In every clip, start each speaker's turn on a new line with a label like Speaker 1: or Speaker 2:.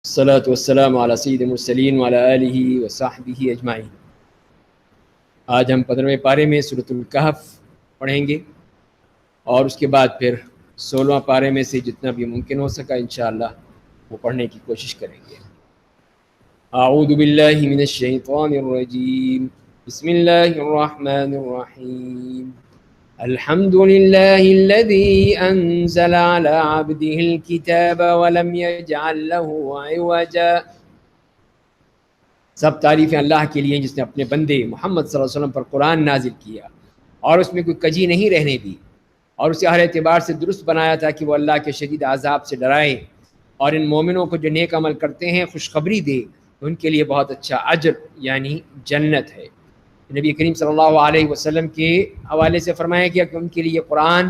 Speaker 1: الصلاۃ والسلام علی سید المرسلین وعلی آلہ وصحبہ اجمعین۔ آج ہم 15ویں پارے میں سورۃ الکہف پڑھیں گے اور اس کے بعد پھر 16واں پارے میں سے جتنا بھی ممکن ہو سکا انشاءاللہ وہ پڑھنے کی کوشش کریں گے۔ اعوذ باللہ من الشیطان الرجیم، بسم اللہ الرحمن الرحیم۔ الحمد للہ الذی انزل علی عبدہ الکتاب ولم یجعل لہ عوجا۔ سب تعریفیں اللہ کے لیے جس نے اپنے بندے محمد صلی اللہ علیہ وسلم پر قرآن نازل کیا اور اس میں کوئی کجی نہیں رہنے دی اور اسے ہر اعتبار سے درست بنایا تھا کہ وہ اللہ کے شدید عذاب سے ڈرائے اور ان مومنوں کو جو نیک عمل کرتے ہیں خوشخبری دے تو ان کے لیے بہت اچھا اجر یعنی جنت ہے۔ نبی کریم صلی اللہ علیہ وسلم کے حوالے سے فرمایا گیا کہ ان کے لیے قرآن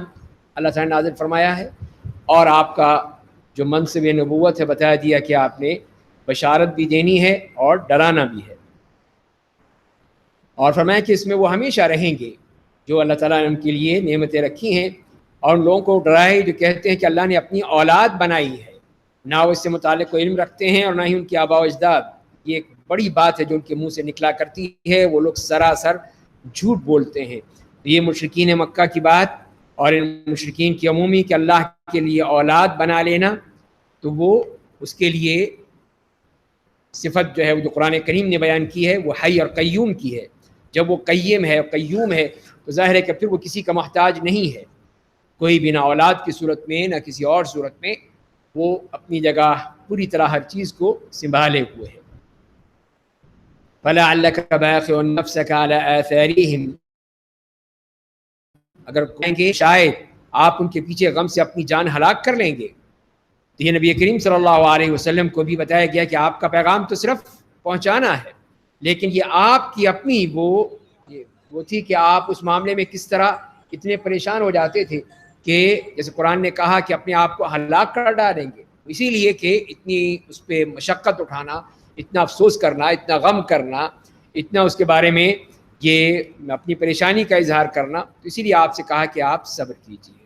Speaker 1: اللہ تعالیٰ نے نازل فرمایا ہے اور آپ کا جو منصب نبوت ہے بتا دیا کہ آپ نے بشارت بھی دینی ہے اور ڈرانا بھی ہے، اور فرمایا کہ اس میں وہ ہمیشہ رہیں گے جو اللہ تعالیٰ نے ان کے لیے نعمتیں رکھی ہیں، اور ان لوگوں کو ڈرائے جو کہتے ہیں کہ اللہ نے اپنی اولاد بنائی ہے، نہ وہ اس سے متعلق کوئی علم رکھتے ہیں اور نہ ہی ان کے آباء و اجداد۔ یہ ایک بڑی بات ہے جو ان کے منہ سے نکلا کرتی ہے، وہ لوگ سراسر جھوٹ بولتے ہیں۔ یہ مشرکین مکہ کی بات اور ان مشرکین کی عمومی کہ اللہ کے لیے اولاد بنا لینا، تو وہ اس کے لیے صفت جو ہے وہ جو قرآن کریم نے بیان کی ہے وہ حی اور قیوم کی ہے۔ جب وہ قیم ہے اور قیوم ہے تو ظاہر ہے کہ پھر وہ کسی کا محتاج نہیں ہے، کوئی بھی نہ اولاد کی صورت میں نہ کسی اور صورت میں، وہ اپنی جگہ پوری طرح ہر چیز کو سنبھالے ہوئے ہے۔ فَلَعَلَّكَ بَاخِعٌ نَفْسَكَ عَلَىٰ آثَارِهِمْ، اگر کہیں گے شاید آپ ان کے پیچھے غم سے اپنی جان ہلاک کر لیں گے۔ تو یہ نبی کریم صلی اللہ علیہ وسلم کو بھی بتایا گیا کہ آپ کا پیغام تو صرف پہنچانا ہے، لیکن یہ آپ کی اپنی وہ تھی کہ آپ اس معاملے میں کس طرح اتنے پریشان ہو جاتے تھے کہ جیسے قرآن نے کہا کہ اپنے آپ کو ہلاک کر ڈالیں گے، اسی لیے کہ اتنی اس پہ مشقت اٹھانا، اتنا افسوس کرنا، اتنا غم کرنا، اتنا اس کے بارے میں یہ اپنی پریشانی کا اظہار کرنا، تو اسی لیے آپ سے کہا کہ آپ صبر کیجیے۔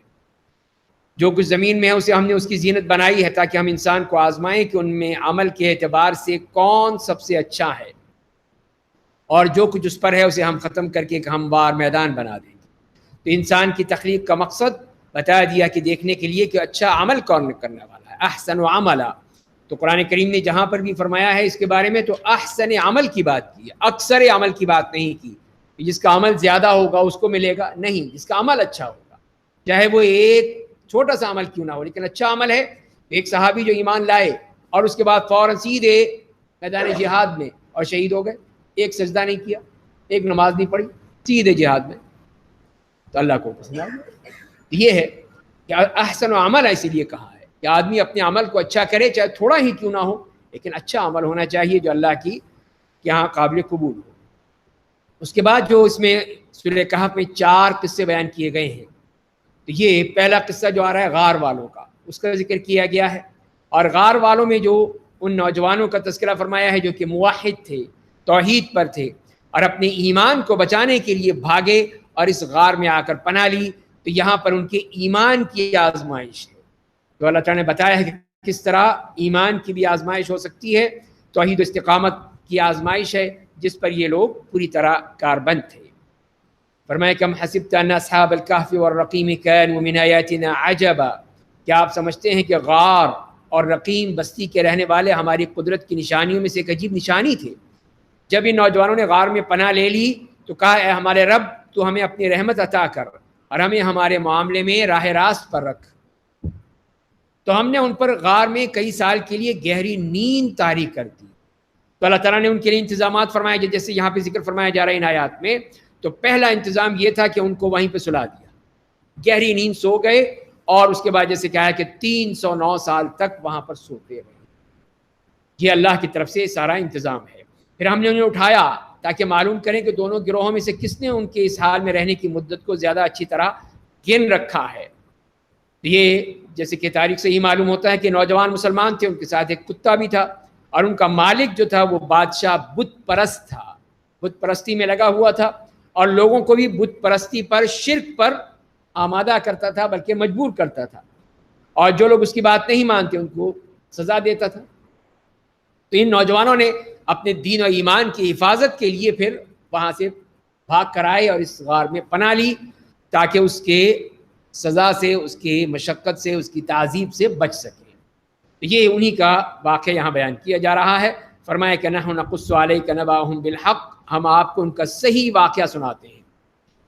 Speaker 1: جو کچھ زمین میں ہے اسے ہم نے اس کی زینت بنائی ہے تاکہ ہم انسان کو آزمائیں کہ ان میں عمل کے اعتبار سے کون سب سے اچھا ہے، اور جو کچھ اس پر ہے اسے ہم ختم کر کے ایک ہموار میدان بنا دیں گے۔ تو انسان کی تخلیق کا مقصد بتا دیا کہ دیکھنے کے لیے کہ اچھا عمل کون کرنے والا ہے، احسن عملا۔ تو قرآن کریم نے جہاں پر بھی فرمایا ہے اس کے بارے میں تو احسن عمل کی بات کی ہے، اکثر عمل کی بات نہیں کی۔ جس کا عمل زیادہ ہوگا اس کو ملے گا، نہیں، جس کا عمل اچھا ہوگا چاہے وہ ایک چھوٹا سا عمل کیوں نہ ہو لیکن اچھا عمل ہے۔ ایک صحابی جو ایمان لائے اور اس کے بعد فوراً سیدھے میدان جہاد میں اور شہید ہو گئے، ایک سجدہ نہیں کیا، ایک نماز نہیں پڑھی، سیدھے جہاد میں، تو اللہ کو پسند آ گیا۔ یہ ہے کہ احسن عمل اسی لیے کہا ہے کہ آدمی اپنے عمل کو اچھا کرے، چاہے تھوڑا ہی کیوں نہ ہو لیکن اچھا عمل ہونا چاہیے جو اللہ کی یہاں قابل قبول ہو۔ اس کے بعد جو اس میں سورہ کہف میں 4 قصے بیان کیے گئے ہیں، تو یہ پہلا قصہ جو آ رہا ہے غار والوں کا، اس کا ذکر کیا گیا ہے، اور غار والوں میں جو ان نوجوانوں کا تذکرہ فرمایا ہے جو کہ موحد تھے، توحید پر تھے اور اپنے ایمان کو بچانے کے لیے بھاگے اور اس غار میں آ کر پناہ لی، تو یہاں پر ان کے ایمان کی آزمائش ہے۔ تو اللہ تعالیٰ نے بتایا ہے کہ کس طرح ایمان کی بھی آزمائش ہو سکتی ہے، توحید و استقامت کی آزمائش ہے جس پر یہ لوگ پوری طرح کاربند تھے۔ فرمایا کہ ہم حسبت ان اصحاب الکہف والرقیم کانوا من آیاتنا عجبا، کیا آپ سمجھتے ہیں کہ غار اور رقیم بستی کے رہنے والے ہماری قدرت کی نشانیوں میں سے ایک عجیب نشانی تھے؟ جب ان نوجوانوں نے غار میں پناہ لے لی تو کہا اے ہمارے رب تو ہمیں اپنی رحمت عطا کر اور ہمیں ہمارے معاملے میں راہ راست پر رکھ۔ تو ہم نے ان پر غار میں کئی سال کے لیے گہری نیند طاری کر دی۔ تو اللہ تعالیٰ نے ان کے لیے انتظامات فرمائے جیسے یہاں پہ ذکر فرمایا جا رہا ہے ان آیات میں۔ تو پہلا انتظام یہ تھا کہ ان کو وہیں پہ سلا دیا، گہری نیند سو گئے، اور اس کے بعد جیسے کہا ہے کہ 309 سال تک وہاں پر سوتے رہے۔ یہ اللہ کی طرف سے سارا انتظام ہے۔ پھر ہم نے انہیں اٹھایا تاکہ معلوم کریں کہ دونوں گروہوں میں سے کس نے ان کے اس حال میں رہنے کی مدت کو زیادہ اچھی طرح گن رکھا ہے۔ یہ جیسے کہ تاریخ سے ہی معلوم ہوتا ہے کہ نوجوان مسلمان تھے، ان کے ساتھ ایک کتا بھی تھا، اور ان کا مالک جو تھا وہ بادشاہ بت پرست تھا، بت پرستی میں لگا ہوا تھا، اور لوگوں کو بھی بت پرستی پر، شرک پر آمادہ کرتا تھا، بلکہ مجبور کرتا تھا، اور جو لوگ اس کی بات نہیں مانتے ان کو سزا دیتا تھا۔ تو ان نوجوانوں نے اپنے دین و ایمان کی حفاظت کے لیے پھر وہاں سے بھاگ کر آئے اور اس غار میں پناہ لی تاکہ اس کے سزا سے، اس کی مشقت سے، اس کی تعذیب سے بچ سکیں۔ یہ انہی کا واقعہ یہاں بیان کیا جا رہا ہے۔ فرمایا کہ نحن نقص علیک نبأہم بالحق، ہم آپ کو ان کا صحیح واقعہ سناتے ہیں۔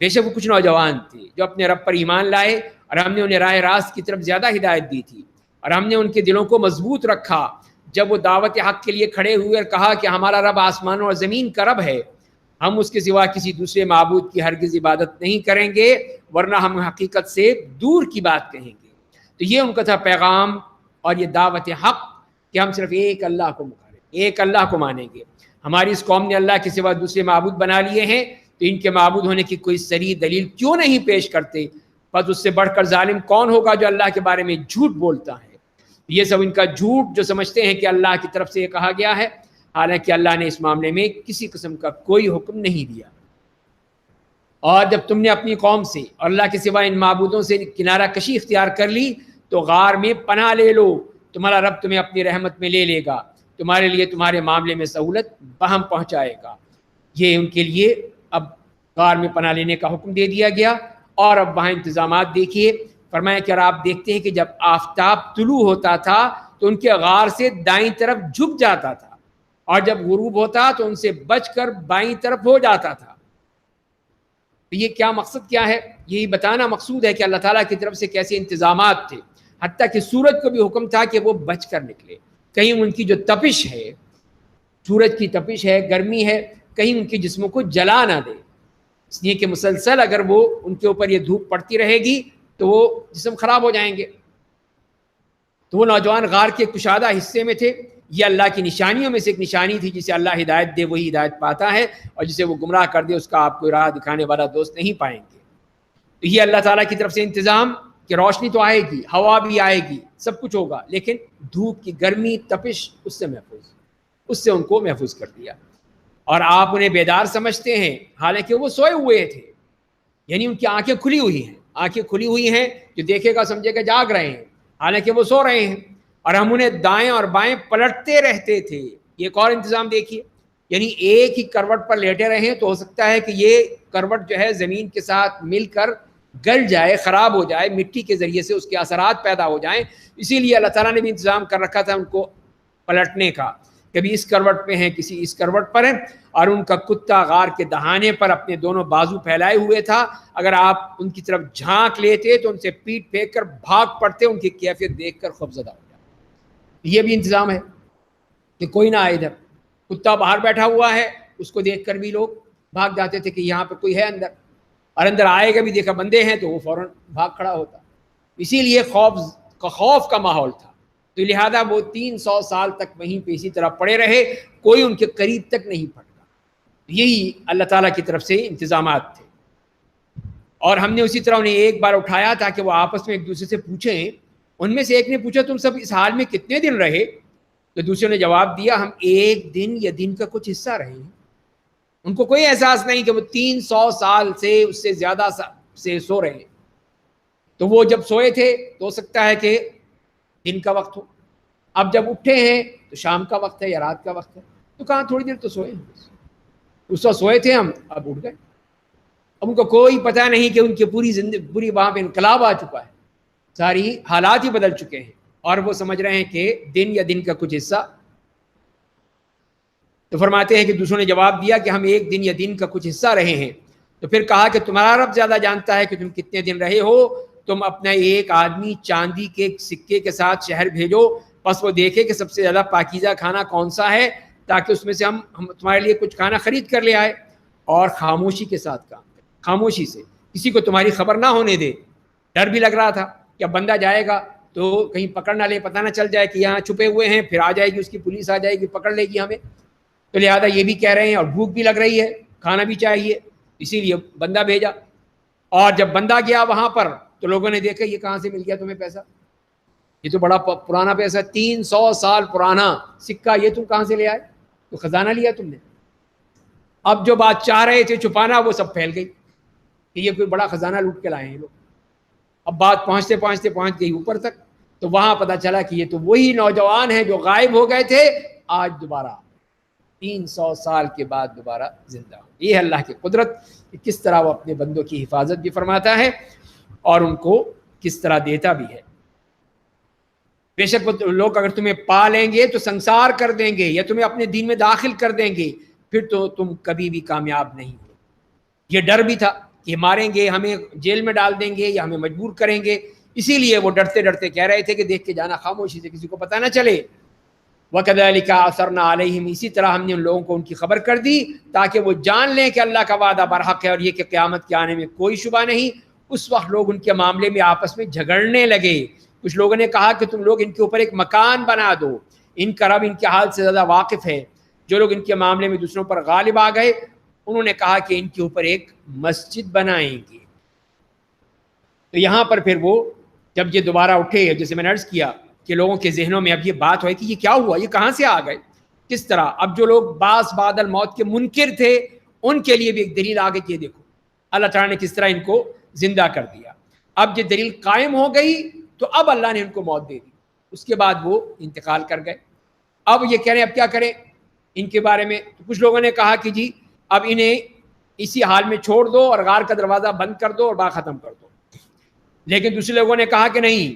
Speaker 1: بے شک وہ کچھ نوجوان تھے جو اپنے رب پر ایمان لائے اور ہم نے انہیں راہ راست کی طرف زیادہ ہدایت دی تھی، اور ہم نے ان کے دلوں کو مضبوط رکھا جب وہ دعوت حق کے لیے کھڑے ہوئے اور کہا کہ ہمارا رب آسمانوں اور زمین کا رب ہے، ہم اس کے سوا کسی دوسرے معبود کی ہرگز عبادت نہیں کریں گے، ورنہ ہم حقیقت سے دور کی بات کہیں گے۔ تو یہ ان کا تھا پیغام اور یہ دعوت حق کہ ہم صرف ایک اللہ کو مکھاریں، ایک اللہ کو مانیں گے۔ ہماری اس قوم نے اللہ کے سوا دوسرے معبود بنا لیے ہیں، تو ان کے معبود ہونے کی کوئی صریح دلیل کیوں نہیں پیش کرتے؟ بس اس سے بڑھ کر ظالم کون ہوگا جو اللہ کے بارے میں جھوٹ بولتا ہے؟ یہ سب ان کا جھوٹ جو سمجھتے ہیں کہ اللہ کی طرف سے یہ کہا گیا ہے، حالانکہ اللہ نے اس معاملے میں کسی قسم کا کوئی حکم نہیں دیا۔ اور جب تم نے اپنی قوم سے اور اللہ کے سوا ان معبودوں سے کنارہ کشی اختیار کر لی تو غار میں پناہ لے لو، تمہارا رب تمہیں اپنی رحمت میں لے لے گا، تمہارے لیے تمہارے معاملے میں سہولت بہم پہنچائے گا۔ یہ ان کے لیے اب غار میں پناہ لینے کا حکم دے دیا گیا۔ اور اب وہاں انتظامات دیکھیے۔ فرمایا کہ آپ دیکھتے ہیں کہ جب آفتاب طلوع ہوتا تھا تو ان کے غار سے دائیں طرف جھک جاتا تھا، اور جب غروب ہوتا تو ان سے بچ کر بائیں طرف ہو جاتا تھا۔ تو یہ کیا مقصد کیا ہے؟ یہی بتانا مقصود ہے کہ اللہ تعالیٰ کی طرف سے کیسے انتظامات تھے، حتیٰ کہ سورج کو بھی حکم تھا کہ وہ بچ کر نکلے، کہیں ان کی جو تپش ہے، سورج کی تپش ہے، گرمی ہے، کہیں ان کے جسموں کو جلا نہ دے، اس لیے کہ مسلسل اگر وہ ان کے اوپر یہ دھوپ پڑتی رہے گی تو وہ جسم خراب ہو جائیں گے۔ تو وہ نوجوان غار کے کشادہ حصے میں تھے۔ یہ اللہ کی نشانیوں میں سے ایک نشانی تھی، جسے اللہ ہدایت دے وہی ہدایت پاتا ہے، اور جسے وہ گمراہ کر دے اس کا آپ کو راہ دکھانے والا دوست نہیں پائیں گے۔ تو یہ اللہ تعالیٰ کی طرف سے انتظام کہ روشنی تو آئے گی، ہوا بھی آئے گی، سب کچھ ہوگا، لیکن دھوپ کی گرمی، تپش، اس سے ان کو محفوظ کر دیا۔ اور آپ انہیں بیدار سمجھتے ہیں حالانکہ وہ سوئے ہوئے تھے، یعنی ان کی آنکھیں کھلی ہوئی ہیں، آنکھیں کھلی ہوئی ہیں، جو دیکھے گا سمجھے گا جاگ رہے ہیں، حالانکہ وہ سو رہے ہیں۔ اور ہم انہیں دائیں اور بائیں پلٹتے رہتے تھے۔ یہ ایک اور انتظام دیکھیے، یعنی ایک ہی کروٹ پر لیٹے رہیں تو ہو سکتا ہے کہ یہ کروٹ جو ہے زمین کے ساتھ مل کر گل جائے، خراب ہو جائے، مٹی کے ذریعے سے اس کے اثرات پیدا ہو جائیں، اسی لیے اللہ تعالیٰ نے بھی انتظام کر رکھا تھا ان کو پلٹنے کا، کبھی اس کروٹ پہ ہیں، کسی اس کروٹ پر ہیں۔ اور ان کا کتا غار کے دہانے پر اپنے دونوں بازو پھیلائے ہوئے تھا، اگر آپ ان کی طرف جھانک لیتے تو ان سے پیٹ پھینک کر بھاگ پڑتے، ان کی کیفیت دیکھ کر خوفزدہ ہو جاتے۔ یہ بھی انتظام ہے کہ کوئی نہ آئے ادھر، کتا باہر بیٹھا ہوا ہے، اس کو دیکھ کر بھی لوگ بھاگ جاتے تھے کہ یہاں پہ کوئی ہے اندر، اور اندر آئے گا بھی دیکھا بندے ہیں تو وہ فوراً بھاگ کھڑا ہوتا۔ اسی لیے خوف کا ماحول تھا، تو لہذا وہ 300 سال تک وہیں پہ اسی طرح پڑے رہے، کوئی ان کے قریب تک نہیں پھٹکا۔ یہی اللہ تعالیٰ کی طرف سے انتظامات تھے۔ اور ہم نے اسی طرح انہیں ایک بار اٹھایا تاکہ وہ آپس میں ایک دوسرے سے پوچھیں۔ ان میں سے ایک نے پوچھا تم سب اس حال میں کتنے دن رہے؟ تو دوسرے نے جواب دیا ہم ایک دن یا دن کا کچھ حصہ رہے ہیں۔ ان کو کوئی احساس نہیں کہ وہ 300 سال سے اس سے زیادہ سے سو رہے ہیں۔ تو وہ جب سوئے تھے تو ہو سکتا ہے کہ دن کا وقت ہو، اب جب اٹھے ہیں تو شام کا وقت ہے یا رات کا وقت ہے، تو کہاں تھوڑی دیر تو سوئے ہیں، اس وقت سوئے تھے ہم، اب اٹھ گئے۔ اب ان کو کوئی پتہ نہیں کہ ان کی پوری زندگی وہاں پہ انقلاب آ چکا ہے، ساری حالات ہی بدل چکے ہیں، اور وہ سمجھ رہے ہیں کہ دن یا دن کا کچھ حصہ۔ تو فرماتے ہیں کہ دوسروں نے جواب دیا کہ ہم ایک دن یا دن کا کچھ حصہ رہے ہیں۔ تو پھر کہا کہ تمہارا رب زیادہ جانتا ہے کہ تم کتنے دن رہے ہو، تم اپنا ایک آدمی چاندی کے سکے کے ساتھ شہر بھیجو، پس وہ دیکھے کہ سب سے زیادہ پاکیزہ کھانا کون سا ہے، تاکہ اس میں سے ہم تمہارے لیے کچھ کھانا خرید کر لے آئے، اور خاموشی کے ساتھ کام کرے، خاموشی سے، کسی کو تمہاری خبر نہ ہونے دے۔ ڈر بھی لگ رہا تھا کہ اب بندہ جائے گا تو کہیں پکڑ نہ لے، پتہ نہ چل جائے کہ یہاں چھپے ہوئے ہیں، پھر آ جائے گی اس کی پولیس، آ جائے گی پکڑ لے گی ہمیں۔ تو لہٰذا یہ بھی کہہ رہے ہیں، اور بھوک بھی لگ رہی ہے، کھانا بھی چاہیے، اسی لیے بندہ بھیجا۔ اور جب بندہ گیا وہاں پر تو لوگوں نے دیکھا یہ کہاں سے مل گیا تمہیں پیسہ، یہ تو بڑا پرانا پیسہ، 300 سال پرانا سکہ، یہ تم کہاں سے لے آئے؟ تو خزانہ لیا تم نے۔ اب جو بات چاہ رہے تھے چھپانا وہ سب پھیل گئی کہ یہ کوئی بڑا خزانہ لوٹ کے لائے ہیں لوگ۔ اب بات پہنچتے پہنچتے پہنچ گئی اوپر تک، تو وہاں پتہ چلا کہ یہ تو وہی نوجوان ہیں جو غائب ہو گئے تھے آج دوبارہ 300 سال کے بعد دوبارہ زندہ ہو. یہ ہے اللہ کی قدرت کہ کس طرح وہ اپنے بندوں کی حفاظت بھی فرماتا ہے اور ان کو کس طرح دیتا بھی ہے. بے شک وہ لوگ اگر تمہیں پا لیں گے تو سنسار کر دیں گے یا تمہیں اپنے دین میں داخل کر دیں گے, پھر تو تم کبھی بھی کامیاب نہیں ہو. یہ ڈر بھی تھا کہ ماریں گے, ہمیں جیل میں ڈال دیں گے یا ہمیں مجبور کریں گے, اسی لیے وہ ڈرتے ڈرتے کہہ رہے تھے کہ دیکھ کے جانا خاموشی سے, کسی کو پتہ نہ چلے. وَكَذَلِكَ أَثَرْنَا عَلَيْهِمْ, اسی طرح ہم نے ان لوگوں کو ان کی خبر کر دی تاکہ وہ جان لیں کہ اللہ کا وعدہ برحق ہے اور یہ کہ قیامت کے آنے میں کوئی شبہ نہیں. اس وقت لوگ ان کے معاملے میں آپس میں جھگڑنے لگے. کچھ لوگوں نے کہا کہ تم لوگ ان کے اوپر ایک مکان بنا دو, ان کا رب ان کے حال سے زیادہ واقف ہے. جو لوگ ان کے معاملے میں دوسروں پر غالب آ گئے انہوں نے کہا کہ ان کے اوپر ایک مسجد بنائیں گے. تو یہاں پر پھر وہ جب یہ دوبارہ اٹھے, جیسے میں نے عرض کیا کہ لوگوں کے ذہنوں میں اب یہ بات ہوئی کہ یہ کیا ہوا, یہ کہاں سے آ گئے, کس طرح. اب جو لوگ باس بعد الموت کے منکر تھے ان کے لیے بھی ایک دلیل آ گئی کہ دیکھو اللہ تعالیٰ نے کس طرح ان کو زندہ کر دیا. اب یہ دلیل قائم ہو گئی تو اب اللہ نے ان کو موت دے دی. اس کے بعد وہ انتقال کر گئے. اب یہ کہہ رہے ہیں اب کیا کریں ان کے بارے میں. تو کچھ لوگوں نے کہا کہ جی اب انہیں اسی حال میں چھوڑ دو اور غار کا دروازہ بند کر دو اور بات ختم کر دو. لیکن دوسرے لوگوں نے کہا کہ نہیں,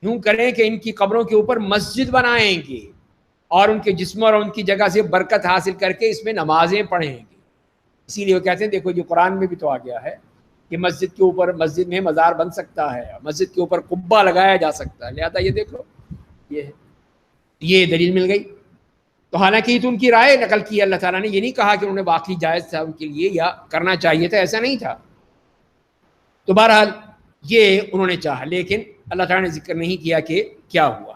Speaker 1: یوں کریں کہ ان کی قبروں کے اوپر مسجد بنائیں گے اور ان کے جسموں اور ان کی جگہ سے برکت حاصل کر کے اس میں نمازیں پڑھیں گے. اسی لیے وہ کہتے ہیں دیکھو یہ قرآن میں بھی تو آ گیا ہے کہ مسجد کے اوپر, مسجد میں مزار بن سکتا ہے, مسجد کے اوپر قبہ لگایا جا سکتا ہے. لہذا یہ دیکھ لو یہ دلیل مل گئی. تو حالانکہ یہ تو ان کی رائے نقل کی, اللہ تعالیٰ نے یہ نہیں کہا کہ انہوں نے واقعی جائز تھا ان کے لیے یا کرنا چاہیے تھا, ایسا نہیں تھا. تو بہرحال یہ انہوں نے چاہا, لیکن اللہ تعالیٰ نے ذکر نہیں کیا کہ کیا ہوا.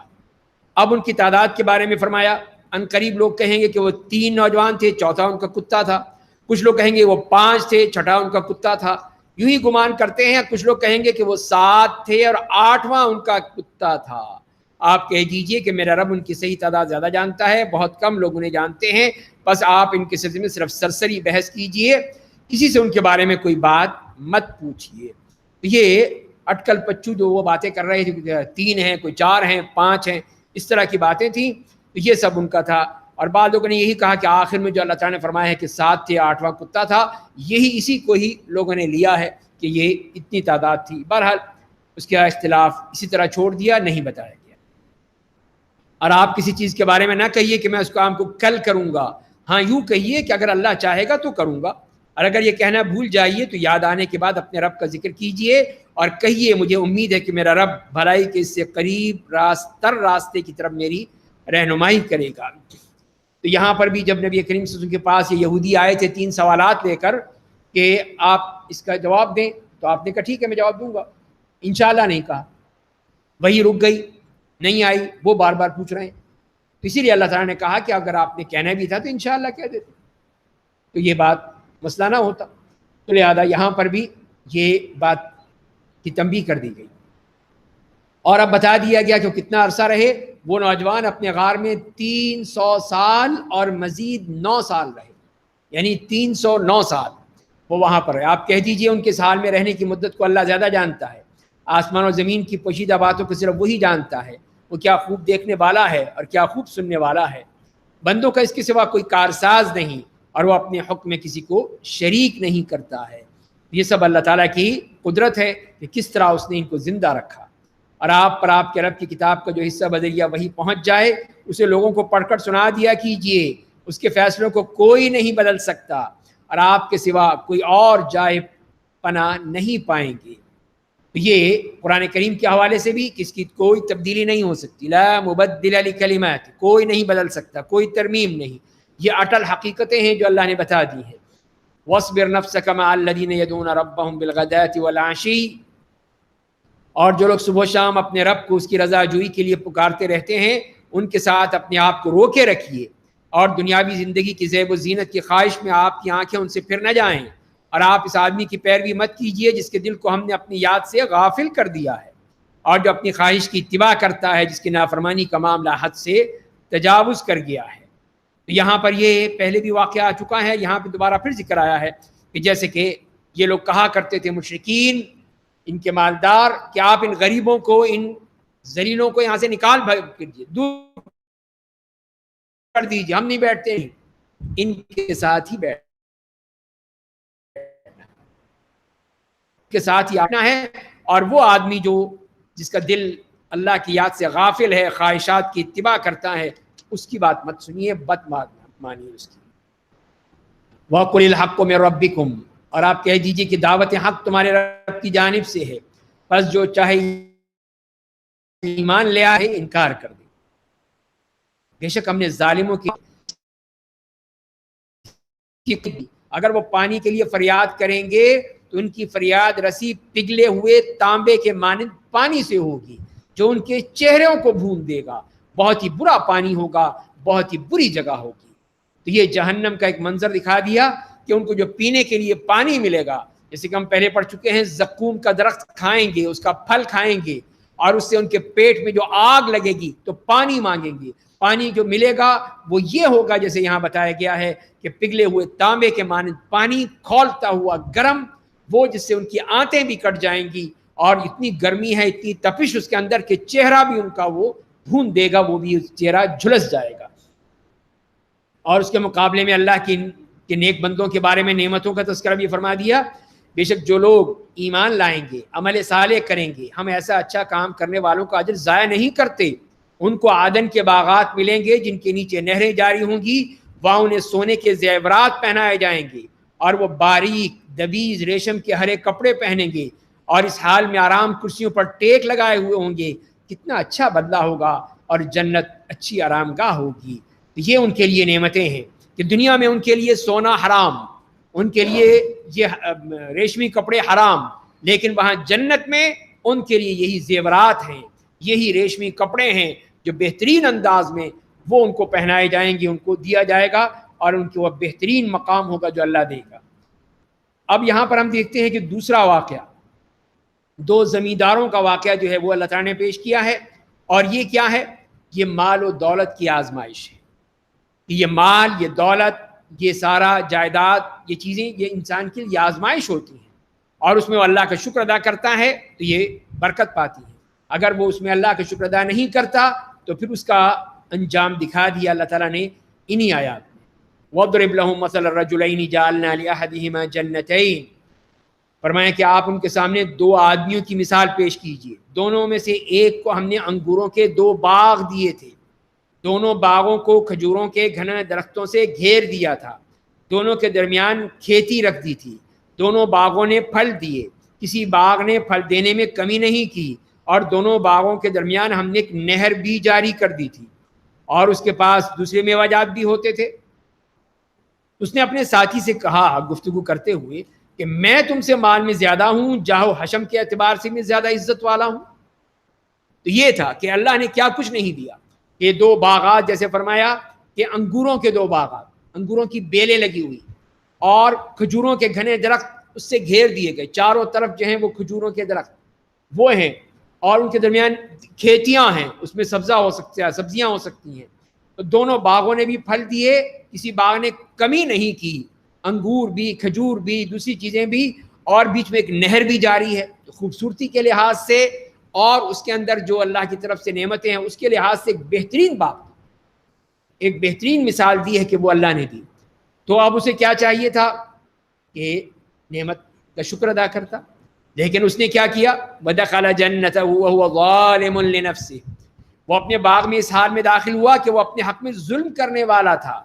Speaker 1: اب ان کی تعداد کے بارے میں فرمایا ان قریب لوگ کہیں گے کہ وہ 3 نوجوان تھے, چوتھا ان کا کتا تھا. کچھ لوگ کہیں گے وہ 5 تھے, چھٹا ان کا کتا تھا. یوں ہی گمان کرتے ہیں. کچھ لوگ کہیں گے کہ وہ 7 تھے اور 8واں ان کا کتا تھا. آپ کہہ دیجئے کہ میرا رب ان کی صحیح تعداد زیادہ جانتا ہے, بہت کم لوگ انہیں جانتے ہیں. بس آپ ان کے سلسلے میں صرف سرسری بحث کیجئے, کسی سے ان کے بارے میں کوئی بات مت پوچھئے. یہ اٹکل پچو جو وہ باتیں کر رہے تھے, 3 ہیں, کوئی 4 ہیں, 5 ہیں, اس طرح کی باتیں تھیں. تو یہ سب ان کا تھا. اور بعض لوگوں نے یہی کہا کہ آخر میں جو اللہ تعالیٰ نے فرمایا ہے کہ 7 تھے, 8واں کتا تھا, یہی اسی کو ہی لوگوں نے لیا ہے کہ یہ اتنی تعداد تھی. بہرحال اس کا اختلاف اسی طرح چھوڑ دیا, نہیں بتایا گیا. اور آپ کسی چیز کے بارے میں نہ کہیے کہ میں اس کام کو کل کروں گا. ہاں یوں کہیے کہ اگر اللہ چاہے گا تو کروں گا, اور اگر یہ کہنا بھول جائیے تو یاد آنے کے بعد اپنے رب کا ذکر کیجئے اور کہیے مجھے امید ہے کہ میرا رب بھلائی کے اس سے قریب راستے کی طرف میری رہنمائی کرے گا. تو یہاں پر بھی جب نبی کریم صلی اللہ علیہ وسلم کے پاس یہ یہودی آئے تھے 3 سوالات لے کر کہ آپ اس کا جواب دیں, تو آپ نے کہا ٹھیک ہے میں جواب دوں گا. انشاءاللہ نہیں کہا, وہی رک گئی, نہیں آئی, وہ بار بار پوچھ رہے ہیں. تو اسی لیے اللہ تعالیٰ نے کہا کہ اگر آپ نے کہنا بھی تھا تو انشاءاللہ کہہ دیتے, تو یہ بات مسئلہ نہ ہوتا. تو لہذا یہاں پر بھی یہ بات کی تنبیہ کر دی گئی. اور اب بتا دیا گیا کہ وہ کتنا عرصہ رہے. وہ نوجوان اپنے غار میں 300 سال اور مزید 9 سال رہے, یعنی 309 سال وہ وہاں پر رہے. آپ کہہ دیجئے ان کے سال میں رہنے کی مدت کو اللہ زیادہ جانتا ہے. آسمان و زمین کی پوشیدہ باتوں کو صرف وہی جانتا ہے. وہ کیا خوب دیکھنے والا ہے اور کیا خوب سننے والا ہے. بندوں کا اس کے سوا کوئی کارساز نہیں, اور وہ اپنے حکم میں کسی کو شریک نہیں کرتا ہے. یہ سب اللہ تعالیٰ کی قدرت ہے کہ کس طرح اس نے ان کو زندہ رکھا. اور آپ پر آپ کے رب کی کتاب کا جو حصہ بدریہ وہی پہنچ جائے, اسے لوگوں کو پڑھ کر سنا دیا کیجئے. اس کے فیصلوں کو کوئی نہیں بدل سکتا, اور آپ کے سوا کوئی اور جائے پناہ نہیں پائیں گے. یہ قرآن کریم کے حوالے سے بھی کس کی کوئی تبدیلی نہیں ہو سکتی. لا مبدل لکلمات, کوئی نہیں بدل سکتا, کوئی ترمیم نہیں. یہ اٹل حقیقتیں ہیں جو اللہ نے بتا دی ہیں. وَاصْبِرْ نَفْسَكَ مَعَ الَّذِينَ يَدْعُونَ رَبَّهُمْ بِالْغَدَاةِ وَالْعَشِيِّ, اور جو لوگ صبح و شام اپنے رب کو اس کی رضا جوئی کے لیے پکارتے رہتے ہیں, ان کے ساتھ اپنے آپ کو روکے رکھیے. اور دنیاوی زندگی کی زیب و زینت کی خواہش میں آپ کی آنکھیں ان سے پھر نہ جائیں. اور آپ اس آدمی کی پیروی مت کیجئے جس کے دل کو ہم نے اپنی یاد سے غافل کر دیا ہے, اور جو اپنی خواہش کی اتباع کرتا ہے, جس کی نافرمانی کا معاملہ حد سے تجاوز کر گیا ہے. تو یہاں پر یہ پہلے بھی واقعہ آ چکا ہے, یہاں پہ دوبارہ پھر ذکر آیا ہے کہ جیسے کہ یہ لوگ کہا کرتے تھے مشرکین, ان کے مالدار, کہ آپ ان غریبوں کو, ان ذلیلوں کو یہاں سے نکال بھیجیے, دور کر دیجیے، ہم نہیں بیٹھتے ہیں، ان کے ساتھ ہی بیٹھنا کے ساتھ ہی آنا ہے۔ اور وہ آدمی جس کا دل اللہ کی یاد سے غافل ہے، خواہشات کی اتباع کرتا ہے، اس کی بات مت سنیے، بد مانیے اس کی۔ وَقُلِ الْحَقُّ مِن رَبِّكُمْ، اور آپ کہہ دیجئے کہ دعوت حق تمہارے رب کی جانب سے ہے، بس جو چاہے ایمان لے آئے انکار کر دے۔ بے شک ہم نے ظالموں کی اگر وہ پانی کے لیے فریاد کریں گے تو ان کی فریاد رسی پگھلے ہوئے تانبے کے مانند پانی سے ہوگی جو ان کے چہروں کو بھون دے گا، بہت ہی برا پانی ہوگا، بہت ہی بری جگہ ہوگی۔ تو یہ جہنم کا ایک منظر دکھا دیا کہ ان کو جو پینے کے لیے پانی ملے گا، جیسے کہ ہم پہلے پڑھ چکے ہیں، زقوم کا درخت کھائیں گے، اس کا پھل کھائیں گے، اور اس سے ان کے پیٹ میں جو آگ لگے گی تو پانی مانگیں گے۔ پانی جو ملے گا وہ یہ ہوگا جیسے یہاں بتایا گیا ہے کہ پگھلے ہوئے تانبے کے مانند پانی، کھولتا ہوا گرم، وہ جس سے ان کی آنتیں بھی کٹ جائیں گی، اور اتنی گرمی ہے، اتنی تپش اس کے اندر کہ چہرہ بھی ان کا وہ بھون دے گا، وہ بھی چہرہ جھلس جائے گا۔ اور اس کے مقابلے میں اللہ کے نیک بندوں کے بارے میں نعمتوں کا تذکرہ بھی فرما دیا، بے شک جو لوگ ایمان لائیں گے، عمل صالح کریں گے، ہم ایسا اچھا کام کرنے والوں کا اجر ضائع نہیں کرتے۔ ان کو عدن کے باغات ملیں گے جن کے نیچے نہریں جاری ہوں گی، وہاں انہیں سونے کے زیورات پہنائے جائیں گے، اور وہ باریک دبیز ریشم کے ہرے کپڑے پہنیں گے، اور اس حال میں آرام کرسیوں پر ٹیک لگائے ہوئے ہوں گے۔ کتنا اچھا بدلہ ہوگا، اور جنت اچھی آرام گاہ ہوگی۔ یہ ان کے لیے نعمتیں ہیں کہ دنیا میں ان کے لیے سونا حرام، ان کے لیے یہ ریشمی کپڑے حرام، لیکن وہاں جنت میں ان کے لیے یہی زیورات ہیں، یہی ریشمی کپڑے ہیں جو بہترین انداز میں وہ ان کو پہنائے جائیں گے، ان کو دیا جائے گا، اور ان کو وہ بہترین مقام ہوگا جو اللہ دے گا۔ اب یہاں پر ہم دیکھتے ہیں کہ دوسرا واقعہ، دو زمینداروں کا واقعہ جو ہے وہ اللہ تعالیٰ نے پیش کیا ہے، اور یہ کیا ہے؟ یہ مال و دولت کی آزمائش ہے۔ یہ مال، یہ دولت، یہ سارا جائیداد، یہ چیزیں، یہ انسان کے لیے آزمائش ہوتی ہیں، اور اس میں وہ اللہ کا شکر ادا کرتا ہے تو یہ برکت پاتی ہے۔ اگر وہ اس میں اللہ کا شکر ادا نہیں کرتا تو پھر اس کا انجام دکھا دیا اللہ تعالیٰ نے انہی آیات میں۔ وَاضْرِبْ لَهُم مَثَلَ الرَّجُلَيْنِ جَعَلْنَا لِأَحَدِهِمَا جَنَّتَيْنِ، فرمایا کہ آپ ان کے سامنے دو آدمیوں کی مثال پیش کیجئے، دونوں میں سے ایک کو ہم نے انگوروں کے دو باغ دیے تھے، دونوں باغوں کو کھجوروں کے گھنے درختوں سے گھیر دیا تھا، دونوں کے درمیان کھیتی رکھ دی تھی، دونوں باغوں نے پھل دیے، کسی باغ نے پھل دینے میں کمی نہیں کی، اور دونوں باغوں کے درمیان ہم نے ایک نہر بھی جاری کر دی تھی، اور اس کے پاس دوسرے میوہ جات بھی ہوتے تھے۔ اس نے اپنے ساتھی سے کہا گفتگو کرتے ہوئے کہ میں تم سے مال میں زیادہ ہوں، جاہ و حشم کے اعتبار سے میں زیادہ عزت والا ہوں۔ تو یہ تھا کہ اللہ نے کیا کچھ نہیں دیا، کہ دو باغات، جیسے فرمایا کہ انگوروں کے دو باغات، انگوروں کی بیلیں لگی ہوئی، اور کھجوروں کے گھنے درخت اس سے گھیر دیے گئے، چاروں طرف جو ہیں وہ کھجوروں کے درخت وہ ہیں، اور ان کے درمیان کھیتیاں ہیں، اس میں سبزیاں ہو سکتی ہیں۔ تو دونوں باغوں نے بھی پھل دیے، کسی باغ نے کمی نہیں کی، انگور بھی، کھجور بھی، دوسری چیزیں بھی، اور بیچ میں ایک نہر بھی جاری ہے۔ تو خوبصورتی کے لحاظ سے اور اس کے اندر جو اللہ کی طرف سے نعمتیں ہیں اس کے لحاظ سے ایک بہترین باغ، ایک بہترین مثال دی ہے کہ وہ اللہ نے دی۔ تو اب اسے کیا چاہیے تھا کہ نعمت کا شکر ادا کرتا، لیکن اس نے کیا کیا؟ وَدَخَلَ جَنَّتَهُ وَهُوَ ظَالِمٌ لِنَفْسِهِ، وہ اپنے باغ میں اس حال میں داخل ہوا کہ وہ اپنے حق میں ظلم کرنے والا تھا۔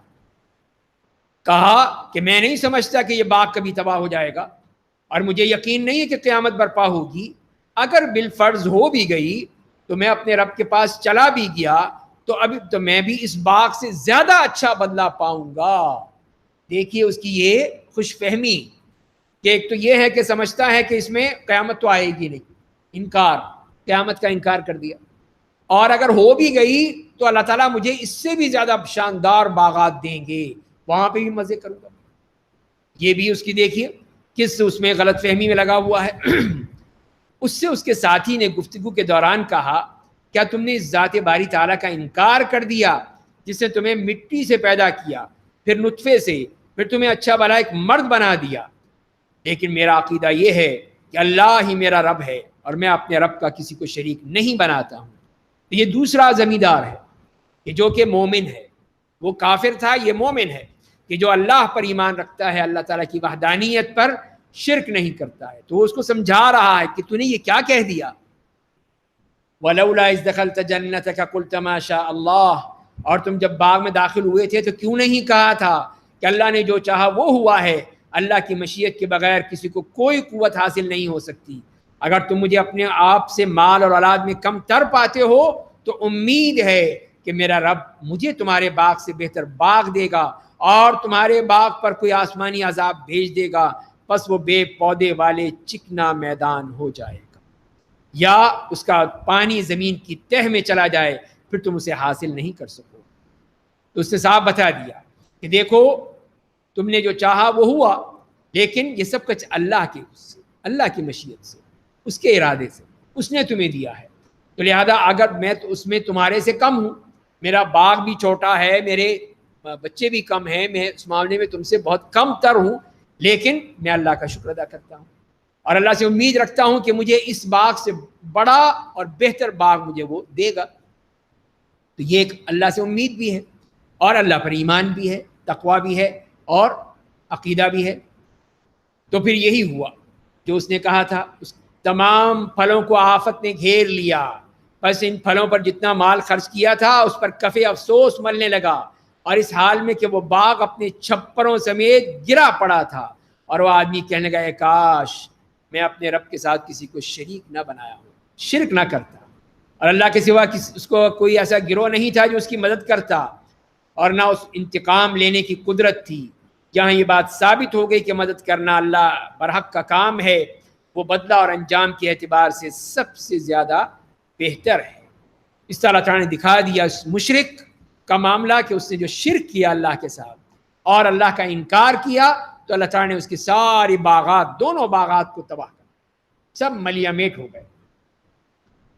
Speaker 1: کہا کہ میں نہیں سمجھتا کہ یہ باغ کبھی تباہ ہو جائے گا، اور مجھے یقین نہیں ہے کہ قیامت برپا ہوگی، اگر بالفرض ہو بھی گئی تو میں اپنے رب کے پاس چلا بھی گیا تو ابھی تو میں بھی اس باغ سے زیادہ اچھا بدلہ پاؤں گا۔ دیکھیے اس کی یہ خوش فہمی کہ ایک تو یہ ہے کہ سمجھتا ہے کہ اس میں قیامت تو آئے گی نہیں، انکار، قیامت کا انکار کر دیا، اور اگر ہو بھی گئی تو اللہ تعالیٰ مجھے اس سے بھی زیادہ شاندار باغات دیں گے، وہاں پہ بھی مزے کروں گا۔ یہ بھی اس کی دیکھیے کس اس میں غلط فہمی میں لگا ہوا ہے۔ اس سے اس کے ساتھی نے گفتگو کے دوران کہا، کیا تم نے اس ذات باری تعالیٰ کا انکار کر دیا جس نے تمہیں مٹی سے پیدا کیا، پھر نطفے سے، پھر تمہیں اچھا بھلا ایک مرد بنا دیا؟ لیکن میرا عقیدہ یہ ہے کہ اللہ ہی میرا رب ہے، اور میں اپنے رب کا کسی کو شریک نہیں بناتا ہوں۔ یہ دوسرا زمیندار ہے کہ جو کہ مومن ہے، وہ کافر تھا، یہ مومن ہے کہ جو اللہ پر ایمان رکھتا ہے، اللہ تعالیٰ کی وحدانیت پر شرک نہیں کرتا ہے. تو وہ اس کو سمجھا رہا ہے کہ تو نے یہ کیا کہہ دیا. وَلَوْلَا إِذْ دَخَلْتَ جَنَّتَكَ قُلْتَ مَا شَاءَ اللَّهُ، اور تم جب باغ میں داخل ہوئے تھے تو کیوں نہیں کہا تھا کہ اللہ نے جو چاہا وہ ہوا ہے. اللہ کی مشیت کے بغیر کسی کو کوئی قوت حاصل نہیں ہو سکتی. اگر تم مجھے اپنے آپ سے مال اور اولاد میں کم تر پاتے ہو تو امید ہے کہ میرا رب مجھے تمہارے باغ سے بہتر باغ دے گا اور تمہارے باغ پر کوئی آسمانی عذاب بھیج دے گا، پس وہ بے پودے والے چکنا میدان ہو جائے گا، یا اس کا پانی زمین کی تہ میں چلا جائے، پھر تم اسے حاصل نہیں کر سکو. تو اس نے صاحب بتا دیا کہ دیکھو تم نے جو چاہا وہ ہوا، لیکن یہ سب کچھ اللہ کے اللہ کی مشیت سے، اس کے ارادے سے اس نے تمہیں دیا ہے. تو لہذا اگر میں تو اس میں تمہارے سے کم ہوں، میرا باغ بھی چھوٹا ہے، میرے بچے بھی کم ہیں، میں اس معاملے میں تم سے بہت کم تر ہوں، لیکن میں اللہ کا شکر ادا کرتا ہوں اور اللہ سے امید رکھتا ہوں کہ مجھے اس باغ سے بڑا اور بہتر باغ مجھے وہ دے گا. تو یہ ایک اللہ سے امید بھی ہے اور اللہ پر ایمان بھی ہے، تقوی بھی ہے اور عقیدہ بھی ہے. تو پھر یہی ہوا جو اس نے کہا تھا. اس تمام پھلوں کو آفت نے گھیر لیا، بس ان پھلوں پر جتنا مال خرچ کیا تھا اس پر کفے افسوس ملنے لگا، اور اس حال میں کہ وہ باغ اپنے چھپروں سمیت گرا پڑا تھا. اور وہ آدمی کہنے لگا اے کاش میں اپنے رب کے ساتھ کسی کو شریک نہ بنایا ہوں، شرک نہ کرتا، اور اللہ کے سوا اس کو کوئی ایسا گروہ نہیں تھا جو اس کی مدد کرتا، اور نہ اس انتقام لینے کی قدرت تھی. جہاں یہ بات ثابت ہو گئی کہ مدد کرنا اللہ برحق کا کام ہے، وہ بدلہ اور انجام کے اعتبار سے سب سے زیادہ بہتر ہے. اس طرح اللہ تعالیٰ نے دکھا دیا اس مشرک کا معاملہ کہ اس نے جو شرک کیا اللہ کے ساتھ اور اللہ کا انکار کیا، تو اللہ تعالیٰ نے اس کے ساری باغات، دونوں باغات کو تباہ کر سب ملیا میٹ ہو گئے.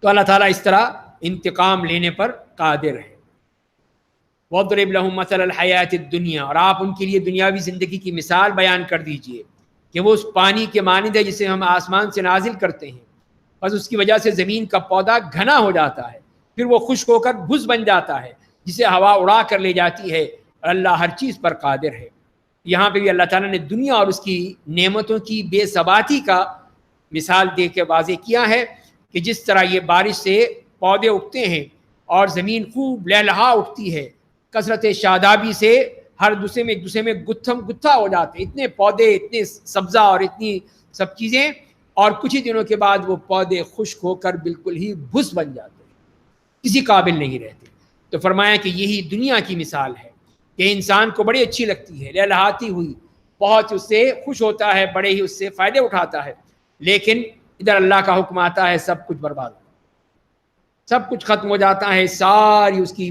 Speaker 1: تو اللہ تعالیٰ اس طرح انتقام لینے پر قادر ہے. وَاضْرِبْ لَهُمْ مَثَلَ الْحَيَاةِ الدُّنْيَا، اور آپ ان کے لیے دنیاوی زندگی کی مثال بیان کر دیجئے کہ وہ اس پانی کے مانند ہے جسے ہم آسمان سے نازل کرتے ہیں، بس اس کی وجہ سے زمین کا پودا گھنا ہو جاتا ہے، پھر وہ خشک ہو کر بھس بن جاتا ہے جسے ہوا اڑا کر لے جاتی ہے، اور اللہ ہر چیز پر قادر ہے. یہاں پہ بھی اللہ تعالیٰ نے دنیا اور اس کی نعمتوں کی بے ثباتی کا مثال دے کے واضح کیا ہے کہ جس طرح یہ بارش سے پودے اگتے ہیں اور زمین خوب لہلہا اٹھتی ہے، کثرت شادابی سے ہر دوسرے میں ایک دوسرے میں گتھا ہو جاتے ہیں، اتنے پودے، اتنے سبزہ اور اتنی سب چیزیں، اور کچھ ہی دنوں کے بعد وہ پودے خشک ہو کر بالکل ہی بھس بن جاتے ہیں، کسی قابل نہیں رہتے. تو فرمایا کہ یہی دنیا کی مثال ہے کہ انسان کو بڑی اچھی لگتی ہے، لہلہاتی ہوئی، بہت اس سے خوش ہوتا ہے، بڑے ہی اس سے فائدے اٹھاتا ہے، لیکن ادھر اللہ کا حکم آتا ہے سب کچھ برباد، سب کچھ ختم ہو جاتا ہے، ساری اس کی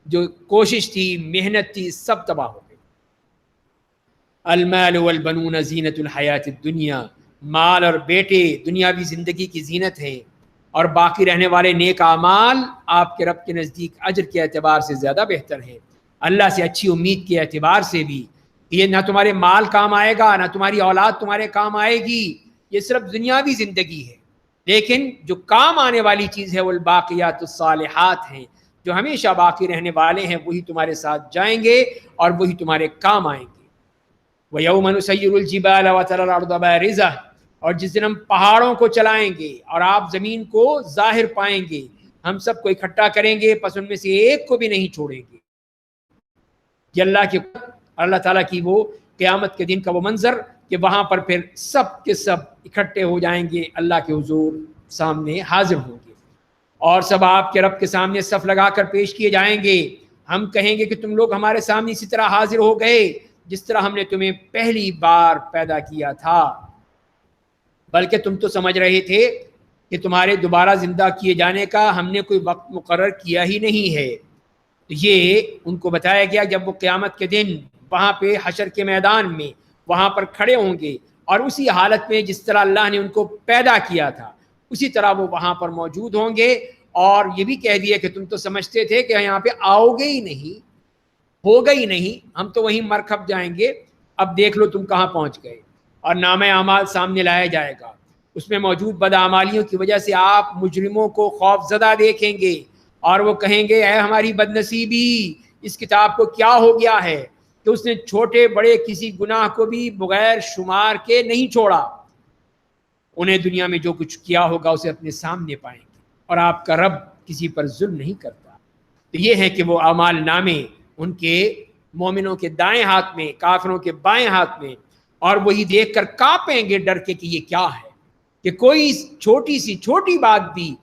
Speaker 1: جو کوشش تھی، محنت تھی، سب تباہ ہو گئی. المال والبنون زینت الحیات الدنیا، مال اور بیٹے دنیاوی زندگی کی زینت ہے، اور باقی رہنے والے نیک اعمال آپ کے رب کے نزدیک اجر کے اعتبار سے زیادہ بہتر ہے، اللہ سے اچھی امید کے اعتبار سے بھی. یہ نہ تمہارے مال کام آئے گا، نہ تمہاری اولاد تمہارے کام آئے گی، یہ صرف دنیاوی زندگی ہے، لیکن جو کام آنے والی چیز ہے وہ الباقیات الصالحات ہیں، جو ہمیشہ باقی رہنے والے ہیں، وہی تمہارے ساتھ جائیں گے اور وہی تمہارے کام آئیں گے. وَيَوْمَ نُسَيِّرُ الْجِبَالَ وَتَرَى الْأَرْضَ بَارِزَةً، اور جس دن ہم پہاڑوں کو چلائیں گے اور آپ زمین کو ظاہر پائیں گے، ہم سب کو اکٹھا کریں گے، پس ان میں سے ایک کو بھی نہیں چھوڑیں گے. یہ اللہ تعالیٰ کی وہ قیامت کے دن کا وہ منظر کہ وہاں پر پھر سب کے سب اکٹھے ہو جائیں گے، اللہ کے حضور سامنے حاضر ہوں گے، اور سب آپ کے رب کے سامنے صف لگا کر پیش کیے جائیں گے. ہم کہیں گے کہ تم لوگ ہمارے سامنے اسی طرح حاضر ہو گئے جس طرح ہم نے تمہیں پہلی بار پیدا کیا تھا، بلکہ تم تو سمجھ رہے تھے کہ تمہارے دوبارہ زندہ کیے جانے کا ہم نے کوئی وقت مقرر کیا ہی نہیں ہے. یہ ان کو بتایا گیا جب وہ قیامت کے دن وہاں پہ حشر کے میدان میں وہاں پر کھڑے ہوں گے، اور اسی حالت میں جس طرح اللہ نے ان کو پیدا کیا تھا اسی طرح وہ وہاں پر موجود ہوں گے. اور یہ بھی کہہ دیا کہ تم تو سمجھتے تھے کہ یہاں پہ آؤ گے ہی نہیں، ہوگا ہی نہیں، ہم تو وہیں مر کھپ جائیں گے، اب دیکھ لو تم کہاں پہنچ گئے. اور نامہ اعمال سامنے لایا جائے گا، اس میں موجود بدعمالیوں کی وجہ سے آپ مجرموں کو خوف زدہ دیکھیں گے، اور وہ کہیں گے اے ہماری بدنصیبی اس کتاب کو کیا ہو گیا ہے کہ اس نے چھوٹے بڑے کسی گناہ کو بھی بغیر شمار کے نہیں چھوڑا. انہیں دنیا میں جو کچھ کیا ہوگا اسے اپنے سامنے پائیں گے, اور آپ کا رب کسی پر ظلم نہیں کرتا. تو یہ ہے کہ وہ اعمال نامے ان کے مومنوں کے دائیں ہاتھ میں, کافروں کے بائیں ہاتھ میں, اور وہی دیکھ کر کانپیں گے ڈر کے کہ یہ کیا ہے, کہ کوئی چھوٹی سی چھوٹی بات بھی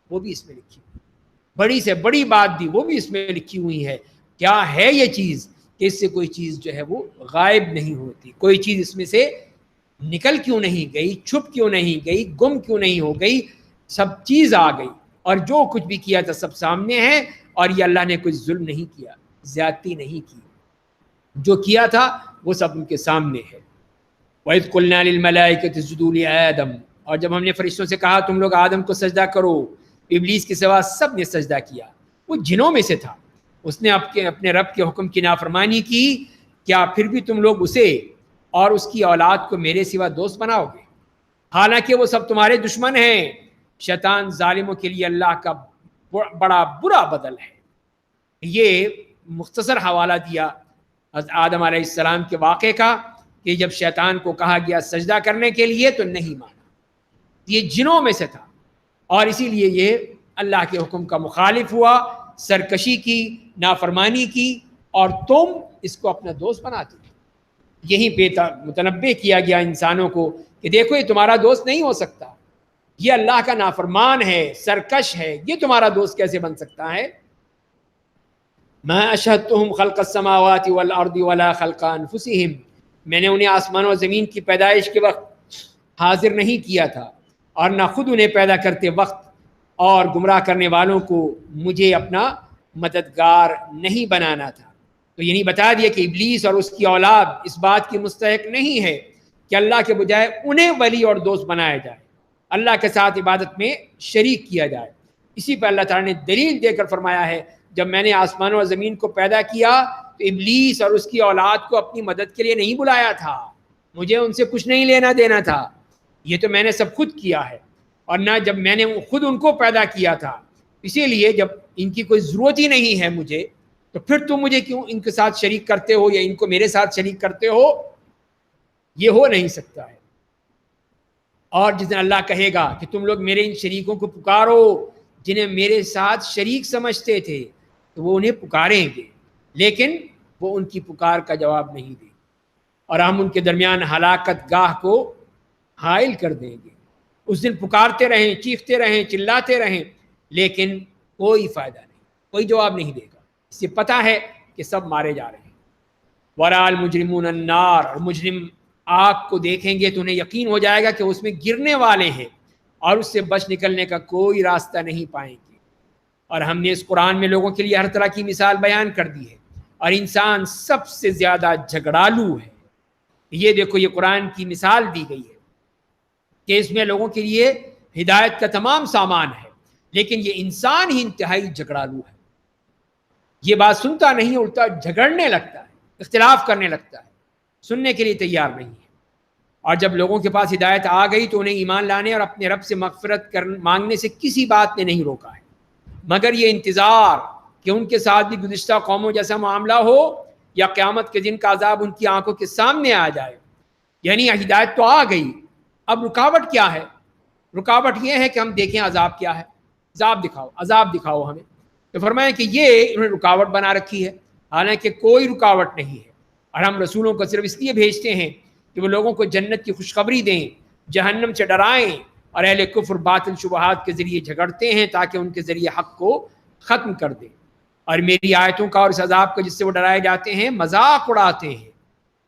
Speaker 1: وہ بھی اس میں لکھی ہوئی, بڑی سے بڑی بات بھی وہ بھی اس میں لکھی ہوئی ہے. کیا ہے یہ چیز کہ اس سے کوئی چیز جو ہے وہ غائب نہیں ہوتی, کوئی چیز اس میں سے نکل کیوں نہیں گئی, چھپ کیوں نہیں گئی, گم کیوں نہیں ہو گئی, سب چیز آ گئی, اور جو کچھ بھی کیا تھا سب سامنے ہے. اور یہ اللہ نے کوئی ظلم نہیں کیا, زیادتی نہیں کی, جو کیا تھا وہ سب ان کے سامنے ہے. وَإِذْ قُلْنَا لِلْمَلَائِكَةِ اسْجُدُوا لِآدَمَ, اور جب ہم نے فرشتوں سے کہا تم لوگ آدم کو سجدہ کرو, ابلیس کے سوا سب نے سجدہ کیا. وہ جنوں میں سے تھا, اس نے اپنے رب کے حکم کی نافرمانی کی. کیا پھر بھی تم لوگ اسے اور اس کی اولاد کو میرے سوا دوست بناؤ گے, حالانکہ وہ سب تمہارے دشمن ہیں. شیطان ظالموں کے لیے اللہ کا بڑا برا بدل ہے. یہ مختصر حوالہ دیا آدم علیہ السلام کے واقعے کا, کہ جب شیطان کو کہا گیا سجدہ کرنے کے لیے تو نہیں مانا. یہ جنوں میں سے تھا, اور اسی لیے یہ اللہ کے حکم کا مخالف ہوا, سرکشی کی, نافرمانی کی, اور تم اس کو اپنا دوست بناتے. یہیں پہ متنبہ کیا گیا انسانوں کو کہ دیکھو یہ تمہارا دوست نہیں ہو سکتا, یہ اللہ کا نافرمان ہے, سرکش ہے, یہ تمہارا دوست کیسے بن سکتا ہے. ما اشهدتهم خلق السماوات والارض ولا خلق انفسهم, میں نے انہیں آسمان و زمین کی پیدائش کے وقت حاضر نہیں کیا تھا, اور نہ خود انہیں پیدا کرتے وقت اور گمراہ کرنے والوں کو مجھے اپنا مددگار نہیں بنانا تھا. تو یعنی بتا دیا کہ ابلیس اور اس کی اولاد اس بات کی مستحق نہیں ہے کہ اللہ کے بجائے انہیں ولی اور دوست بنایا جائے, اللہ کے ساتھ عبادت میں شریک کیا جائے. اسی پر اللہ تعالیٰ نے دلیل دے کر فرمایا ہے جب میں نے آسمانوں اور زمین کو پیدا کیا تو ابلیس اور اس کی اولاد کو اپنی مدد کے لیے نہیں بلایا تھا, مجھے ان سے کچھ نہیں لینا دینا تھا, یہ تو میں نے سب خود کیا ہے. اور نہ جب میں نے خود ان کو پیدا کیا تھا, اسی لیے جب ان کی کوئی ضرورت ہی نہیں ہے مجھے, تو پھر تم مجھے کیوں ان کے ساتھ شریک کرتے ہو یا ان کو میرے ساتھ شریک کرتے ہو, یہ ہو نہیں سکتا ہے. اور جس دن اللہ کہے گا کہ تم لوگ میرے ان شریکوں کو پکارو جنہیں میرے ساتھ شریک سمجھتے تھے, تو وہ انہیں پکاریں گے, لیکن وہ ان کی پکار کا جواب نہیں دیں, اور ہم ان کے درمیان ہلاکت گاہ کو حائل کر دیں گے. اس دن پکارتے رہیں, چیختے رہیں, چلاتے رہیں, لیکن کوئی فائدہ نہیں, کوئی جواب نہیں دے گا. اس سے پتہ ہے کہ سب مارے جا رہے ہیں. وَرَأَى الْمُجْرِمُونَ النَّارَ, اور مجرم آگ کو دیکھیں گے تو انہیں یقین ہو جائے گا کہ اس میں گرنے والے ہیں, اور اس سے بچ نکلنے کا کوئی راستہ نہیں پائیں گے. اور ہم نے اس قرآن میں لوگوں کے لیے ہر طرح کی مثال بیان کر دی ہے, اور انسان سب سے زیادہ جھگڑالو ہے. یہ دیکھو یہ قرآن کی مثال دی گئی ہے کہ اس میں لوگوں کے لیے ہدایت کا تمام سامان ہے, لیکن یہ انسان ہی انتہائی جھگڑالو ہے. یہ بات سنتا نہیں, الٹا جھگڑنے لگتا ہے, اختلاف کرنے لگتا ہے, سننے کے لیے تیار نہیں ہے. اور جب لوگوں کے پاس ہدایت آ گئی تو انہیں ایمان لانے اور اپنے رب سے مغفرت مانگنے سے کسی بات نے نہیں روکا ہے, مگر یہ انتظار کہ ان کے ساتھ بھی گزشتہ قوموں جیسا معاملہ ہو, یا قیامت کے دن کا عذاب ان کی آنکھوں کے سامنے آ جائے. یعنی ہدایت تو آ گئی, اب رکاوٹ کیا ہے؟ رکاوٹ یہ ہے کہ ہم دیکھیں عذاب کیا ہے, عذاب دکھاؤ ہمیں. تو فرمایا کہ یہ انہوں نے رکاوٹ بنا رکھی ہے, حالانکہ کوئی رکاوٹ نہیں ہے. اور ہم رسولوں کو صرف اس لیے بھیجتے ہیں کہ وہ لوگوں کو جنت کی خوشخبری دیں, جہنم سے ڈرائیں, اور اہل کفر باطل شبہات کے ذریعے جھگڑتے ہیں تاکہ ان کے ذریعے حق کو ختم کر دیں, اور میری آیتوں کا اور اس عذاب کا جس سے وہ ڈرائے جاتے ہیں مذاق اڑاتے ہیں.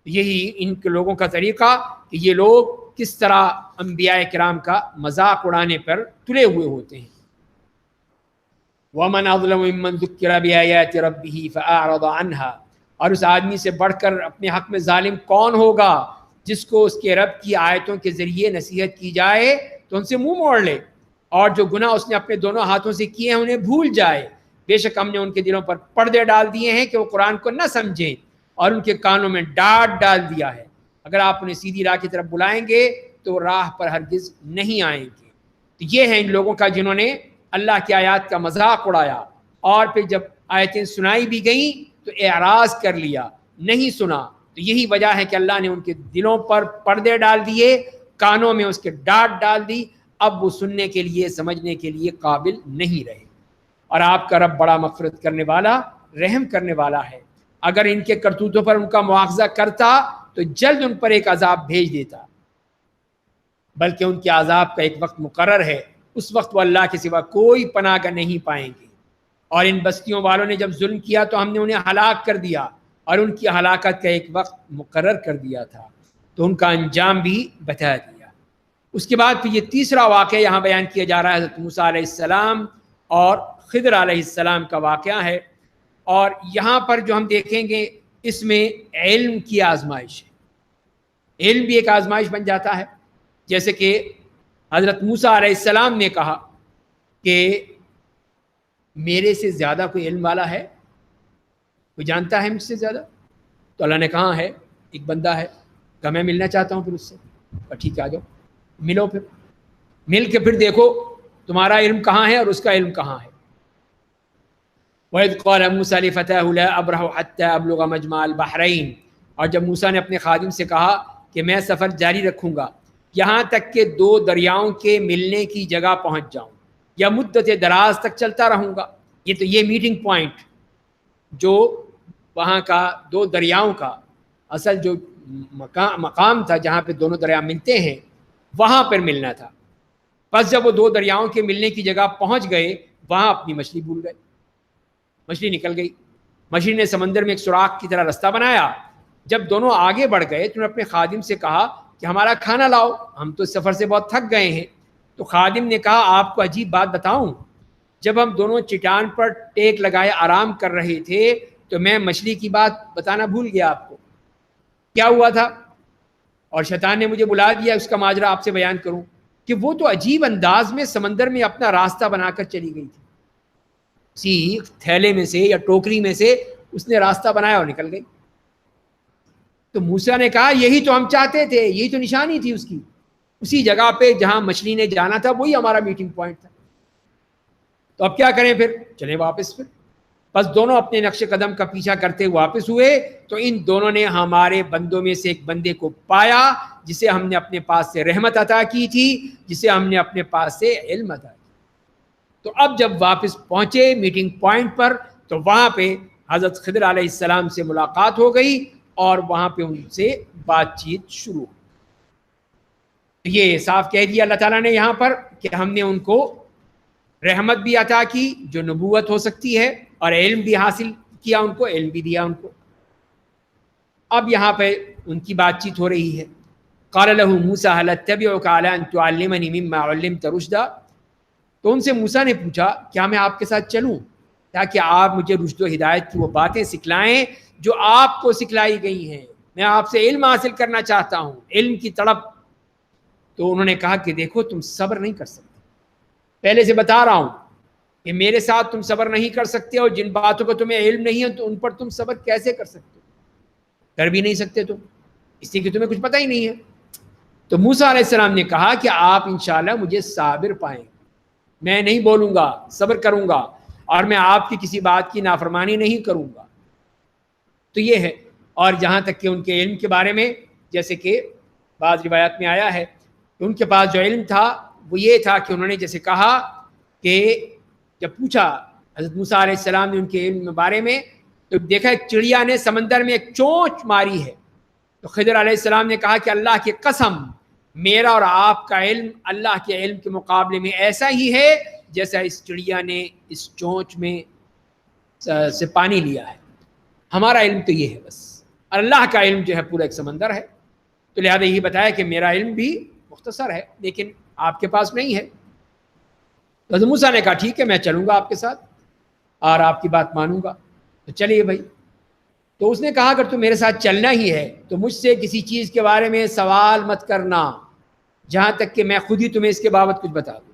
Speaker 1: یہی ان کے لوگوں کا طریقہ کہ یہ لوگ کس طرح انبیاء کرام کا مذاق اڑانے پر تلے ہوئے ہوتے ہیں. وَمَنْ أَظْلَمُ مِمَّنْ ذُكِّرَ بِآيَاتِ رَبِّهِ فَأَعْرَضَ عَنْهَا, اور اس آدمی سے بڑھ کر اپنے حق میں ظالم کون ہوگا جس کو اس کے رب کی آیتوں کے ذریعے نصیحت کی جائے تو ان سے منہ موڑ لے, اور جو گناہ اس نے اپنے دونوں ہاتھوں سے کیے ہیں انہیں بھول جائے. بے شک ہم نے ان کے دلوں پر پردے ڈال دیے ہیں کہ وہ قرآن کو نہ سمجھیں, اور ان کے کانوں میں ڈانٹ ڈال دیا ہے. اگر آپ انہیں سیدھی راہ کی طرف بلائیں گے تو راہ پر ہرگز نہیں آئیں گے. تو یہ ہیں ان لوگوں کا جنہوں نے اللہ کی آیات کا مذاق اڑایا, اور پھر جب آیتیں سنائی بھی گئیں تو اعراض کر لیا، نہیں سنا، تو یہی وجہ ہے کہ اللہ نے ان کے دلوں پر پردے ڈال دیے، کانوں میں اس کے ڈانٹ ڈال دی، اب وہ سننے کے لیے سمجھنے کے لیے قابل نہیں رہے۔ اور آپ کا رب بڑا مغفرت کرنے والا، رحم کرنے والا ہے، اگر ان کے کرتوتوں پر ان کا مواخذہ کرتا تو جلد ان پر ایک عذاب بھیج دیتا، بلکہ ان کے عذاب کا ایک وقت مقرر ہے، اس وقت وہ اللہ کے سوا کوئی پناہ گاہ نہیں پائیں گے۔ اور ان بستیوں والوں نے جب ظلم کیا تو ہم نے انہیں ہلاک کر دیا، اور ان کی ہلاکت کا ایک وقت مقرر کر دیا تھا، تو ان کا انجام بھی بتا دیا۔ اس کے بعد پھر یہ تیسرا واقعہ یہاں بیان کیا جا رہا ہے، حضرت موسیٰ علیہ السلام اور خضر علیہ السلام کا واقعہ ہے، اور یہاں پر جو ہم دیکھیں گے اس میں علم کی آزمائش ہے۔ علم بھی ایک آزمائش بن جاتا ہے، جیسے کہ حضرت موسیٰ علیہ السلام نے کہا کہ میرے سے زیادہ کوئی علم والا ہے، کوئی جانتا ہے مجھ سے زیادہ؟ تو اللہ نے کہا ہے، ایک بندہ ہے، کہ میں ملنا چاہتا ہوں پھر اس سے۔ ٹھیک ہے، آ جاؤ، ملو، پھر مل کے پھر دیکھو تمہارا علم کہاں ہے اور اس کا علم کہاں ہے۔ وَإِذْ قَالَ مُوسَىٰ لِفَتَاهُ لَا أَبْرَحُ حَتَّىٰ أَبْلُغَ مَجْمَعَ الْبَحْرَيْنِ، اور جب موسیٰ نے اپنے خادم سے کہا کہ میں سفر جاری رکھوں گا یہاں تک کہ دو دریاؤں کے ملنے کی جگہ پہنچ جاؤں، یا مدت دراز تک چلتا رہوں گا۔ یہ میٹنگ پوائنٹ جو وہاں کا دو دریاؤں کا اصل جو مقام تھا جہاں پہ دونوں دریا ملتے ہیں، وہاں پر ملنا تھا۔ پس جب وہ دو دریاؤں کے ملنے کی جگہ پہنچ گئے، وہاں اپنی مچھلی بھول گئے، مچھلی نکل گئی۔ مچھلی نے سمندر میں ایک سوراخ کی طرح رستہ بنایا۔ جب دونوں آگے بڑھ گئے تو نے اپنے خادم سے کہا کہ ہمارا کھانا لاؤ، ہم تو سفر سے بہت تھک گئے ہیں۔ تو خادم نے کہا آپ کو عجیب بات بتاؤں، جب ہم دونوں چٹان پر ٹیک لگائے آرام کر رہے تھے تو میں مچھلی کی بات بتانا بھول گیا آپ کو، کیا ہوا تھا، اور شیطان نے مجھے بلا دیا اس کا ماجرا آپ سے بیان کروں کہ وہ تو عجیب انداز میں سمندر میں اپنا راستہ بنا کر چلی گئی تھی، اسی تھیلے میں سے یا ٹوکری میں سے اس نے راستہ بنایا اور نکل گئی۔ تو موسیٰ نے کہا یہی تو ہم چاہتے تھے، یہی تو نشانی تھی اس کی، اسی جگہ پہ جہاں مچھلی نے جانا تھا وہی ہمارا میٹنگ پوائنٹ تھا، تو اب کیا کریں، پھر چلیں واپس۔ پھر بس دونوں اپنے نقش قدم کا پیچھا کرتے واپس ہوئے تو ان دونوں نے ہمارے بندوں میں سے ایک بندے کو پایا جسے ہم نے اپنے پاس سے رحمت عطا کی تھی، جسے ہم نے اپنے پاس سے علم عطا کی۔ تو اب جب واپس پہنچے میٹنگ پوائنٹ پر تو وہاں پہ حضرت خضر علیہ السلام سے ملاقات ہو گئی اور وہاں پہ ان سے بات چیت شروع ہوئی۔ یہ صاف کہہ دیا اللہ تعالیٰ نے یہاں پر کہ ہم نے ان کو رحمت بھی عطا کی جو نبوت ہو سکتی ہے، اور علم بھی حاصل کیا، ان کو علم بھی دیا ان کو۔ اب یہاں پہ ان کی بات چیت ہو رہی ہے۔ قال له موسیٰ هل اتبعك على ان تعلمني مما علمت رشدا، تو ان سے موسیٰ نے پوچھا کیا میں آپ کے ساتھ چلوں تاکہ آپ مجھے رشد و ہدایت کی وہ باتیں سکھلائیں جو آپ کو سکھلائی گئی ہیں، میں آپ سے علم حاصل کرنا چاہتا ہوں، علم کی تڑپ۔ تو انہوں نے کہا کہ دیکھو تم صبر نہیں کر سکتے، پہلے سے بتا رہا ہوں کہ میرے ساتھ تم صبر نہیں کر سکتے، اور جن باتوں کو تمہیں علم نہیں ہے تو ان پر تم صبر کیسے کر سکتے، کر بھی نہیں سکتے تم، اس لیے کہ تمہیں کچھ پتہ ہی نہیں ہے۔ تو موسیٰ علیہ السلام نے کہا کہ آپ انشاءاللہ مجھے صابر پائیں، میں نہیں بولوں گا، صبر کروں گا، اور میں آپ کی کسی بات کی نافرمانی نہیں کروں گا۔ تو یہ ہے۔ اور جہاں تک کہ ان کے علم کے بارے میں، جیسے کہ بعض روایات میں آیا ہے کہ ان کے پاس جو علم تھا وہ یہ تھا کہ انہوں نے جیسے کہا کہ جب پوچھا حضرت موسیٰ علیہ السلام نے ان کے علم کے بارے میں تو دیکھا ایک چڑیا نے سمندر میں ایک چونچ ماری ہے، تو خضر علیہ السلام نے کہا کہ اللہ کی قسم میرا اور آپ کا علم اللہ کے علم کے مقابلے میں ایسا ہی ہے جیسا اس چڑیا نے اس چونچ میں سے پانی لیا ہے، ہمارا علم تو یہ ہے بس، اور اللہ کا علم جو ہے پورا ایک سمندر ہے۔ تو لہذا یہی بتایا کہ میرا علم بھی مختصر ہے لیکن آپ کے پاس نہیں ہے۔ تو حضرت موسیٰ نے کہا ٹھیک ہے میں چلوں گا آپ کے ساتھ اور آپ کی بات مانوں گا، تو چلیے بھائی۔ تو اس نے کہا اگر تو میرے ساتھ چلنا ہی ہے تو مجھ سے کسی چیز کے بارے میں سوال مت کرنا جہاں تک کہ میں خود ہی تمہیں اس کے بابت کچھ بتا دوں،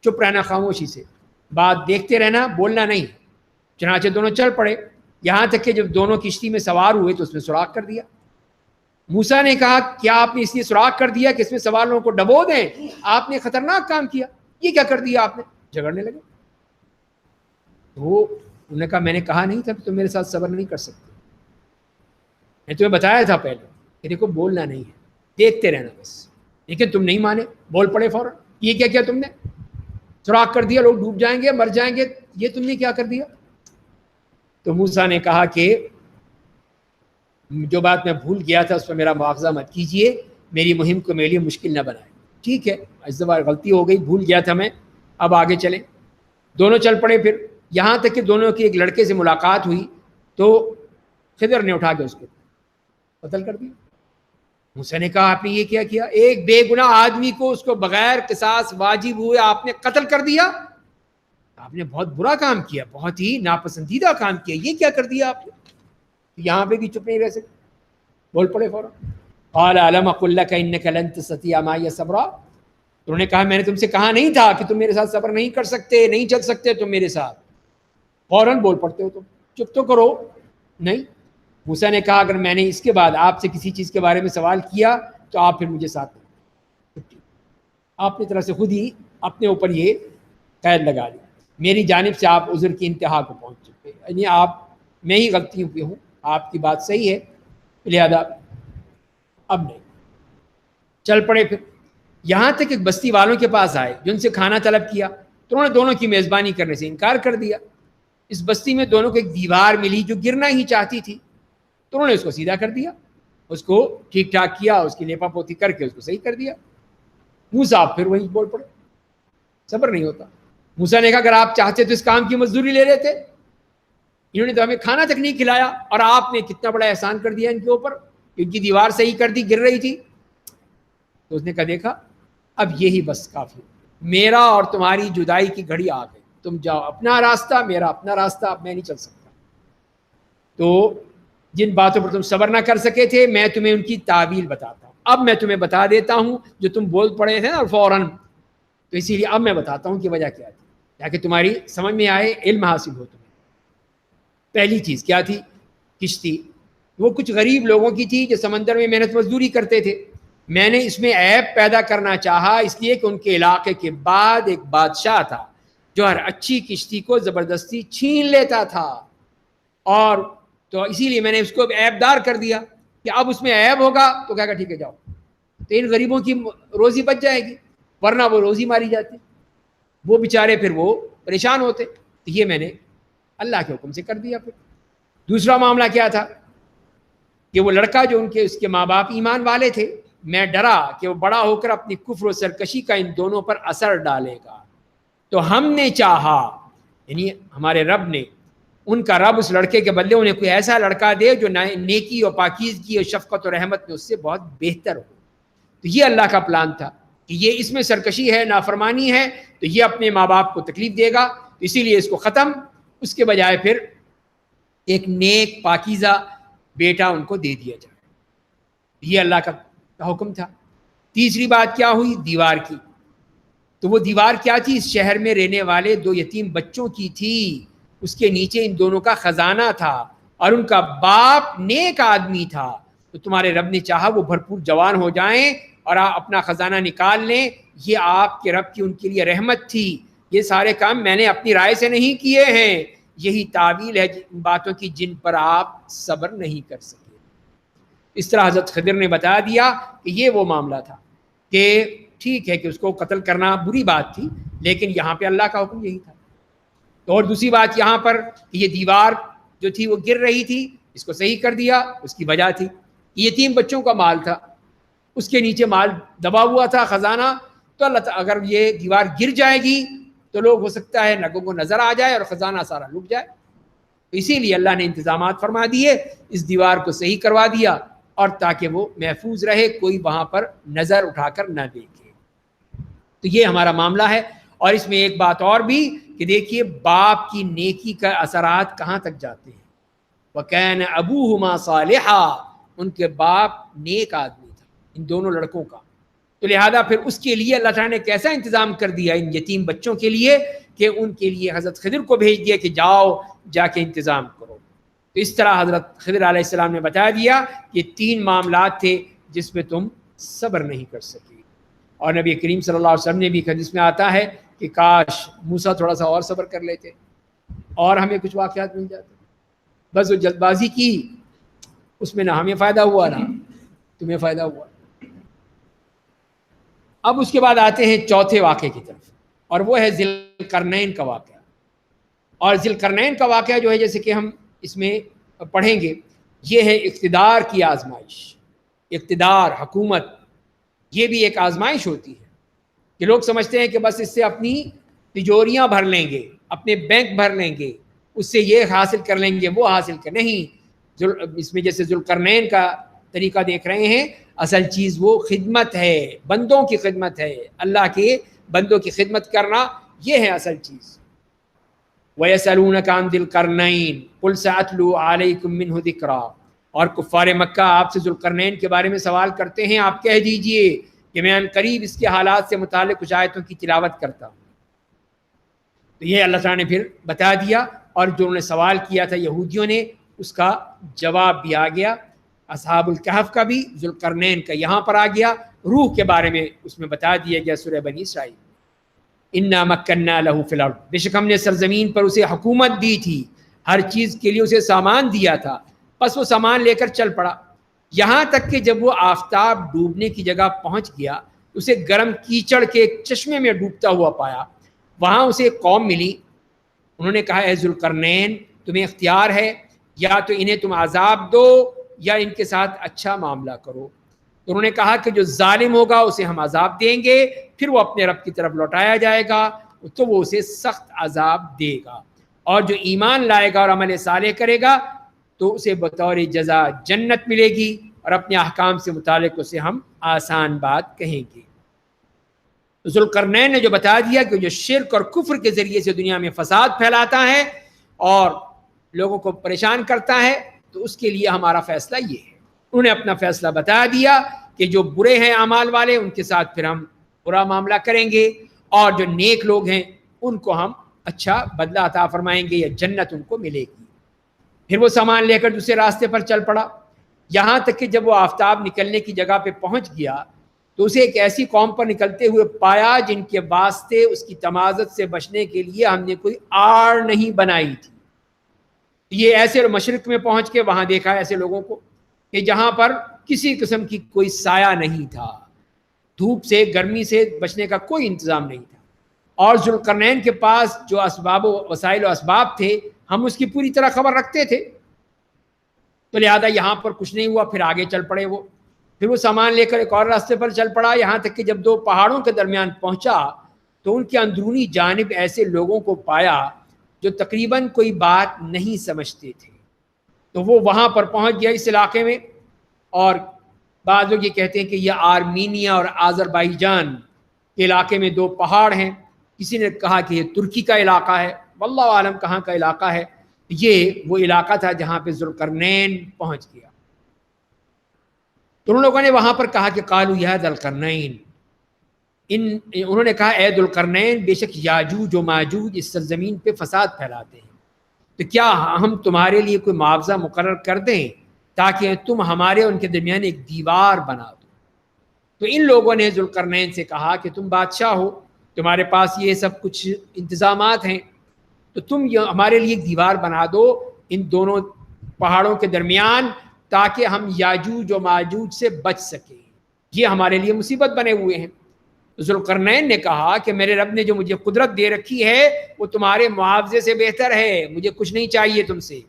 Speaker 1: چپ رہنا خاموشی سے، بات دیکھتے رہنا، بولنا نہیں۔ چنانچہ دونوں چل پڑے، یہاں تک کہ جب دونوں کشتی میں سوار ہوئے تو اس میں سوراخ کر دیا۔ موسیٰ نے کہا کیا آپ نے اس لیے سوراخ کر دیا کہ اس میں سواروں کو ڈبو دیں؟ آپ نے خطرناک کام کیا، یہ کیا کر دیا آپ نے؟ جھگڑنے لگے۔ وہ انہوں نے کہا میں نے کہا نہیں تھا کہ تم میرے ساتھ صبر نہیں کر سکتے، میں تمہیں بتایا تھا پہلے کہ دیکھو بولنا نہیں ہے، دیکھتے رہنا بس، لیکن تم نہیں مانے، بول پڑے فوراً. یہ کیا کیا تم نے؟ سوراخ کر دیا، لوگ ڈوب جائیں گے، مر جائیں گے، یہ تم نے کیا کر دیا؟ تو موسیٰ نے کہا کہ جو بات میں بھول گیا تھا اس پر میرا مواخذہ مت کیجیے، میری مہم کو میرے لیے مشکل نہ بنائے. ٹھیک ہے، اس بار غلطی ہو گئی، بھول گیا تھا میں، اب آگے چلیں. دونوں چل پڑے پھر، یہاں تک کہ دونوں کی ایک لڑکے سے ملاقات ہوئی تو خضر نے اٹھا کے اس کو قتل کر دیا. موسیٰ نے کہا آپ نے یہ کیا کیا؟ ایک بے گناہ آدمی کو اس کو بغیر قصاص واجب ہوئے آپ نے قتل کر دیا، آپ نے بہت برا کام کیا، بہت ہی ناپسندیدہ کام کیا، یہ کیا کر دیا آپ نے؟ یہاں پہ بھی چپ نہیں رہ سکتے، بول پڑے فوراً. قال الم اقل لك انك لن تستطيع معي صبرا، انہوں نے کہا میں نے تم سے کہا نہیں تھا کہ تم میرے ساتھ صبر نہیں کر سکتے، نہیں چل سکتے تم میرے ساتھ؟ فوراً بول پڑتے ہو تم، چپ تو کرو. نہیں. موسیٰ نے کہا اگر میں نے اس کے بعد آپ سے کسی چیز کے بارے میں سوال کیا تو آپ پھر مجھے ساتھ چھٹی. آپ نے طرف سے خود ہی اپنے اوپر یہ قید لگا لی، میری جانب سے آپ عذر کی انتہا کو پہنچ چکے، یعنی آپ میں ہی غلطیوں پہ ہوں، آپ کی بات صحیح ہے، لہذا اب نہیں. چل پڑے پھر، یہاں تک ایک بستی والوں کے پاس آئے جن سے کھانا طلب کیا تو انہوں نے دونوں کی میزبانی کرنے سے انکار کر دیا. اس بستی میں دونوں کو ایک دیوار ملی جو گرنا ہی چاہتی تھی، تو انہوں نے اس کو سیدھا کر دیا، اس کو ٹھیک ٹھاک کیا، اس کی لیپا پوتی کر کے اس کو صحیح کر دیا. موسیٰ پھر وہیں بول پڑے، صبر نہیں ہوتا. موسیٰ نے کہا اگر آپ چاہتے تو اس کام کی مزدوری لے لیتے، انہوں نے تو ہمیں کھانا تک نہیں کھلایا اور آپ نے کتنا بڑا احسان کر دیا ان کے اوپر، ان کی دیوار صحیح کر دی، گر رہی تھی. تو اس نے کہا دیکھا اب یہی بس کافی، میرا اور تمہاری جدائی کی گھڑی آ گئی، تم جاؤ اپنا راستہ، میرا اپنا راستہ، اب میں نہیں چل سکتا. تو جن باتوں پر تم صبر نہ کر سکے تھے میں تمہیں ان کی تعویل بتاتا ہوں، اب میں تمہیں بتا دیتا ہوں جو تم بول پڑے تھے نا فوراً، تو اسی لیے اب میں بتاتا ہوں کہ وجہ کیا تھی تاکہ تمہاری سمجھ میں آئے، علم حاصل ہو تمہیں. پہلی چیز کیا تھی؟ کشتی. وہ کچھ غریب لوگوں کی تھی جو سمندر میں محنت مزدوری کرتے تھے. میں نے اس میں عیب پیدا کرنا چاہا اس لیے کہ ان کے علاقے کے بعد ایک بادشاہ تھا جو ہر اچھی کشتی کو زبردستی چھین لیتا تھا، اور تو اسی لیے میں نے اس کو عیب دار کر دیا کہ اب اس میں عیب ہوگا تو کہا ٹھیک ہے جاؤ، تو ان غریبوں کی روزی بچ جائے گی، ورنہ وہ روزی ماری جاتی، وہ بیچارے پھر وہ پریشان ہوتے. تو یہ میں نے اللہ کے حکم سے کر دیا. پھر دوسرا معاملہ کیا تھا کہ وہ لڑکا جو اس کے ماں باپ ایمان والے تھے، میں ڈرا کہ وہ بڑا ہو کر اپنی کفر و سرکشی کا ان دونوں پر اثر ڈالے گا، تو ہم نے چاہا، یعنی ہمارے رب نے، ان کا رب اس لڑکے کے بدلے انہیں کوئی ایسا لڑکا دے جو نیکی اور پاکیزگی اور شفقت و رحمت میں اس سے بہت بہتر ہو. تو یہ اللہ کا پلان تھا کہ یہ اس میں سرکشی ہے، نافرمانی ہے، تو یہ اپنے ماں باپ کو تکلیف دے گا، اسی لیے اس کو ختم، اس کے بجائے پھر ایک نیک پاکیزہ بیٹا ان کو دے دیا جائے. یہ اللہ کا حکم تھا. تیسری بات کیا ہوئی؟ دیوار کی. تو وہ دیوار کیا تھی؟ اس شہر میں رہنے والے 2 یتیم بچوں کی تھی، اس کے نیچے ان دونوں کا خزانہ تھا اور ان کا باپ نیک آدمی تھا. تو تمہارے رب نے چاہا وہ بھرپور جوان ہو جائیں اور اپنا خزانہ نکال لیں، یہ آپ کے رب کی ان کے لیے رحمت تھی. یہ سارے کام میں نے اپنی رائے سے نہیں کیے ہیں، یہی تعویل ہے ان باتوں کی جن پر آپ صبر نہیں کر سکے. اس طرح حضرت خضر نے بتا دیا کہ یہ وہ معاملہ تھا کہ ٹھیک ہے کہ اس کو قتل کرنا بری بات تھی، لیکن یہاں پہ اللہ کا حکم یہی تھا. تو اور دوسری بات یہاں پر کہ یہ دیوار جو تھی وہ گر رہی تھی، اس کو صحیح کر دیا، اس کی وجہ تھی یہ 3 بچوں کا مال تھا، اس کے نیچے مال دبا ہوا تھا، خزانہ. تو اللہ تعالیٰ اگر یہ دیوار گر جائے گی تو لوگ ہو سکتا ہے لوگوں کو نظر آ جائے اور خزانہ سارا لٹ جائے. اسی لیے اللہ نے انتظامات فرما دیے، اس دیوار کو صحیح کروا دیا اور تاکہ وہ محفوظ رہے، کوئی وہاں پر نظر اٹھا کر نہ دیکھے. تو یہ ہمارا معاملہ ہے. اور اس میں ایک بات اور بھی کہ دیکھیے باپ کی نیکی کا اثرات کہاں تک جاتے ہیں. وَكَانَ أَبُوهُمَا صَالِحًا، ان کے باپ نیک آدمی تھا ان دونوں لڑکوں کا. تو لہذا پھر اس کے لیے اللہ تعالیٰ نے کیسا انتظام کر دیا ان یتیم بچوں کے لیے کہ ان کے لیے حضرت خضر کو بھیج دیا کہ جاؤ جا کے انتظام کرو. تو اس طرح حضرت خضر علیہ السلام نے بتا دیا کہ 3 معاملات تھے جس میں تم صبر نہیں کر سکے. اور نبی کریم صلی اللہ علیہ وسلم نے بھی حدیث میں آتا ہے کہ کاش موسیٰ تھوڑا سا اور صبر کر لیتے. اور ہمیں کچھ واقعات مل جاتے. بس وہ جلد بازی کی، اس میں نہ ہمیں فائدہ ہوا نہ تمہیں فائدہ ہوا. اب اس کے بعد آتے ہیں چوتھے واقعے کی طرف، اور وہ ہے ذی القرنین کا واقعہ. اور ذی القرنین کا واقعہ جو ہے، جیسے کہ ہم اس میں پڑھیں گے، یہ ہے اقتدار کی آزمائش. اقتدار، حکومت، یہ بھی ایک آزمائش ہوتی ہے کہ لوگ سمجھتے ہیں کہ بس اس سے اپنی تجوریاں بھر لیں گے، اپنے بینک بھر لیں گے، اس سے یہ حاصل کر لیں گے، وہ حاصل کر نہیں. اس میں جیسے ذی القرنین کا طریقہ دیکھ رہے ہیں، اصل چیز وہ خدمت ہے، بندوں کی خدمت ہے، اللہ کے بندوں کی خدمت کرنا، یہ ہے اصل چیز. وَيَسْأَلُونَكَ عَنْ ذِي الْقَرْنَيْنِ قُلْ سَأَتْلُو عَلَيْكُمْ مِنْهُ ذِكْرًا. اور کفار مکہ آپ سے ذی القرنین کے بارے میں سوال کرتے ہیں، آپ کہہ دیجئے کہ میں ان قریب اس کے حالات سے متعلق کچھ آیتوں کی تلاوت کرتا ہوں. تو یہ اللہ تعالیٰ نے پھر بتا دیا، اور جو انہوں نے سوال کیا تھا یہودیوں نے، اس کا جواب بھی آ گیا. اصحاب الکہف کا بھی، ذی القرنین کا یہاں پر آ گیا. روح کے بارے میں اس میں بتا دیا گیا سورہ بنی اسرائیل. انا مکننا لہ فی الارض، بے شک ہم نے سرزمین پر اسے حکومت دی تھی، ہر چیز کے لیے اسے سامان دیا تھا، بس وہ سامان لے کر چل پڑا. یہاں تک کہ جب وہ آفتاب ڈوبنے کی جگہ پہنچ گیا، اسے گرم کیچڑ کے ایک چشمے میں ڈوبتا ہوا پایا. وہاں اسے ایک قوم ملی، انہوں نے کہا اے ذی القرنین، تمہیں اختیار ہے، یا تو انہیں تم عذاب دو یا ان کے ساتھ اچھا معاملہ کرو. تو انہوں نے کہا کہ جو ظالم ہوگا اسے ہم عذاب دیں گے، پھر وہ اپنے رب کی طرف لوٹایا جائے گا تو وہ اسے سخت عذاب دے گا، اور جو ایمان لائے گا اور عمل صالح کرے گا تو اسے بطور جزا جنت ملے گی، اور اپنے احکام سے متعلق اسے ہم آسان بات کہیں گے. ذی القرنین نے جو بتا دیا کہ جو شرک اور کفر کے ذریعے سے دنیا میں فساد پھیلاتا ہے اور لوگوں کو پریشان کرتا ہے، تو اس کے لیے ہمارا فیصلہ یہ ہے. انہوں نے اپنا فیصلہ بتا دیا کہ جو برے ہیں اعمال والے، ان کے ساتھ پھر ہم برا معاملہ کریں گے، اور جو نیک لوگ ہیں ان کو ہم اچھا بدلہ عطا فرمائیں گے، یا جنت ان کو ملے گی. پھر وہ سامان لے کر دوسرے راستے پر چل پڑا، یہاں تک کہ جب وہ آفتاب نکلنے کی جگہ پہ پہنچ گیا تو اسے ایک ایسی قوم پر نکلتے ہوئے پایا جن کے واسطے اس کی تمازت سے بچنے کے لیے ہم نے کوئی آڑ نہیں بنائی تھی. یہ ایسے مشرق میں پہنچ کے وہاں دیکھا ایسے لوگوں کو کہ جہاں پر کسی قسم کی کوئی سایہ نہیں تھا، دھوپ سے گرمی سے بچنے کا کوئی انتظام نہیں تھا. اور ذی القرنین کے پاس جو اسباب و وسائل و اسباب تھے، ہم اس کی پوری طرح خبر رکھتے تھے، تو لہذا یہاں پر کچھ نہیں ہوا. پھر آگے چل پڑے وہ، پھر وہ سامان لے کر ایک اور راستے پر چل پڑا، یہاں تک کہ جب دو پہاڑوں کے درمیان پہنچا تو ان کے اندرونی جانب ایسے لوگوں کو پایا جو تقریباً کوئی بات نہیں سمجھتے تھے. تو وہ وہاں پر پہنچ گیا اس علاقے میں، اور بعض لوگ یہ کہتے ہیں کہ یہ آرمینیا اور آذربائیجان کے علاقے میں دو پہاڑ ہیں. کسی نے کہا کہ یہ ترکی کا علاقہ ہے، واللہ عالم کہاں کا علاقہ ہے. یہ وہ علاقہ تھا جہاں پہ ذی القرنین پہنچ گیا. تو ان لوگوں نے وہاں پر کہا کہ قالوا یا ذا القرنین، انہوں نے کہا اے ذی القرنین، بے شک یاجوج و ماجوج اس سرزمین پہ فساد پھیلاتے ہیں، تو کیا ہم تمہارے لیے کوئی معاوضہ مقرر کر دیں تاکہ تم ہمارے ان کے درمیان ایک دیوار بنا دو. تو ان لوگوں نے ذی القرنین سے کہا کہ تم بادشاہ ہو، تمہارے پاس یہ سب کچھ انتظامات ہیں، تو تم ہمارے لیے ایک دیوار بنا دو ان دونوں پہاڑوں کے درمیان، تاکہ ہم یاجوج و ماجوج سے بچ سکیں، یہ ہمارے لیے مصیبت بنے ہوئے ہیں. ذی القرنین نے کہا کہ میرے رب نے جو مجھے قدرت دے رکھی ہے وہ تمہارے معاوضے سے بہتر ہے، مجھے کچھ نہیں چاہیے تم سے،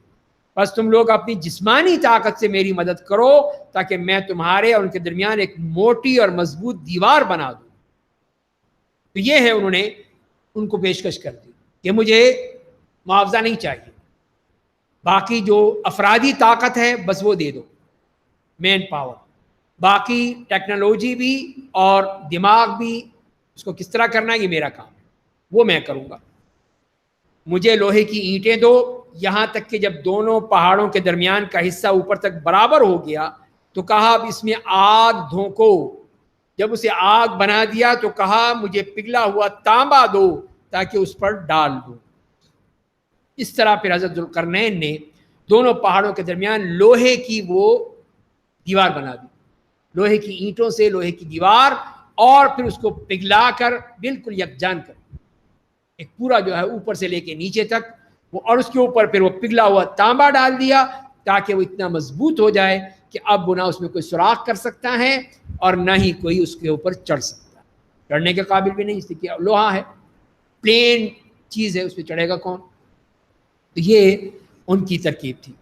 Speaker 1: بس تم لوگ اپنی جسمانی طاقت سے میری مدد کرو تاکہ میں تمہارے اور ان کے درمیان ایک موٹی اور مضبوط دیوار بنا دوں. تو یہ ہے، انہوں نے ان کو پیشکش کر دی کہ مجھے معاوضہ نہیں چاہیے، باقی جو افرادی طاقت ہے بس وہ دے دو، مین پاور، باقی ٹیکنالوجی بھی اور دماغ بھی، اس کو کس طرح کرنا ہے یہ میرا کام ہے، وہ میں کروں گا. مجھے لوہے کی اینٹیں دو. یہاں تک کہ جب دونوں پہاڑوں کے درمیان کا حصہ اوپر تک برابر ہو گیا تو کہا اب اس میں آگ دھونکو. جب اسے آگ بنا دیا تو کہا مجھے پگھلا ہوا تانبا دو تاکہ اس پر ڈال دو. اس طرح پھر حضرت ذی القرنین نے دونوں پہاڑوں کے درمیان لوہے کی وہ دیوار بنا دی، لوہے کی اینٹوں سے لوہے کی دیوار، اور پھر اس کو پگھلا کر بالکل یکجان کر ایک پورا جو ہے اوپر سے لے کے نیچے تک وہ اور اس کے اوپر پھر وہ پگھلا ہوا تانبا ڈال دیا تاکہ وہ اتنا مضبوط ہو جائے کہ اب وہ نہ اس میں کوئی سوراخ کر سکتا ہے اور نہ ہی کوئی اس کے اوپر چڑھ سکتا ہے، چڑھنے کے قابل بھی نہیں، اس لیے کہ لوہا ہے، پلین چیز ہے، اس پہ چڑھے گا کون؟ تو یہ ان کی ترکیب تھی.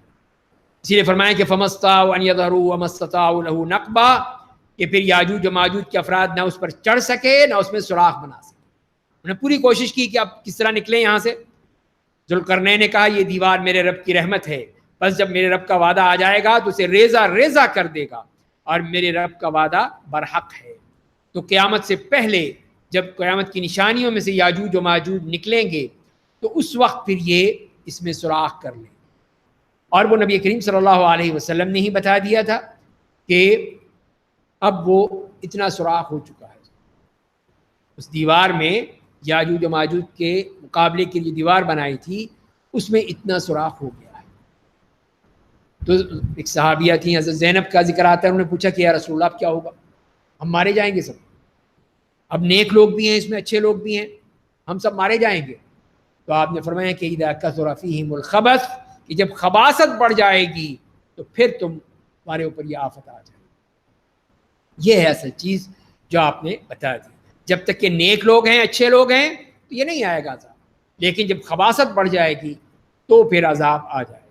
Speaker 1: اسی لیے فرمایا کہ فَمَسْتَطَاعُوا أَنْ يَظْهَرُوا وَمَا اسْتَطَاعُوا لَهُ نَقْبًا، کہ پھر یاجوج و ماجوج کے افراد نہ اس پر چڑھ سکے نہ اس میں سوراخ بنا سکے. انہوں نے پوری کوشش کی کہ اب کس طرح نکلیں یہاں سے. ذوالقرنین نے کہا یہ دیوار میرے رب کی رحمت ہے، بس جب میرے رب کا وعدہ آ جائے گا تو اسے ریزہ ریزہ کر دے گا، اور میرے رب کا وعدہ برحق ہے. تو قیامت سے پہلے جب قیامت کی نشانیوں میں سے یاجوج و ماجوج نکلیں گے تو اس وقت پھر یہ اس میں سوراخ کر لیں. اور وہ نبی کریم صلی اللہ علیہ وسلم نے ہی بتا دیا تھا کہ اب وہ اتنا سوراخ ہو چکا ہے اس دیوار میں. یاجوج و ماجوج کے مقابلے کے لیے دیوار بنائی تھی اس میں اتنا سوراخ ہو گیا ہے. تو ایک صحابیہ تھیں حضرت زینب کا ذکر آتا ہے، انہوں نے پوچھا کہ یا رسول اللہ اب کیا ہوگا، ہم مارے جائیں گے سب، اب نیک لوگ بھی ہیں اس میں، اچھے لوگ بھی ہیں، ہم سب مارے جائیں گے. تو آپ نے فرمایا کہ اذا کثر فیہم الخبث، کہ جب خباثت بڑھ جائے گی تو پھر تمہارے اوپر یہ آفت آ جائے. یہ ہے اصل چیز جو آپ نے بتا دی. جب تک کہ نیک لوگ ہیں، اچھے لوگ ہیں تو یہ نہیں آئے گا عذاب، لیکن جب خباثت بڑھ جائے گی تو پھر عذاب آ جائے گا.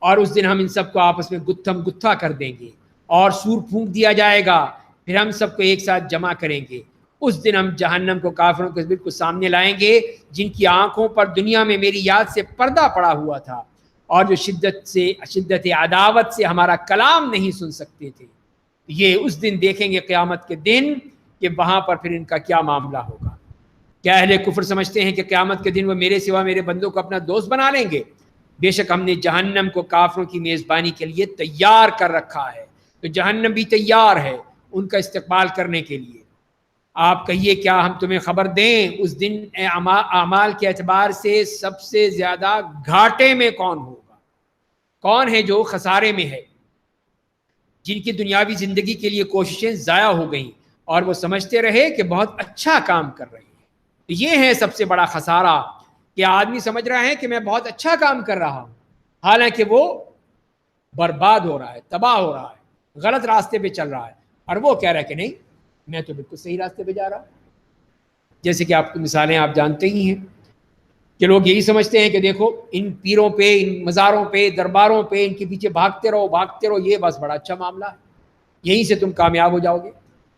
Speaker 1: اور اس دن ہم ان سب کو آپس میں گتھم گتھا کر دیں گے اور سور پھونک دیا جائے گا، پھر ہم سب کو ایک ساتھ جمع کریں گے. اس دن ہم جہنم کو کافروں کے بالکل سامنے لائیں گے جن کی آنکھوں پر دنیا میں میری یاد سے پردہ پڑا ہوا تھا اور جو شدت عداوت سے ہمارا کلام نہیں سن سکتے تھے. یہ اس دن دیکھیں گے قیامت کے دن کہ وہاں پر پھر ان کا کیا معاملہ ہوگا. کیا اہل کفر سمجھتے ہیں کہ قیامت کے دن وہ میرے سوا میرے بندوں کو اپنا دوست بنا لیں گے؟ بے شک ہم نے جہنم کو کافروں کی میزبانی کے لیے تیار کر رکھا ہے. تو جہنم بھی تیار ہے ان کا استقبال کرنے کے لیے. آپ کہیے کیا ہم تمہیں خبر دیں اس دن اعمال کے اعتبار سے سب سے زیادہ گھاٹے میں کون ہوگا؟ کون ہے جو خسارے میں ہے؟ جن کی دنیاوی زندگی کے لیے کوششیں ضائع ہو گئیں اور وہ سمجھتے رہے کہ بہت اچھا کام کر رہے ہیں. یہ ہے سب سے بڑا خسارہ کہ آدمی سمجھ رہا ہے کہ میں بہت اچھا کام کر رہا ہوں، حالانکہ وہ برباد ہو رہا ہے، تباہ ہو رہا ہے، غلط راستے پہ چل رہا ہے، اور وہ کہہ رہا ہے کہ نہیں میں تو بالکل صحیح راستے پہ جا رہا ہوں. جیسے کہ آپ کی مثالیں آپ جانتے ہی ہیں کہ لوگ یہی سمجھتے ہیں کہ دیکھو ان پیروں پہ، ان مزاروں پہ، درباروں پہ، ان کے پیچھے بھاگتے رہو، یہ بس بڑا اچھا معاملہ ہے، یہیں سے تم کامیاب ہو جاؤ گے.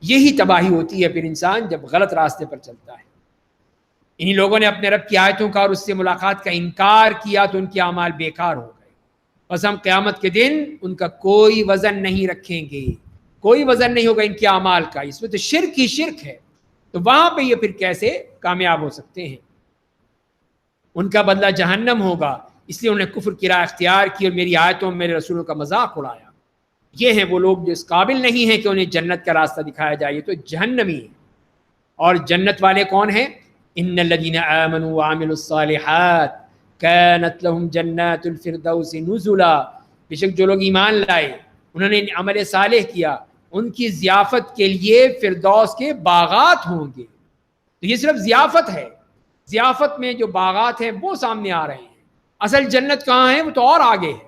Speaker 1: یہی تباہی ہوتی ہے پھر انسان جب غلط راستے پر چلتا ہے. انہی لوگوں نے اپنے رب کی آیتوں کا اور اس سے ملاقات کا انکار کیا تو ان کے اعمال بیکار ہو گئے. بس ہم قیامت کے دن ان کا کوئی وزن نہیں رکھیں گے، کوئی وزن نہیں ہوگا ان کے اعمال کا. اس میں تو شرک ہی شرک ہے، تو وہاں پہ یہ پھر کیسے کامیاب ہو سکتے ہیں؟ ان کا بدلہ جہنم ہوگا، اس لیے انہوں نے کفر کی راہ اختیار کی اور میری آیتوں میرے رسولوں کا مذاق اڑایا. یہ ہیں وہ لوگ جو اس قابل نہیں ہیں کہ انہیں جنت کا راستہ دکھایا جائے، یہ تو جہنمی ہیں. اور جنت والے کون ہیں؟ ان الذين آمنوا وعملوا الصالحات كانت لهم جنات الفردوس نزلا. بے شک جو لوگ ایمان لائے، انہوں نے عمل صالح کیا، ان کی ضیافت کے لیے فردوس کے باغات ہوں گے. تو یہ صرف ضیافت ہے، ضیافت میں جو باغات ہیں وہ سامنے آ رہے ہیں، اصل جنت کہاں ہے وہ تو اور آگے ہے.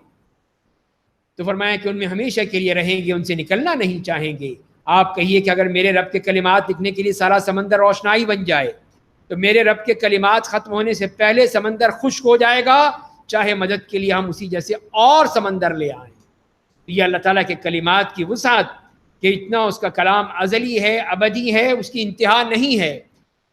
Speaker 1: تو فرمایا کہ ان میں ہمیشہ کے لیے رہیں گے، ان سے نکلنا نہیں چاہیں گے. آپ کہیے کہ اگر میرے رب کے کلمات لکھنے کے لیے سارا سمندر روشنائی بن جائے تو میرے رب کے کلمات ختم ہونے سے پہلے سمندر خشک ہو جائے گا، چاہے مدد کے لیے ہم اسی جیسے اور سمندر لے آئیں. یہ اللہ تعالیٰ کے کلمات کی وسعت کہ اتنا اس کا کلام ازلی ہے، ابدی ہے، اس کی انتہا نہیں ہے.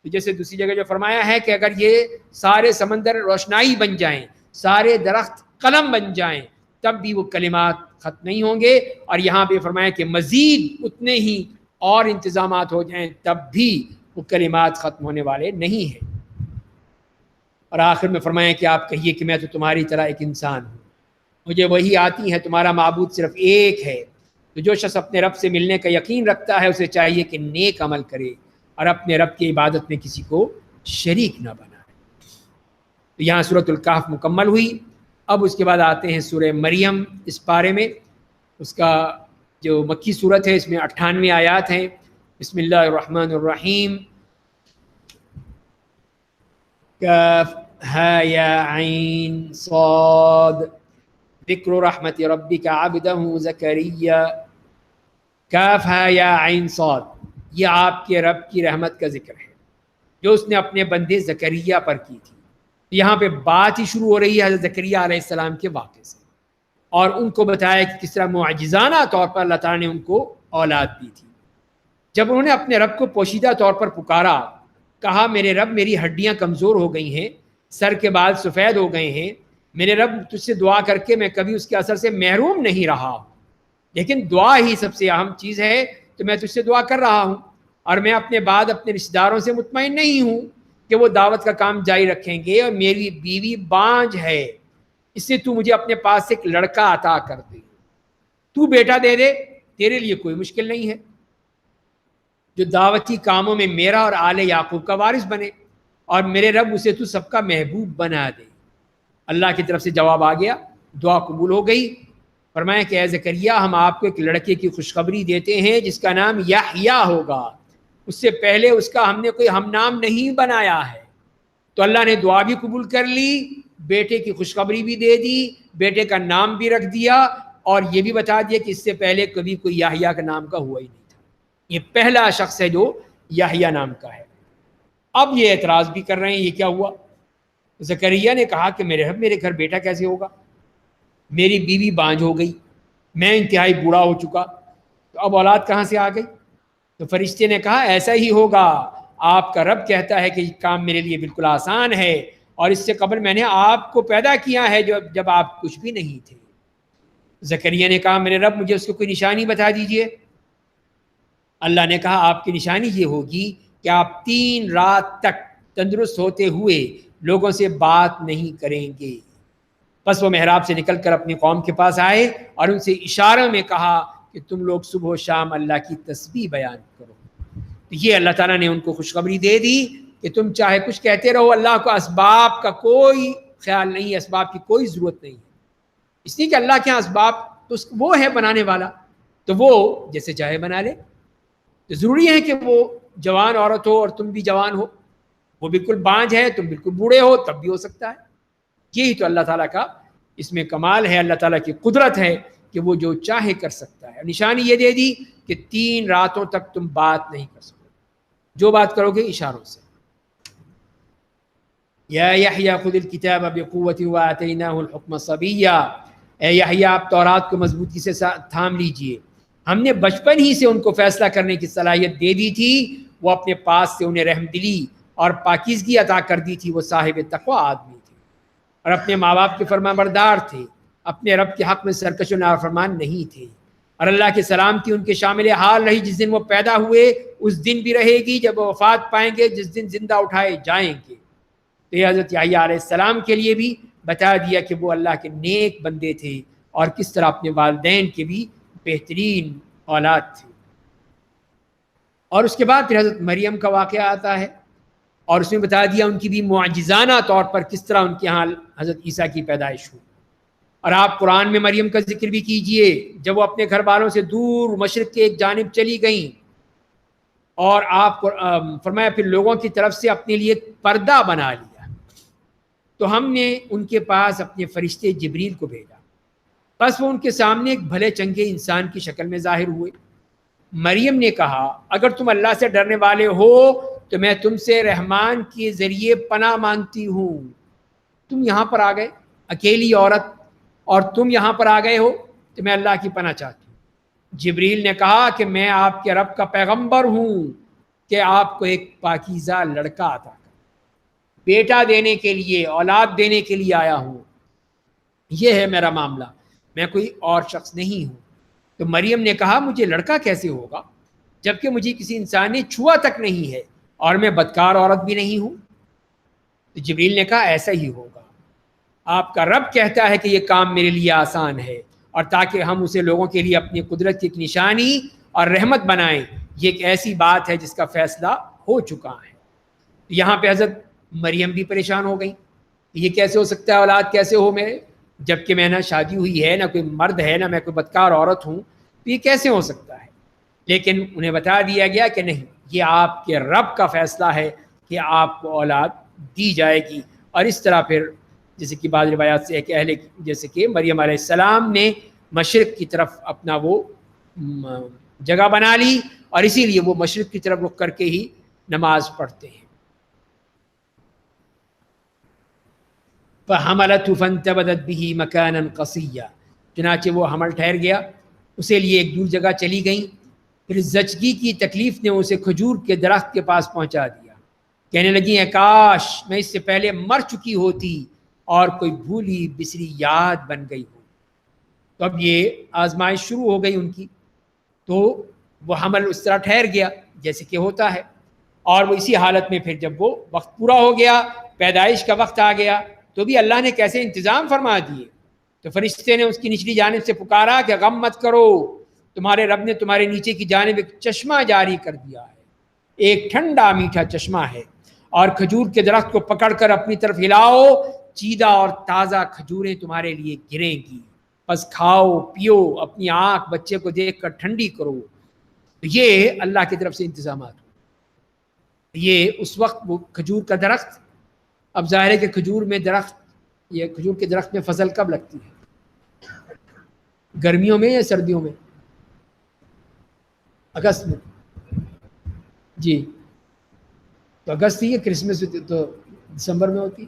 Speaker 1: جیسے دوسری جگہ جو فرمایا ہے کہ اگر یہ سارے سمندر روشنائی بن جائیں، سارے درخت قلم بن جائیں، تب بھی وہ کلمات ختم نہیں ہوں گے. اور یہاں پہ فرمایا کہ مزید اتنے ہی اور انتظامات ہو جائیں تب بھی وہ کلمات ختم ہونے والے نہیں ہیں. اور آخر میں فرمایا کہ آپ کہیے کہ میں تو تمہاری طرح ایک انسان ہوں، مجھے وہی آتی ہے، تمہارا معبود صرف ایک ہے. تو جو شخص اپنے رب سے ملنے کا یقین رکھتا ہے اسے چاہیے کہ نیک عمل کرے اور اپنے رب کی عبادت میں کسی کو شریک نہ بنائے. تو یہاں سورۃ الکہف مکمل ہوئی. اب اس کے بعد آتے ہیں سورہ مریم. اس پارے میں اس کا جو مکی صورت ہے اس میں 98 آیات ہیں. بسم اللہ الرحمن الرحیم. ہا یا عین صاد ذکر رحمت ربک عبدہ زکریا، کاف ہا یا عین صاد، یہ آپ کے رب کی رحمت کا ذکر ہے جو اس نے اپنے بندے زکریا پر کی تھی۔ یہاں پہ بات ہی شروع ہو رہی ہے حضرت زکریا علیہ السلام کے واقعے سے، اور ان کو بتایا کہ کس طرح معجزانہ طور پر اللہ تعالیٰ نے ان کو اولاد دی تھی۔ جب انہوں نے اپنے رب کو پوشیدہ طور پر پکارا، کہا میرے رب میری ہڈیاں کمزور ہو گئی ہیں، سر کے بال سفید ہو گئے ہیں، میرے رب تجھ سے دعا کر کے میں کبھی اس کے اثر سے محروم نہیں رہا، لیکن دعا ہی سب سے اہم چیز ہے، تو میں تجھ سے دعا کر رہا ہوں، اور میں اپنے بعد اپنے رشتہ داروں سے مطمئن نہیں ہوں کہ وہ دعوت کا کام جاری رکھیں گے، اور میری بیوی بانجھ ہے، اس سے تو مجھے اپنے پاس سے ایک لڑکا عطا کر دے، تو بیٹا دے دے، تیرے لیے کوئی مشکل نہیں ہے، جو دعوتی کاموں میں میرا اور آل یعقوب کا وارث بنے، اور میرے رب اسے تو سب کا محبوب بنا دے۔ اللہ کی طرف سے جواب آ گیا، دعا قبول ہو گئی۔ فرمایا کہ اے زکریا، ہم آپ کو ایک لڑکے کی خوشخبری دیتے ہیں جس کا نام یحییٰ ہوگا، اس سے پہلے اس کا ہم نے کوئی ہم نام نہیں بنایا ہے۔ تو اللہ نے دعا بھی قبول کر لی، بیٹے کی خوشخبری بھی دے دی، بیٹے کا نام بھی رکھ دیا، اور یہ بھی بتا دیا کہ اس سے پہلے کبھی کوئی یحییٰ کا نام کا ہوا ہی نہیں تھا، یہ پہلا شخص ہے جو یحییٰ نام کا ہے۔ اب یہ اعتراض بھی کر رہے ہیں یہ کیا ہوا؟ زکریا نے کہا کہ میرے رب میرے گھر بیٹا کیسے ہوگا، میری بیوی بانجھ ہو گئی، میں انتہائی بوڑھا ہو چکا، تو اب اولاد کہاں سے آ گئی؟ تو فرشتے نے کہا ایسا ہی ہوگا، آپ کا رب کہتا ہے کہ یہ کام میرے لیے بالکل آسان ہے، اور اس سے قبل میں نے آپ کو پیدا کیا ہے جب آپ کچھ بھی نہیں تھے۔ زکریا نے کہا میرے رب مجھے اس کو کوئی نشانی بتا دیجئے۔ اللہ نے کہا آپ کی نشانی یہ ہوگی کہ آپ 3 رات تک تندرست ہوتے ہوئے لوگوں سے بات نہیں کریں گے۔ پس وہ محراب سے نکل کر اپنی قوم کے پاس آئے اور ان سے اشاروں میں کہا کہ تم لوگ صبح و شام اللہ کی تسبیح بیان کرو۔ تو یہ اللہ تعالیٰ نے ان کو خوشخبری دے دی کہ تم چاہے کچھ کہتے رہو، اللہ کو اسباب کا کوئی خیال نہیں، اسباب کی کوئی ضرورت نہیں، اس لیے کہ اللہ کے یہاں اسباب تو وہ ہے بنانے والا، تو وہ جیسے چاہے بنا لے۔ تو ضروری ہے کہ وہ جوان عورت ہو اور تم بھی جوان ہو، وہ بالکل بانجھ ہے تم بالکل بوڑھے ہو تب بھی ہو سکتا ہے۔ یہی تو اللہ تعالیٰ کا اس میں کمال ہے، اللہ تعالیٰ کی قدرت ہے کہ وہ جو چاہے کر سکتا ہے۔ نشانی یہ دے دی کہ 3 راتوں تک تم بات نہیں کر سکو، جو بات کرو گے اشاروں سے۔ یا یحییٰ خذ الکتاب بقوۃ وآتیناہ الحکم صبیا، اے یحییٰ آپ تورات کو مضبوطی سے تھام لیجئے، ہم نے بچپن ہی سے ان کو فیصلہ کرنے کی صلاحیت دے دی تھی، وہ اپنے پاس سے انہیں رحم دلی اور پاکیزگی عطا کر دی تھی، وہ صاحب تقوی آدمی تھے اور اپنے ماں باپ کے فرمان بردار تھے، اپنے رب کے حق میں سرکش و نافرمان نہیں تھے، اور اللہ کی سلامتی ان کے شامل حال رہی، جس دن وہ پیدا ہوئے اس دن بھی رہے گی جب وہ وفات پائیں گے، جس دن زندہ اٹھائے جائیں گے۔ تو یہ حضرت یحییٰ علیہ السلام کے لیے بھی بتا دیا کہ وہ اللہ کے نیک بندے تھے اور کس طرح اپنے والدین کے بھی بہترین اولاد تھی۔ اور اس کے بعد پھر حضرت مریم کا واقعہ آتا ہے، اور اس میں بتا دیا ان کی بھی معجزانہ طور پر کس طرح ان کے ہاں حضرت عیسیٰ کی پیدائش ہوئی۔ اور آپ قرآن میں مریم کا ذکر بھی کیجئے، جب وہ اپنے گھر والوں سے دور مشرق کے ایک جانب چلی گئیں، اور آپ فرمایا پھر لوگوں کی طرف سے اپنے لیے پردہ بنا لیا، تو ہم نے ان کے پاس اپنے فرشتے جبریل کو بھیجا، بس وہ ان کے سامنے ایک بھلے چنگے انسان کی شکل میں ظاہر ہوئے۔ مریم نے کہا اگر تم اللہ سے ڈرنے والے ہو تو میں تم سے رحمان کے ذریعے پناہ مانگتی ہوں۔ تم یہاں پر آ گئے اکیلی عورت، اور تم یہاں پر آ گئے ہو تو میں اللہ کی پناہ چاہتی ہوں۔ جبریل نے کہا کہ میں آپ کے رب کا پیغمبر ہوں کہ آپ کو ایک پاکیزہ لڑکا عطا کر، بیٹا دینے کے لیے، اولاد دینے کے لیے آیا ہوں، یہ ہے میرا معاملہ، میں کوئی اور شخص نہیں ہوں۔ تو مریم نے کہا مجھے لڑکا کیسے ہوگا جبکہ مجھے کسی انسان نے چھوا تک نہیں ہے اور میں بدکار عورت بھی نہیں ہوں؟ تو جبریل نے کہا ایسا ہی ہوگا، آپ کا رب کہتا ہے کہ یہ کام میرے لیے آسان ہے، اور تاکہ ہم اسے لوگوں کے لیے اپنی قدرت کی ایک نشانی اور رحمت بنائیں، یہ ایک ایسی بات ہے جس کا فیصلہ ہو چکا ہے۔ یہاں پہ حضرت مریم بھی پریشان ہو گئی، یہ کیسے ہو سکتا ہے، اولاد کیسے ہو میرے، جبکہ میں نہ شادی ہوئی ہے، نہ کوئی مرد ہے، نہ میں کوئی بدکار عورت ہوں، تو یہ کیسے ہو سکتا ہے؟ لیکن انہیں بتا دیا گیا کہ نہیں، یہ آپ کے رب کا فیصلہ ہے کہ آپ کو اولاد دی جائے گی، اور اس طرح پھر جیسے کہ بعض روایات سے ایک جیسے کہ مریم علیہ السلام نے مشرق کی طرف اپنا وہ جگہ بنا لی اور اسی لیے وہ مشرق کی طرف رخ کر کے ہی نماز پڑھتے ہیں. فَحَمَلَتْهُ فَانْتَبَذَتْ بِهِ مَكَانًا قَصِيًّا، چنانچہ وہ حمل ٹھہر گیا، اسے لیے ایک دور جگہ چلی گئیں. پھر زچگی کی تکلیف نے اسے کھجور کے درخت کے پاس پہنچا دیا. کہنے لگی ہیں کاش میں اس سے پہلے مر چکی ہوتی اور کوئی بھولی بسری یاد بن گئی ہو. تو اب یہ آزمائش شروع ہو گئی ان کی، تو وہ حمل اس طرح ٹھہر گیا جیسے کہ ہوتا ہے، اور وہ اسی حالت میں پھر جب وہ وقت پورا ہو گیا، پیدائش کا وقت آ گیا، تو بھی اللہ نے کیسے انتظام فرما دیے. تو فرشتے نے اس کی نچلی جانب سے پکارا کہ غم مت کرو، تمہارے رب نے تمہارے نیچے کی جانب ایک چشمہ جاری کر دیا ہے، ایک ٹھنڈا میٹھا چشمہ ہے، اور کھجور کے درخت کو پکڑ کر اپنی طرف ہلاؤ، چیدہ اور تازہ کھجوریں تمہارے لیے گریں گی، بس کھاؤ پیو، اپنی آنکھ بچے کو دیکھ کر ٹھنڈی کرو. یہ اللہ کی طرف سے انتظامات. یہ اس وقت وہ کھجور کا درخت، اب ظاہر ہے کہ کھجور میں درخت، یہ کھجور کے درخت میں فصل کب لگتی ہے؟ گرمیوں میں یا سردیوں میں؟ اگست میں. جی تو اگست ہی ہے، کرسمس تو دسمبر میں ہوتی.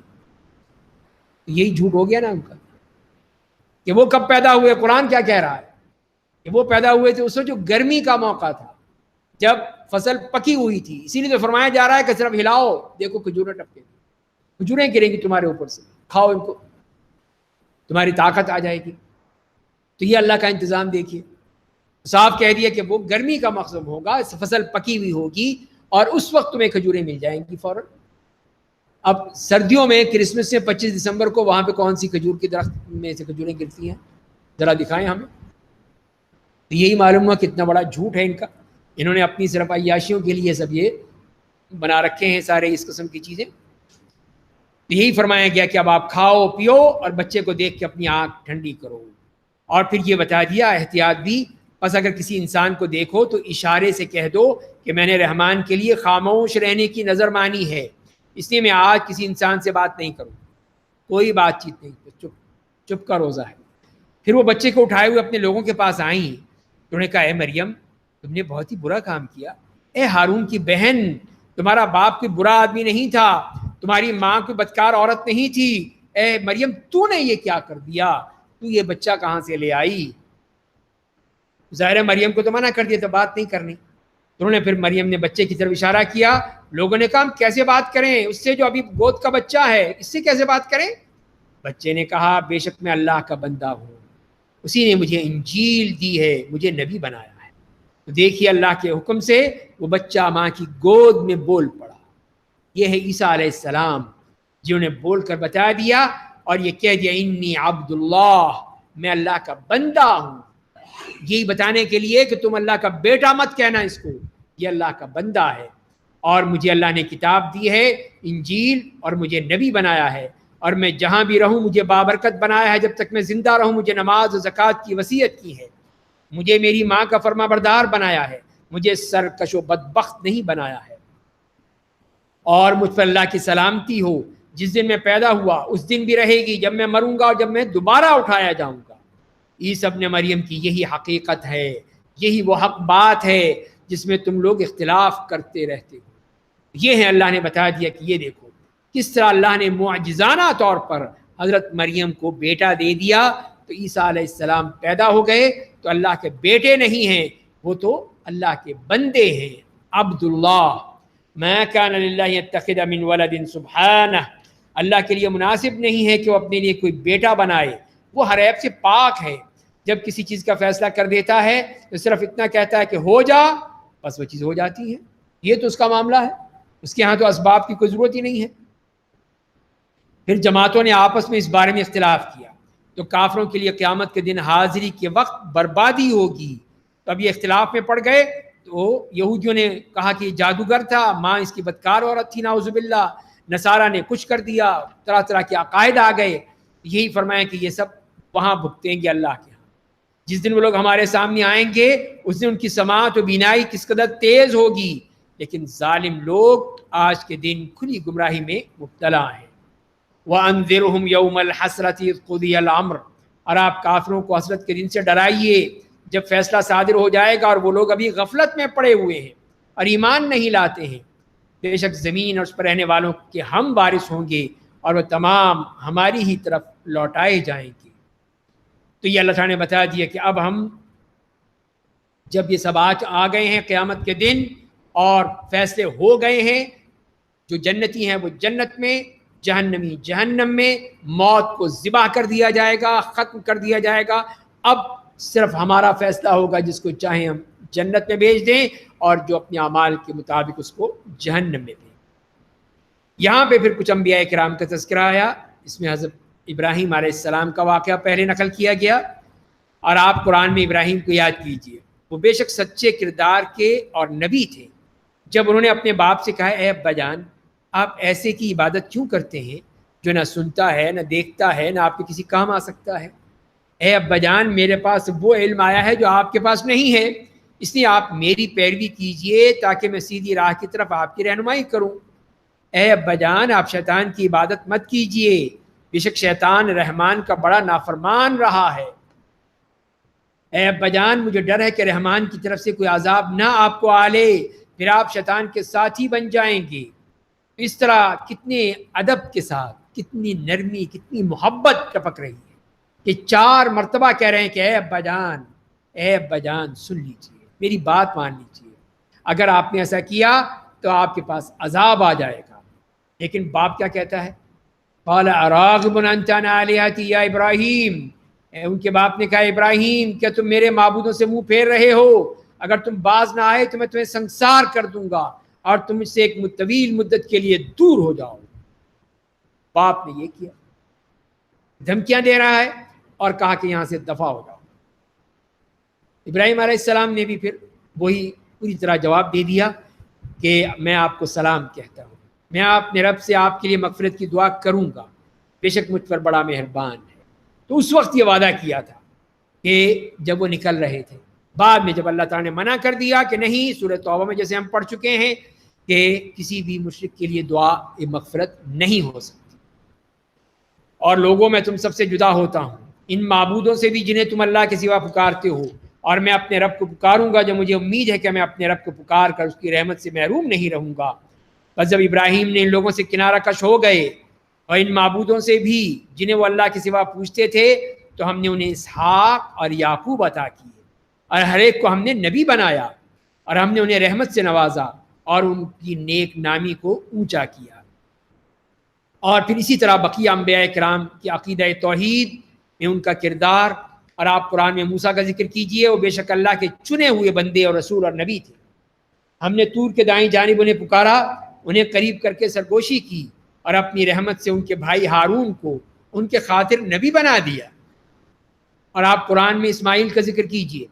Speaker 1: یہی جھوٹ ہو گیا نا ان کا کہ وہ کب پیدا ہوئے. قرآن کیا کہہ رہا ہے کہ وہ پیدا ہوئے تھے اس وقت جو گرمی کا موقع تھا، جب فصل پکی ہوئی تھی. اسی لیے تو فرمایا جا رہا ہے کہ صرف ہلاؤ، دیکھو کھجوریں ٹپکیں گی، کھجوریں گریں گی تمہارے اوپر سے، کھاؤ ان کو، تمہاری طاقت آ جائے گی. تو یہ اللہ کا انتظام دیکھیے، صاف کہہ دیا کہ وہ گرمی کا موسم ہوگا، فصل پکی ہوئی ہوگی اور اس وقت تمہیں کھجوریں مل جائیں گی فوراً. اب سردیوں میں کرسمس سے 25 دسمبر کو وہاں پہ کون سی کھجور کی درخت میں سے کھجوریں گرتی ہیں؟ ذرا دکھائیں ہمیں. تو یہی معلوم ہوا کتنا بڑا جھوٹ ہے ان کا. انہوں نے اپنی صرف عیاشیوں کے لیے سب یہ بنا رکھے ہیں سارے اس قسم کی چیزیں. تو یہی فرمایا گیا کہ اب آپ کھاؤ پیو اور بچے کو دیکھ کے اپنی آنکھ ٹھنڈی کرو. اور پھر یہ بتا دیا احتیاط بھی، بس اگر کسی انسان کو دیکھو تو اشارے سے کہہ دو کہ میں نے رحمان کے لیے خاموش رہنے کی نظر مانی ہے، اس لیے میں آج کسی انسان سے بات نہیں کروں، کوئی بات چیت نہیں، چپ کا روزہ ہے. پھر وہ بچے کو اٹھائے ہوئے اپنے لوگوں کے پاس آئیں. انہوں نے کہا اے مریم تم نے بہت ہی برا کام کیا. اے ہارون کی بہن، تمہارا باپ کوئی برا آدمی نہیں تھا، تمہاری ماں کوئی بدکار عورت نہیں تھی. اے مریم تو نے یہ کیا کر دیا، تو یہ بچہ کہاں سے لے آئی؟ ظاہر مریم کو تو منع کر دیا تو بات نہیں کرنی. انہوں نے پھر مریم نے بچے کی طرف اشارہ کیا. لوگوں نے کہا ہم کیسے بات کریں اس سے جو ابھی گود کا بچہ ہے، اس سے کیسے بات کریں؟ بچے نے کہا بے شک میں اللہ کا بندہ ہوں، اسی نے مجھے انجیل دی ہے، مجھے نبی بنایا ہے. تو دیکھیے اللہ کے حکم سے وہ بچہ ماں کی گود میں بول پڑا. یہ ہے عیسیٰ علیہ السلام جنہوں نے بول کر بتا دیا اور یہ کہہ دیا انی عبد اللہ، میں اللہ کا بندہ ہوں. یہی بتانے کے لیے کہ تم اللہ کا بیٹا مت کہنا اس کو، یہ اللہ کا بندہ ہے اور مجھے اللہ نے کتاب دی ہے انجیل اور مجھے نبی بنایا ہے، اور میں جہاں بھی رہوں مجھے بابرکت بنایا ہے. جب تک میں زندہ رہوں مجھے نماز و زکوٰۃ کی وصیت کی ہے، مجھے میری ماں کا فرما بردار بنایا ہے، مجھے سرکش و بدبخت نہیں بنایا ہے، اور مجھ پر اللہ کی سلامتی ہو. جس دن میں پیدا ہوا اس دن بھی رہے گی، جب میں مروں گا اور جب میں دوبارہ اٹھایا جاؤں گا. عیسیٰ ابن مریم کی یہی حقیقت ہے، یہی وہ حق بات ہے جس میں تم لوگ اختلاف کرتے رہتے ہو. یہ ہے اللہ نے بتا دیا کہ یہ دیکھو کس طرح اللہ نے معجزانہ طور پر حضرت مریم کو بیٹا دے دیا. تو عیسیٰ علیہ السلام پیدا ہو گئے تو اللہ کے بیٹے نہیں ہیں، وہ تو اللہ کے بندے ہیں. عبداللہ ما کان للہ یتخذ من ولد سبحانہ، اللہ کے لیے مناسب نہیں ہے کہ وہ اپنے لیے کوئی بیٹا بنائے، وہ ہر عیب سے پاک ہے. جب کسی چیز کا فیصلہ کر دیتا ہے تو صرف اتنا کہتا ہے کہ ہو جا، بس وہ چیز ہو جاتی ہے. یہ تو اس کا معاملہ ہے، اس کے ہاں تو اسباب کی کوئی ضرورت ہی نہیں ہے. پھر جماعتوں نے آپس میں اس بارے میں اختلاف کیا تو کافروں کے لیے قیامت کے دن حاضری کے وقت بربادی ہوگی. تب یہ اختلاف میں پڑ گئے. تو یہودیوں نے کہا کہ جادوگر تھا، ماں اس کی بدکار عورت تھی نعوذ باللہ. نصارہ نے کچھ کر دیا، طرح طرح کے عقائد آ گئے. یہی فرمایا کہ یہ سب وہاں بھگتیں گے اللہ کے ہاں. جس دن وہ لوگ ہمارے سامنے آئیں گے اس دن ان کی سماعت و بینائی کس قدر تیز ہوگی. لیکن ظالم لوگ آج کے دن کھلی گمراہی میں مبتلا ہیں. وَأَنذِرْهُمْ يَوْمَ الْحَسْرَةِ إِذْ قُضِيَ الْأَمْرُ، اور آپ کافروں کو حسرت کے دن سے ڈرائیے جب فیصلہ صادر ہو جائے گا اور وہ لوگ ابھی غفلت میں پڑے ہوئے ہیں اور ایمان نہیں لاتے ہیں۔ بے شک زمین اور اس پر رہنے والوں کے ہم وارث ہوں گے اور وہ تمام ہماری ہی طرف لوٹائے جائیں گے۔ تو یہ اللہ تعالیٰ نے بتا دیا کہ اب ہم جب یہ سب آ گئے ہیں قیامت کے دن اور فیصلے ہو گئے ہیں، جو جنتی ہیں وہ جنت میں، جہنمی جہنم میں، موت کو ذبح کر دیا جائے گا، ختم کر دیا جائے گا۔ اب صرف ہمارا فیصلہ ہوگا، جس کو چاہیں ہم جنت میں بھیج دیں اور جو اپنے اعمال کے مطابق اس کو جہنم میں دیں۔ یہاں پہ پھر کچھ انبیاء کرام کا تذکرہ آیا، اس میں حضرت ابراہیم علیہ السلام کا واقعہ پہلے نقل کیا گیا، اور آپ قرآن میں ابراہیم کو یاد کیجئے، وہ بے شک سچے کردار کے اور نبی تھے۔ جب انہوں نے اپنے باپ سے کہا اے ابا جان، آپ ایسے کی عبادت کیوں کرتے ہیں جو نہ سنتا ہے، نہ دیکھتا ہے، نہ آپ کے کسی کام آ سکتا ہے؟ اے ابا جان، میرے پاس وہ علم آیا ہے جو آپ کے پاس نہیں ہے، اس لیے آپ میری پیروی کیجئے تاکہ میں سیدھی راہ کی طرف آپ کی رہنمائی کروں۔ اے ابا جان، آپ شیطان کی عبادت مت کیجئے، بے شک شیطان رحمان کا بڑا نافرمان رہا ہے۔ اے ابا جان، مجھے ڈر ہے کہ رحمان کی طرف سے کوئی عذاب نہ آپ کو آلے، پھر آپ شیطان کے ساتھی بن جائیں گے۔ اس طرح کتنے ادب کے ساتھ، کتنی نرمی، کتنی محبت ٹپک رہی ہے کہ 4 مرتبہ کہہ رہے ہیں کہ اے ابا جان، اے ابا جان سن لیجئے، میری بات مان لیجئے، اگر آپ نے ایسا کیا تو آپ کے پاس عذاب آ جائے گا۔ لیکن باپ کیا کہتا ہے؟ قال اراغب انت عن آلہتی یا ابراہیم، ان کے باپ نے کہا ابراہیم، کیا تم میرے معبودوں سے منہ پھیر رہے ہو؟ اگر تم باز نہ آئے تو میں تمہیں سنسار کر دوں گا اور تم اس سے ایک طویل مدت کے لیے دور ہو جاؤ۔ باپ نے یہ کیا، دھمکیاں دے رہا ہے اور کہا کہ یہاں سے دفع ہو جاؤ۔ ابراہیم علیہ السلام نے بھی پھر وہی پوری طرح جواب دے دیا کہ میں آپ کو سلام کہتا ہوں، میں اپنے رب سے آپ کے لیے مغفرت کی دعا کروں گا، بے شک مجھ پر بڑا مہربان ہے۔ تو اس وقت یہ وعدہ کیا تھا کہ جب وہ نکل رہے تھے، بعد میں جب اللہ تعالیٰ نے منع کر دیا کہ نہیں، سورہ توبہ میں جیسے ہم پڑھ چکے ہیں کہ کسی بھی مشرک کے لیے دعا مغفرت نہیں ہو سکتی۔ اور لوگوں میں تم سب سے جدا ہوتا ہوں، ان معبودوں سے بھی جنہیں تم اللہ کے سوا پکارتے ہو، اور میں اپنے رب کو پکاروں گا جو مجھے امید ہے کہ میں اپنے رب کو پکار کر اس کی رحمت سے محروم نہیں رہوں گا۔ بس جب ابراہیم نے ان لوگوں سے کنارہ کش ہو گئے اور ان معبودوں سے بھی جنہیں وہ اللہ کے سوا پوچھتے تھے، تو ہم نے انہیں اسحاق اور یعقوب عطا کیے، اور ہر ایک کو ہم نے نبی بنایا، اور ہم نے انہیں رحمت سے نوازا اور ان کی نیک نامی کو اونچا کیا۔ اور پھر اسی طرح بقیہ انبیاء کرام کی عقیدہ توحید میں ان کا کردار، اور آپ قرآن میں موسیٰ کا ذکر کیجئے، وہ بے شک اللہ کے چنے ہوئے بندے اور رسول اور نبی تھے۔ ہم نے طور کے دائیں جانب انہیں پکارا، انہیں قریب کر کے سرگوشی کی، اور اپنی رحمت سے ان کے بھائی ہارون کو ان کے خاطر نبی بنا دیا۔ اور آپ قرآن میں اسماعیل کا ذکر کیجئے،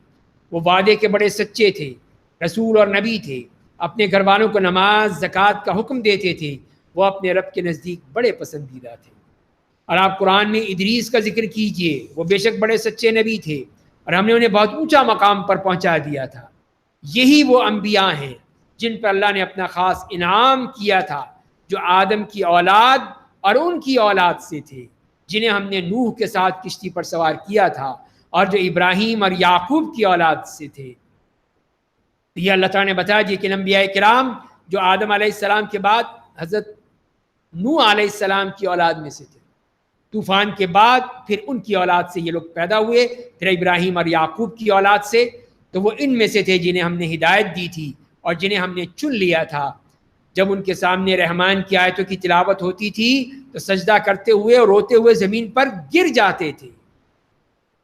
Speaker 1: وہ وعدے کے بڑے سچے تھے، رسول اور نبی تھے، اپنے گھر والوں کو نماز زکوٰۃ کا حکم دیتے تھے، وہ اپنے رب کے نزدیک بڑے پسندیدہ تھے۔ اور آپ قرآن میں ادریس کا ذکر کیجئے، وہ بے شک بڑے سچے نبی تھے، اور ہم نے انہیں بہت اونچا مقام پر پہنچا دیا تھا۔ یہی وہ انبیاء ہیں جن پر اللہ نے اپنا خاص انعام کیا تھا، جو آدم کی اولاد اور ان کی اولاد سے تھے، جنہیں ہم نے نوح کے ساتھ کشتی پر سوار کیا تھا، اور جو ابراہیم اور یعقوب کی اولاد سے تھے۔ یہ اللہ تعالیٰ نے بتا دیا کہ انبیاء کرام جو آدم علیہ السلام کے بعد حضرت نوح علیہ السلام کی اولاد میں سے تھے، طوفان کے بعد پھر ان کی اولاد سے یہ لوگ پیدا ہوئے، پھر ابراہیم اور یعقوب کی اولاد سے، تو وہ ان میں سے تھے جنہیں ہم نے ہدایت دی تھی اور جنہیں ہم نے چن لیا تھا۔ جب ان کے سامنے رحمان کی آیتوں کی تلاوت ہوتی تھی تو سجدہ کرتے ہوئے اور روتے ہوئے زمین پر گر جاتے تھے۔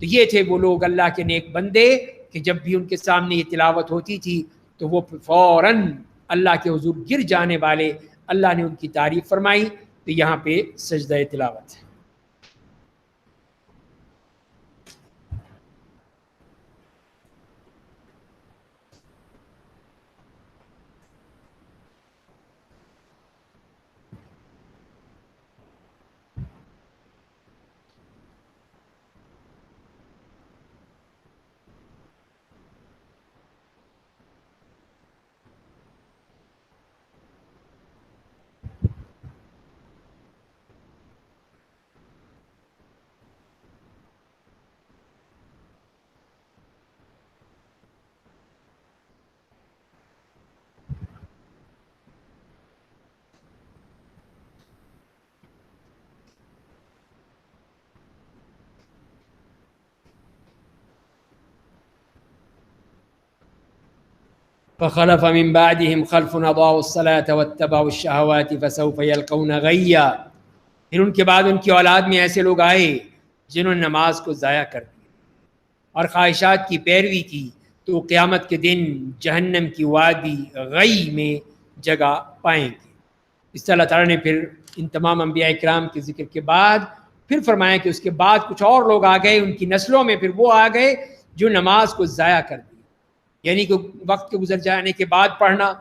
Speaker 1: تو یہ تھے وہ لوگ اللہ کے نیک بندے کہ جب بھی ان کے سامنے یہ تلاوت ہوتی تھی تو وہ فوراً اللہ کے حضور گر جانے والے۔ اللہ نے ان کی تعریف فرمائی، تو یہاں پہ سجدہ تلاوت ہے۔ فخلف من بعدهم خلف اضاعوا الصلاة واتبعوا الشهوات فسوف يلقون غیا، پھر ان کے بعد ان کی اولاد میں ایسے لوگ آئے جنہوں نے نماز کو ضائع کر دیا اور خواہشات کی پیروی کی، تو قیامت کے دن جہنم کی وادی غی میں جگہ پائیں گے۔ اس سے اللہ تعالیٰ نے پھر ان تمام انبیاء کرام کے ذکر کے بعد پھر فرمایا کہ اس کے بعد کچھ اور لوگ آ گئے، ان کی نسلوں میں پھر وہ آ گئے جو نماز کو ضائع کر دی، یعنی کہ وقت کے گزر جانے کے بعد پڑھنا،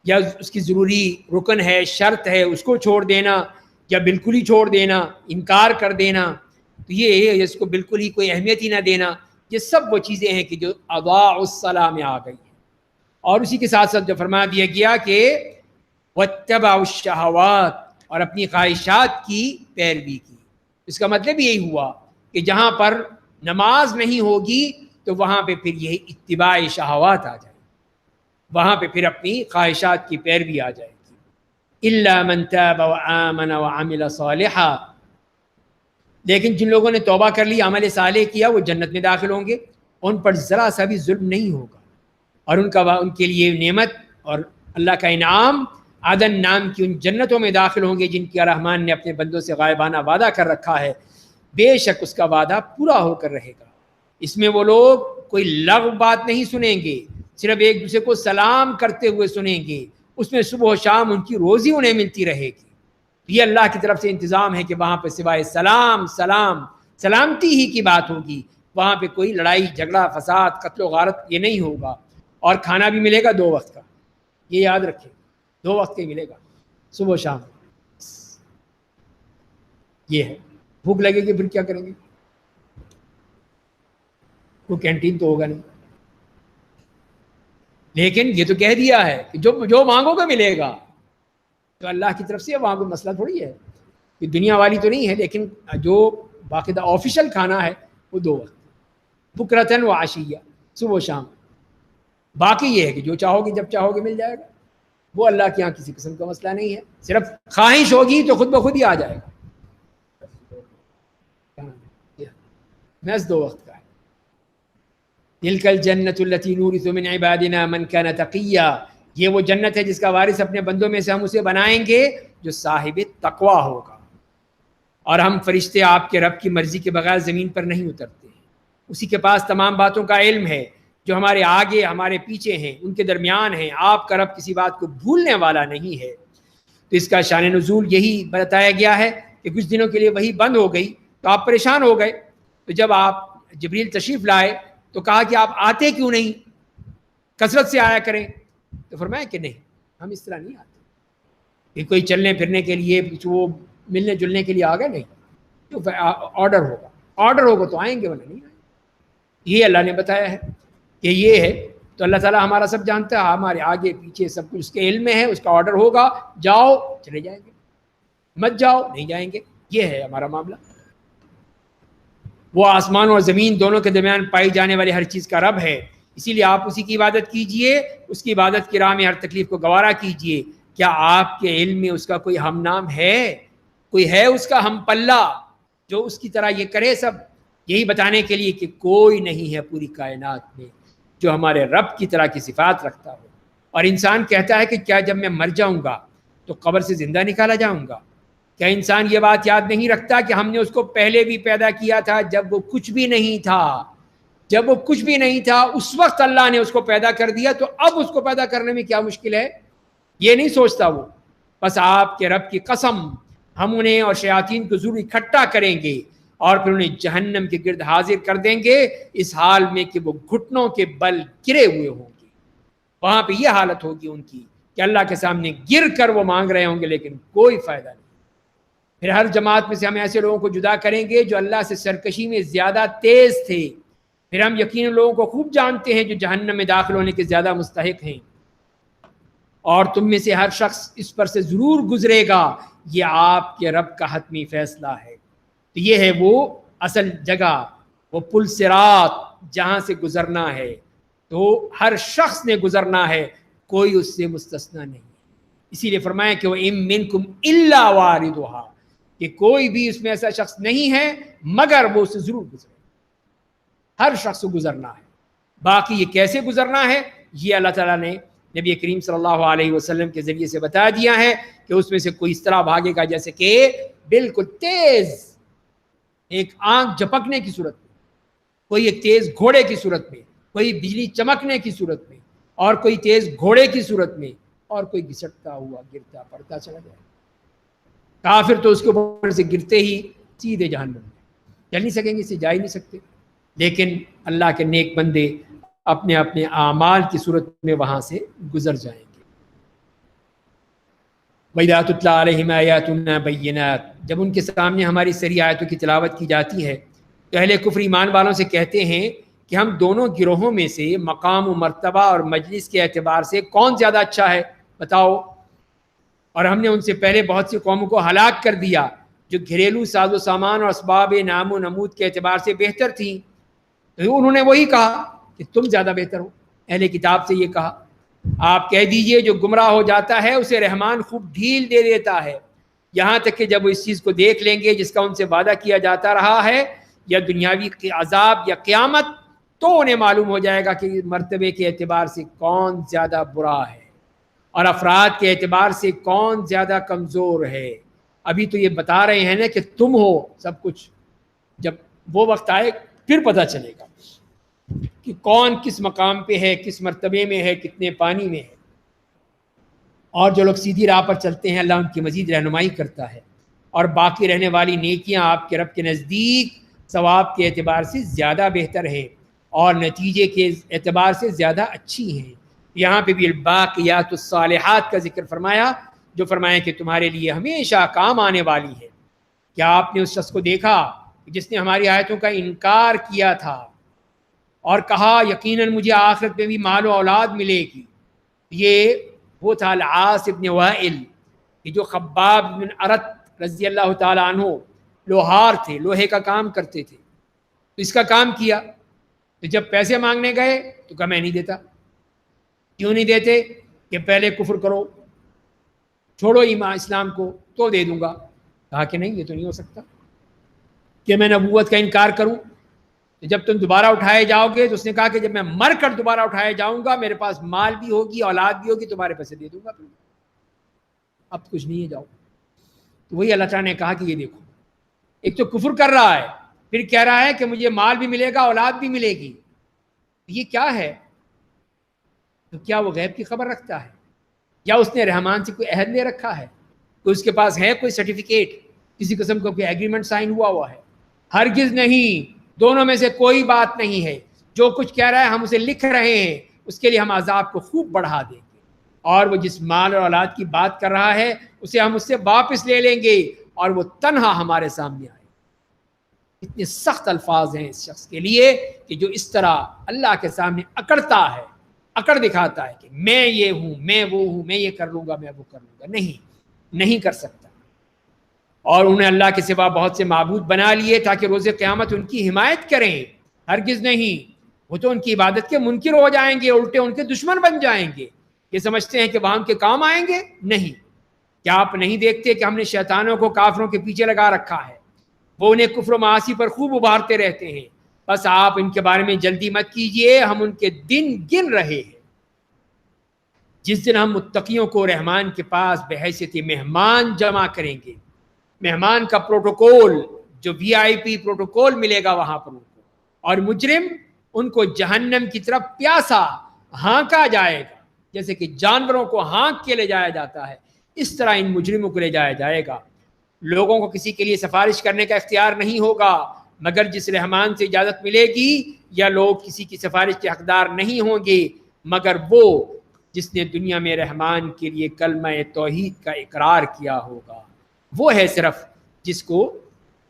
Speaker 1: یا اس کی ضروری رکن ہے، شرط ہے، اس کو چھوڑ دینا، یا بالکل ہی چھوڑ دینا، انکار کر دینا، تو یہ اس کو بالکل ہی کوئی اہمیت ہی نہ دینا، یہ سب وہ چیزیں ہیں کہ جو اضاعوا الصلاۃ میں آ گئی ہیں۔ اور اسی کے ساتھ ساتھ جو فرما دیا گیا کہ واتبعوا الشہوات، اور اپنی خواہشات کی پیروی کی، اس کا مطلب یہی ہوا کہ جہاں پر نماز نہیں ہوگی تو وہاں پہ پھر یہ اتباع شہوات آ جائے، وہاں پہ پھر اپنی خواہشات کی پیروی آ جائے گی۔ الا من تاب وآمن وعمل صالحا، لیکن جن لوگوں نے توبہ کر لی، عمل صالح کیا، وہ جنت میں داخل ہوں گے، ان پر ذرا سا بھی ظلم نہیں ہوگا، اور ان کے لیے نعمت اور اللہ کا انعام عدن نام کی ان جنتوں میں داخل ہوں گے جن کی رحمان نے اپنے بندوں سے غائبانہ وعدہ کر رکھا ہے، بے شک اس کا وعدہ پورا ہو کر رہے گا۔ اس میں وہ لوگ کوئی لغو بات نہیں سنیں گے، صرف ایک دوسرے کو سلام کرتے ہوئے سنیں گے، اس میں صبح و شام ان کی روزی انہیں ملتی رہے گی۔ یہ اللہ کی طرف سے انتظام ہے کہ وہاں پہ سوائے سلامتی ہی کی بات ہوگی، وہاں پہ کوئی لڑائی جھگڑا فساد قتل و غارت یہ نہیں ہوگا، اور کھانا بھی ملے گا 2 وقت کا، یہ یاد رکھیں، 2 وقت کا ملے گا، صبح و شام۔ یہ ہے، بھوک لگے گی پھر کیا کریں گے؟ وہ کینٹین تو ہوگا نہیں، لیکن یہ تو کہہ دیا ہے کہ جو مانگو گا ملے گا، تو اللہ کی طرف سے وہاں کوئی مسئلہ تھوڑی ہے، یہ دنیا والی تو نہیں ہے، لیکن جو باقاعدہ آفیشل کھانا ہے وہ 2 وقت، بکرتن و عشیہ، صبح و شام۔ باقی یہ ہے کہ جو چاہو گے جب چاہو گے مل جائے گا، وہ اللہ کے یہاں کسی قسم کا مسئلہ نہیں ہے، صرف خواہش ہوگی تو خود بخود ہی آ جائے گا، محض 2 وقت کا ہے۔ تلک الجنۃ التی نورث من عبادنا من کان تقیا، یہ وہ جنت ہے جس کا وارث اپنے بندوں میں سے ہم اسے بنائیں گے جو صاحب تقوی ہوگا۔ اور ہم فرشتے آپ کے رب کی مرضی کے بغیر زمین پر نہیں اترتے ہیں، اسی کے پاس تمام باتوں کا علم ہے، جو ہمارے آگے ہمارے پیچھے ہیں ان کے درمیان ہیں، آپ کا رب کسی بات کو بھولنے والا نہیں ہے۔ تو اس کا شان نزول یہی بتایا گیا ہے کہ کچھ دنوں کے لیے وہی بند ہو گئی تو آپ پریشان ہو گئے، تو جب آپ جبریل تشریف لائے تو کہا کہ آپ آتے کیوں نہیں، کثرت سے آیا کریں، تو فرمایا کہ نہیں، ہم اس طرح نہیں آتے کہ کوئی چلنے پھرنے کے لیے، وہ ملنے جلنے کے لیے آ گئے، نہیں، تو آرڈر ہوگا تو آئیں گے، ورنہ نہیں آئیں گے۔ یہ اللہ نے بتایا ہے کہ یہ ہے، تو اللہ تعالیٰ ہمارا سب جانتا ہے، ہمارے آگے پیچھے سب کچھ اس کے علم میں ہے، اس کا آرڈر ہوگا، جاؤ چلے جائیں گے، مت جاؤ نہیں جائیں گے، یہ ہے ہمارا معاملہ۔ وہ آسمان اور زمین دونوں کے درمیان پائی جانے والی ہر چیز کا رب ہے، اسی لیے آپ اسی کی عبادت کیجئے، اس کی عبادت کی راہ میں ہر تکلیف کو گوارا کیجئے۔ کیا آپ کے علم میں اس کا کوئی ہم نام ہے؟ کوئی ہے اس کا ہم پلہ جو اس کی طرح یہ کرے؟ سب یہی بتانے کے لیے کہ کوئی نہیں ہے پوری کائنات میں جو ہمارے رب کی طرح کی صفات رکھتا ہو۔ اور انسان کہتا ہے کہ کیا جب میں مر جاؤں گا تو قبر سے زندہ نکالا جاؤں گا؟ کیا انسان یہ بات یاد نہیں رکھتا کہ ہم نے اس کو پہلے بھی پیدا کیا تھا جب وہ کچھ بھی نہیں تھا؟ جب وہ کچھ بھی نہیں تھا اس وقت اللہ نے اس کو پیدا کر دیا، تو اب اس کو پیدا کرنے میں کیا مشکل ہے؟ یہ نہیں سوچتا وہ۔ بس آپ کے رب کی قسم، ہم انہیں اور شیاطین کو ضرور اکٹھا کریں گے اور پھر انہیں جہنم کے گرد حاضر کر دیں گے، اس حال میں کہ وہ گھٹنوں کے بل گرے ہوئے ہوں گے۔ وہاں پہ یہ حالت ہوگی ان کی کہ اللہ کے سامنے گر کر وہ مانگ رہے ہوں گے، لیکن کوئی فائدہ نہیں۔ پھر ہر جماعت میں سے ہم ایسے لوگوں کو جدا کریں گے جو اللہ سے سرکشی میں زیادہ تیز تھے، پھر ہم یقیناً لوگوں کو خوب جانتے ہیں جو جہنم میں داخل ہونے کے زیادہ مستحق ہیں، اور تم میں سے ہر شخص اس پر سے ضرور گزرے گا، یہ آپ کے رب کا حتمی فیصلہ ہے۔ تو یہ ہے وہ اصل جگہ، وہ پل صراط جہاں سے گزرنا ہے، تو ہر شخص نے گزرنا ہے، کوئی اس سے مستثنا نہیں۔ اسی لیے فرمایا کہ وَإِن مِّنكُمْ إِلَّا وَارِدُهَا، کہ کوئی بھی اس میں ایسا شخص نہیں ہے مگر وہ اسے ضرور گزرے، ہر شخص کو گزرنا ہے۔ باقی یہ کیسے گزرنا ہے یہ اللہ تعالیٰ نے نبی کریم صلی اللہ علیہ وسلم کے ذریعے سے بتا دیا ہے کہ اس میں سے کوئی اس طرح بھاگے گا جیسے کہ بالکل تیز ایک آنکھ جھپکنے کی صورت میں، کوئی ایک تیز گھوڑے کی صورت میں، کوئی بجلی چمکنے کی صورت میں، اور کوئی تیز گھوڑے کی صورت میں، اور کوئی گھسٹتا ہوا گرتا پڑتا چلا جائے۔ کافر تو اس کے اوپر سے گرتے ہی سیدھے جہنم میں چل نہیں سکیں گے، اسے جا ہی نہیں سکتے، لیکن اللہ کے نیک بندے اپنے اپنے اعمال کی صورت میں وہاں سے گزر جائیں گے۔ وَإِذَا تُتْلَىٰ عَلَيْهِمْ آيَاتُنَا بَيِّنَاتٍ، جب ان کے سامنے ہماری صریح آیتوں کی تلاوت کی جاتی ہے تو اہل کفر ایمان والوں سے کہتے ہیں کہ ہم دونوں گروہوں میں سے مقام و مرتبہ اور مجلس کے اعتبار سے کون زیادہ اچھا ہے بتاؤ، اور ہم نے ان سے پہلے بہت سی قوموں کو ہلاک کر دیا جو گھریلو ساز و سامان اور اسباب نام و نمود کے اعتبار سے بہتر تھیں، تو انہوں نے وہی کہا کہ تم زیادہ بہتر ہو۔ اہل کتاب سے یہ کہا، آپ کہہ دیجئے جو گمراہ ہو جاتا ہے اسے رحمان خوب ڈھیل دے دیتا ہے، یہاں تک کہ جب وہ اس چیز کو دیکھ لیں گے جس کا ان سے وعدہ کیا جاتا رہا ہے، یا دنیاوی عذاب یا قیامت، تو انہیں معلوم ہو جائے گا کہ مرتبے کے اعتبار سے کون زیادہ برا ہے اور افراد کے اعتبار سے کون زیادہ کمزور ہے۔ ابھی تو یہ بتا رہے ہیں نا کہ تم ہو سب کچھ، جب وہ وقت آئے پھر پتہ چلے گا کہ کون کس مقام پہ ہے، کس مرتبے میں ہے، کتنے پانی میں ہے۔ اور جو لوگ سیدھی راہ پر چلتے ہیں اللہ ان کی مزید رہنمائی کرتا ہے، اور باقی رہنے والی نیکیاں آپ کے رب کے نزدیک ثواب کے اعتبار سے زیادہ بہتر ہیں اور نتیجے کے اعتبار سے زیادہ اچھی ہیں۔ یہاں پہ بھی الباقیات الصالحات کا ذکر فرمایا، جو فرمایا کہ تمہارے لیے ہمیشہ کام آنے والی ہے۔ کیا آپ نے اس شخص کو دیکھا جس نے ہماری آیتوں کا انکار کیا تھا اور کہا یقیناً مجھے آخرت میں بھی مال و اولاد ملے گی؟ یہ وہ تھا العاص ابن وائل، یہ جو خباب بن ارت رضی اللہ تعالی عنہ لوہار تھے، لوہے کا کام کرتے تھے، تو اس کا کام کیا، تو جب پیسے مانگنے گئے تو کہا میں نہیں دیتا۔ کیوں نہیں دیتے؟ کہ پہلے کفر کرو، چھوڑو ایمان اسلام کو تو دے دوں گا۔ کہا کہ نہیں، یہ تو نہیں ہو سکتا کہ میں نبوت کا انکار کروں۔ جب تم دوبارہ اٹھائے جاؤ گے، تو اس نے کہا کہ جب میں مر کر دوبارہ اٹھائے جاؤں گا، میرے پاس مال بھی ہوگی، اولاد بھی ہوگی، تمہارے پیسے دے دوں گا، پھر اب کچھ نہیں ہے، جاؤ۔ تو وہی اللہ تعالیٰ نے کہا کہ یہ دیکھو، ایک تو کفر کر رہا ہے، پھر کہہ رہا ہے کہ مجھے مال بھی ملے گا، اولاد بھی ملے گی، یہ کیا ہے؟ تو کیا وہ غیب کی خبر رکھتا ہے، یا اس نے رحمان سے کوئی عہد لے رکھا ہے؟ کوئی اس کے پاس ہے کوئی سرٹیفکیٹ، کسی قسم کا کوئی ایگریمنٹ سائن ہوا ہے؟ ہرگز نہیں، دونوں میں سے کوئی بات نہیں ہے۔ جو کچھ کہہ رہا ہے ہم اسے لکھ رہے ہیں، اس کے لیے ہم عذاب کو خوب بڑھا دیں گے، اور وہ جس مال اور اولاد کی بات کر رہا ہے اسے ہم اس سے واپس لے لیں گے، اور وہ تنہا ہمارے سامنے آئے۔ اتنے سخت الفاظ ہیں اس شخص کے لیے کہ جو اس طرح اللہ کے سامنے اکڑتا ہے، اکڑ دکھاتا ہے کہ میں یہ ہوں، میں وہ ہوں، میں یہ کر لوں گا، میں وہ کر لوں گا۔ نہیں کر سکتا۔ اور انہیں اللہ کے سوا بہت سے معبود بنا لیے تاکہ روز قیامت ان کی حمایت کریں، ہرگز نہیں، وہ تو ان کی عبادت کے منکر ہو جائیں گے، الٹے ان کے دشمن بن جائیں گے۔ یہ سمجھتے ہیں کہ وہاں ان کے کام آئیں گے؟ نہیں۔ کیا آپ نہیں دیکھتے کہ ہم نے شیطانوں کو کافروں کے پیچھے لگا رکھا ہے، وہ انہیں کفر و معاصی پر خوب ابھارتے رہتے ہیں، بس آپ ان کے بارے میں جلدی مت کیجئے، ہم ان کے دن گن رہے ہیں۔ جس دن ہم متقیوں کو رحمان کے پاس بحیثیت مہمان جمع کریں گے، مہمان کا پروٹوکول، جو وی آئی پی پروٹوکول ملے گا وہاں پر ان کو، اور مجرم ان کو جہنم کی طرف پیاسا ہانکا جائے گا، جیسے کہ جانوروں کو ہانک کے لے جایا جاتا ہے، اس طرح ان مجرموں کو لے جایا جائے گا۔ لوگوں کو کسی کے لیے سفارش کرنے کا اختیار نہیں ہوگا مگر جس رحمان سے اجازت ملے گی، یا لوگ کسی کی سفارش کے حقدار نہیں ہوں گے مگر وہ جس نے دنیا میں رحمان کے لیے کلمہ توحید کا اقرار کیا ہوگا، وہ ہے صرف جس کو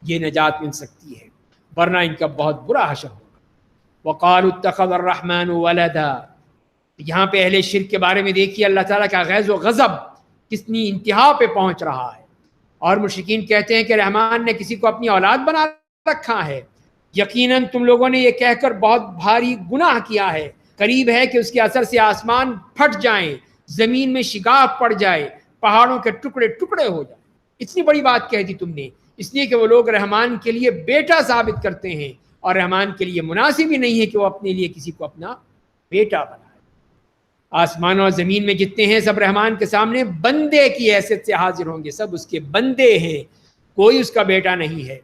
Speaker 1: یہ نجات مل سکتی ہے، ورنہ ان کا بہت برا حشر ہوگا۔ وقالوا اتخذ الرحمن ولدا، یہاں پہ اہل شرک کے بارے میں دیکھیے اللہ تعالیٰ کا غیظ و غضب کتنی انتہا پہ پہنچ رہا ہے۔ اور مشرکین کہتے ہیں کہ رحمان نے کسی کو اپنی اولاد بنا رکھا ہے۔ یقیناً تم لوگوں نے یہ کہہ کر بہت بھاری گناہ کیا ہے، قریب ہے کہ اس کے اثر سے آسمان پھٹ جائیں، زمین میں شگاف پڑ جائے، پہاڑوں کے ٹکڑے ٹکڑے ہو جائیں۔ اتنی بڑی بات کہہ دی تم نے، اس لیے کہ وہ لوگ رحمان کے لیے بیٹا ثابت کرتے ہیں، اور رحمان کے لیے مناسب ہی نہیں ہے کہ وہ اپنے لیے کسی کو اپنا بیٹا بنائے۔ آسمان اور زمین میں جتنے ہیں سب رحمان کے سامنے بندے کی حیثیت سے حاضر ہوں گے، سب اس کے بندے ہیں، کوئی اس کا بیٹا نہیں ہے۔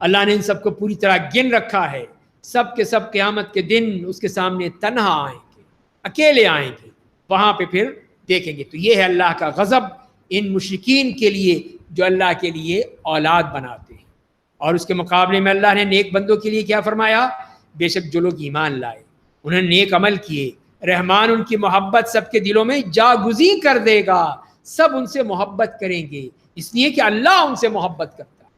Speaker 1: اللہ نے ان سب کو پوری طرح گن رکھا ہے، سب کے سب قیامت کے دن اس کے سامنے تنہا آئیں گے، اکیلے آئیں گے، وہاں پہ پھر دیکھیں گے۔ تو یہ ہے اللہ کا غضب ان مشرکین کے لیے جو اللہ کے لیے اولاد بناتے ہیں۔ اور اس کے مقابلے میں اللہ نے نیک بندوں کے لیے کیا فرمایا؟ بے شک جو لوگ ایمان لائے، انہوں نے نیک عمل کیے، رحمان ان کی محبت سب کے دلوں میں جاگزی کر دے گا، سب ان سے محبت کریں گے، اس لیے کہ اللہ ان سے محبت کرتا ہے۔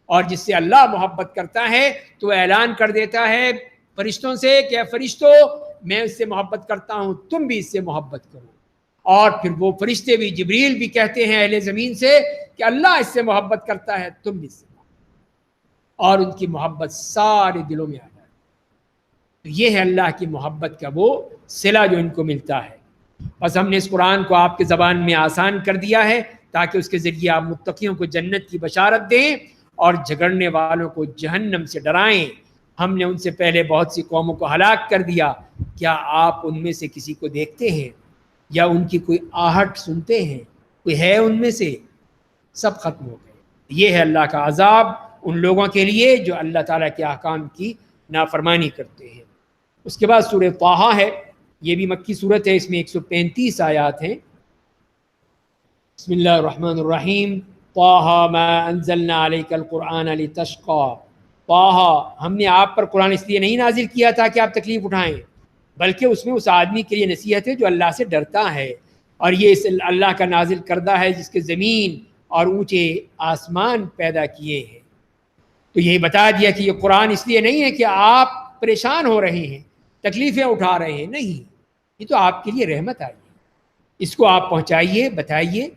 Speaker 1: اور جس سے اللہ محبت کرتا ہے تو وہ اعلان کر دیتا ہے فرشتوں سے کہ اے فرشتوں میں اس سے محبت کرتا ہوں، تم بھی اس سے محبت کرو۔ اور پھر وہ فرشتے بھی، جبریل بھی کہتے ہیں اہل زمین سے کہ اللہ اس سے محبت کرتا ہے، تم بھی اس سے محبت کرو، اور ان کی محبت سارے دلوں میں آ جائے۔ تو یہ ہے اللہ کی محبت کا وہ صلہ جو ان کو ملتا ہے۔ بس ہم نے اس قرآن کو آپ کے زبان میں آسان کر دیا ہے تاکہ اس کے ذریعے آپ متقیوں کو جنت کی بشارت دیں اور جھگڑنے والوں کو جہنم سے ڈرائیں۔ ہم نے ان سے پہلے بہت سی قوموں کو ہلاک کر دیا، کیا آپ ان میں سے کسی کو دیکھتے ہیں یا ان کی کوئی آہٹ سنتے ہیں؟ کوئی ہے ان میں سے؟ سب ختم ہو گئے۔ یہ ہے اللہ کا عذاب ان لوگوں کے لیے جو اللہ تعالیٰ کے احکام کی نافرمانی کرتے ہیں۔ اس کے بعد سورہ طٰہٰ ہے، یہ بھی مکی صورت ہے، اس میں 135 آیات ہیں۔ بسم اللہ الرحمن الرحیم، طٰہٰ ما انزلنا علیک القرآن لتشقیٰ۔ طٰہٰ، ہم نے آپ پر قرآن اس لیے نہیں نازل کیا تھا کہ آپ تکلیف اٹھائیں، بلکہ اس میں اس آدمی کے لیے نصیحت ہے جو اللہ سے ڈرتا ہے، اور یہ اس اللہ کا نازل کردہ ہے جس کے زمین اور اونچے آسمان پیدا کیے ہیں۔ تو یہی بتا دیا کہ یہ قرآن اس لیے نہیں ہے کہ آپ پریشان ہو رہے ہیں، تکلیفیں اٹھا رہے ہیں، نہیں، یہ تو آپ کے لیے رحمت آئی ہے، اس کو آپ پہنچائیے، بتائیے۔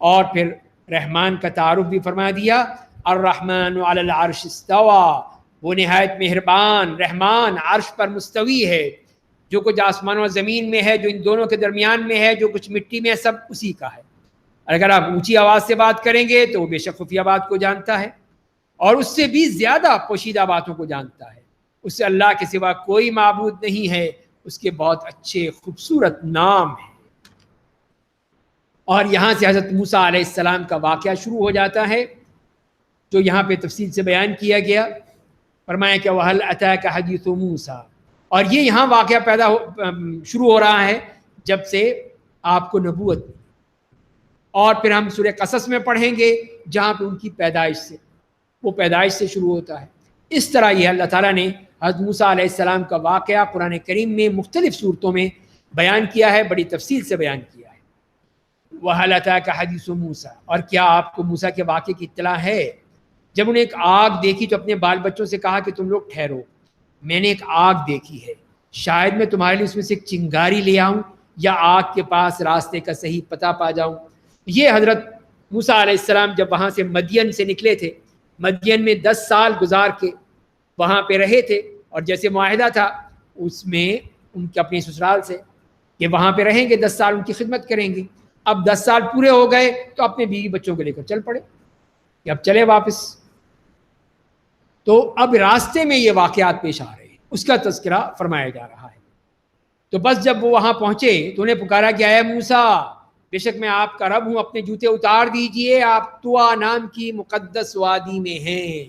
Speaker 1: اور پھر رحمان کا تعارف بھی فرما دیا، الرحمن علی العرش استویٰ، وہ نہایت مہربان رحمان عرش پر مستوی ہے، جو کچھ آسمان و زمین میں ہے، جو ان دونوں کے درمیان میں ہے، جو کچھ مٹی میں ہے، سب اسی کا ہے۔ اگر آپ اونچی آواز سے بات کریں گے تو وہ بے شک خفیہ بات کو جانتا ہے، اور اس سے بھی زیادہ پوشیدہ باتوں کو جانتا ہے۔ اس سے اللہ کے سوا کوئی معبود نہیں ہے، اس کے بہت اچھے خوبصورت نام ہیں۔ اور یہاں سے حضرت موسیٰ علیہ السلام کا واقعہ شروع ہو جاتا ہے، جو یہاں پہ تفصیل سے بیان کیا گیا۔ فرمایا کہ وَهَلْ أَتَاكَ حَدِيثُ مُوسَىٰ، اور یہ یہاں واقعہ شروع ہو رہا ہے جب سے آپ کو نبوت، اور پھر ہم سورہ قصص میں پڑھیں گے جہاں پہ ان کی پیدائش سے، وہ پیدائش سے شروع ہوتا ہے۔ اس طرح یہ اللہ تعالیٰ نے حضرت موسیٰ علیہ السلام کا واقعہ قرآن کریم میں مختلف صورتوں میں بیان کیا ہے، بڑی تفصیل سے بیان کیا ہے۔ وَهَلْ أَتَاكَ حَدِيثُ مُوسَىٰ، اور کیا آپ کو موسیٰ کے واقعے کی اطلاع ہے؟ جب انہیں ایک آگ دیکھی تو اپنے بال بچوں سے کہا کہ تم لوگ ٹھہرو، میں نے ایک آگ دیکھی ہے، شاید میں تمہارے لیے اس میں سے ایک چنگاری لے آؤں یا آگ کے پاس راستے کا صحیح پتہ پا جاؤں۔ یہ حضرت موسیٰ علیہ السلام جب وہاں سے مدین سے نکلے تھے، مدین میں 10 سال گزار کے وہاں پہ رہے تھے، اور جیسے معاہدہ تھا اس میں ان کے اپنے سسرال سے کہ وہاں پہ رہیں گے، 10 سال ان کی خدمت کریں گے۔ اب 10 سال پورے ہو گئے تو اپنے بیوی بچوں کو لے کر چل پڑے کہ اب چلے واپس۔ تو اب راستے میں یہ واقعات پیش آ رہے ہیں، اس کا تذکرہ فرمایا جا رہا ہے۔ تو بس جب وہ وہاں پہنچے تو انہیں پکارا کہ اے موسیٰ، بے شک میں آپ کا رب ہوں، اپنے جوتے اتار دیجئے، آپ طویٰ نام کی مقدس وادی میں ہیں۔